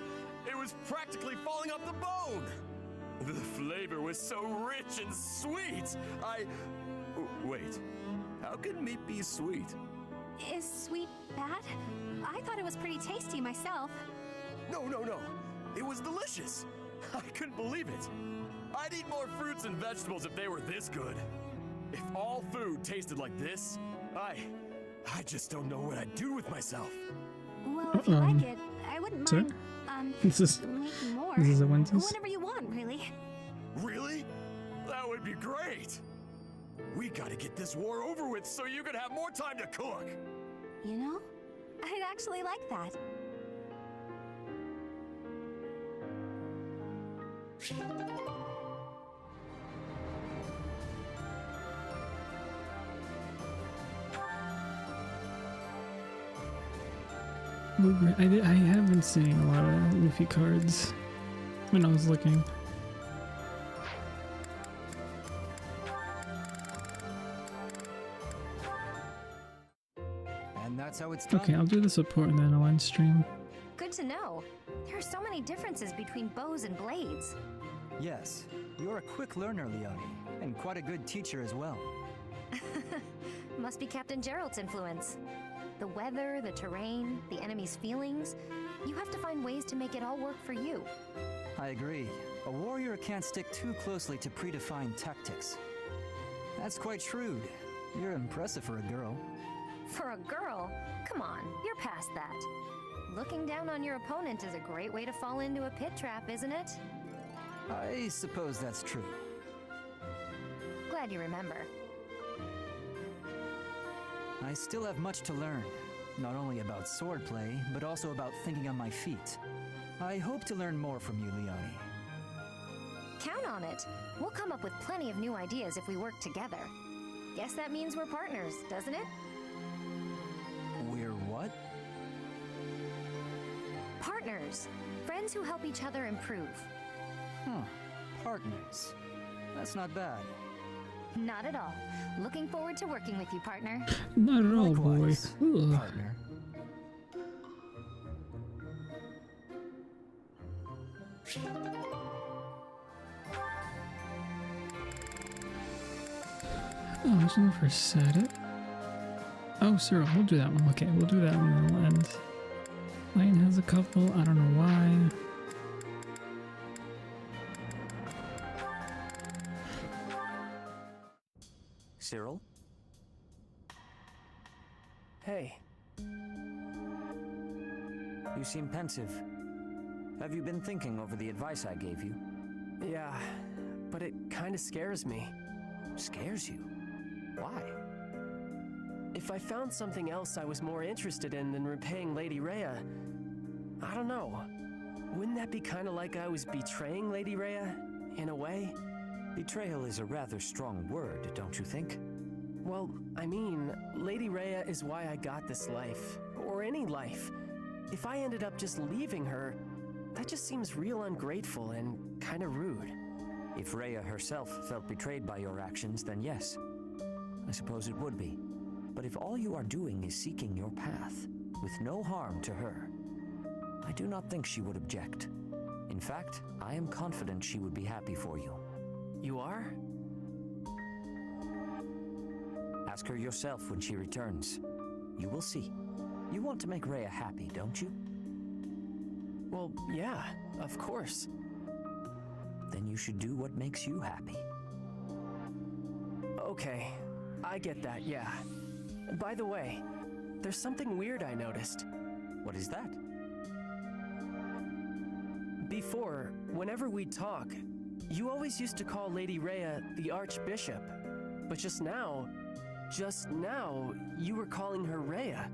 It was practically falling off the bone. The flavor was so rich and sweet. Wait, how can meat be sweet? Is sweet bad? I thought it was pretty tasty myself. No. It was delicious. I couldn't believe it. I'd eat more fruits and vegetables if they were this good. If all food tasted like this, I just don't know what I'd do with myself. Well, if you like it, I wouldn't mind, This is making more. this is a Wendy's? Whenever you want, really. Really? That would be great. We gotta get this war over with so you can have more time to cook. You know, I'd actually like that. I have been seeing a lot of Luffy cards when I was looking. And that's how it's done. Okay, I'll do the support and then I'll end stream. Good to know. There are so many differences between bows and blades. Yes, you're a quick learner, Leone, and quite a good teacher as well. Must be Captain Gerald's influence. The weather, the terrain, the enemy's feelings. You have to find ways to make it all work for you. I agree. A warrior can't stick too closely to predefined tactics. That's quite shrewd. You're impressive for a girl. For a girl? Come on, you're past that. Looking down on your opponent is a great way to fall into a pit trap, isn't it? I suppose that's true. Glad you remember. I still have much to learn, not only about swordplay, but also about thinking on my feet. I hope to learn more from you, Leone. Count on it. We'll come up with plenty of new ideas if we work together. Guess that means we're partners, doesn't it? We're what? Partners. Friends who help each other improve. Huh. Partners. That's not bad. Not at all. Looking forward to working with you, partner. Not at all, boy. Likewise, Ugh. partner. Oh, there's no for set it. Oh, Cyril, we'll do that one. Okay, we'll do that one and we'll end. Lane has a couple, I don't know why. Cyril? Hey. You seem pensive. Have you been thinking over the advice I gave you? Yeah, but it kind of scares me. Scares you? Why? If I found something else I was more interested in than repaying Lady Rhea, I don't know. Wouldn't that be kind of like I was betraying Lady Rhea, in a way? Betrayal is a rather strong word, don't you think? Well, I mean, Lady Rhea is why I got this life, or any life. If I ended up just leaving her, that just seems real ungrateful and kind of rude. If Rhea herself felt betrayed by your actions, then yes. I suppose it would be. But if all you are doing is seeking your path, with no harm to her, I do not think she would object. In fact, I am confident she would be happy for you. You are? Ask her yourself when she returns. You will see. You want to make Rhea happy, don't you? Well, yeah, of course. Then you should do what makes you happy. Okay, I get that, yeah. By the way, there's something weird I noticed. What is that? Before, whenever we'd talk, you always used to call Lady Rhea the Archbishop. But just now, you were calling her Rhea.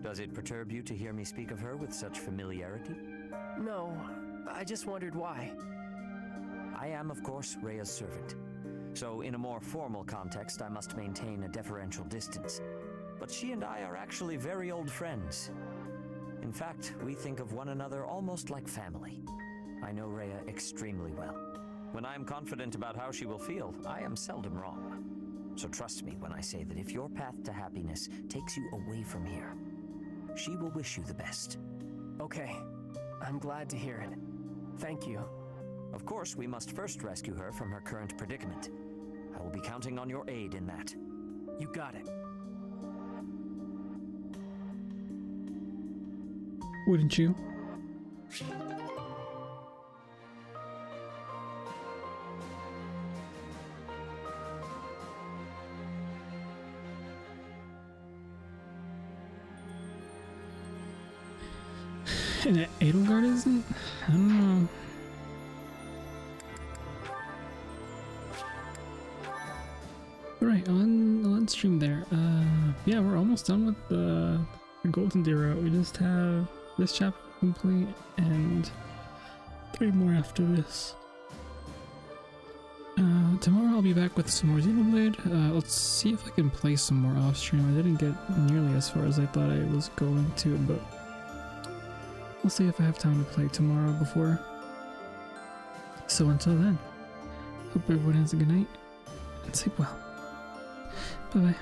Does it perturb you to hear me speak of her with such familiarity? No, I just wondered why. I am, of course, Rhea's servant. So in a more formal context, I must maintain a deferential distance. But she and I are actually very old friends. In fact, we think of one another almost like family. I know Rhea extremely well. When I am confident about how she will feel, I am seldom wrong. So trust me when I say that if your path to happiness takes you away from here, she will wish you the best. Okay, I'm glad to hear it. Thank you. Of course, we must first rescue her from her current predicament. I will be counting on your aid in that. You got it. Wouldn't you? And Edelgard isn't? I don't know. Right, on stream there. Yeah, we're almost done with the Golden Deer route. We just have this chapter complete and 3 more after this. Tomorrow I'll be back with some more Xenoblade. Let's see if I can play some more off stream. I didn't get nearly as far as I thought I was going to, but we'll see if I have time to play tomorrow before. So until then, hope everyone has a good night and sleep well. Bye bye.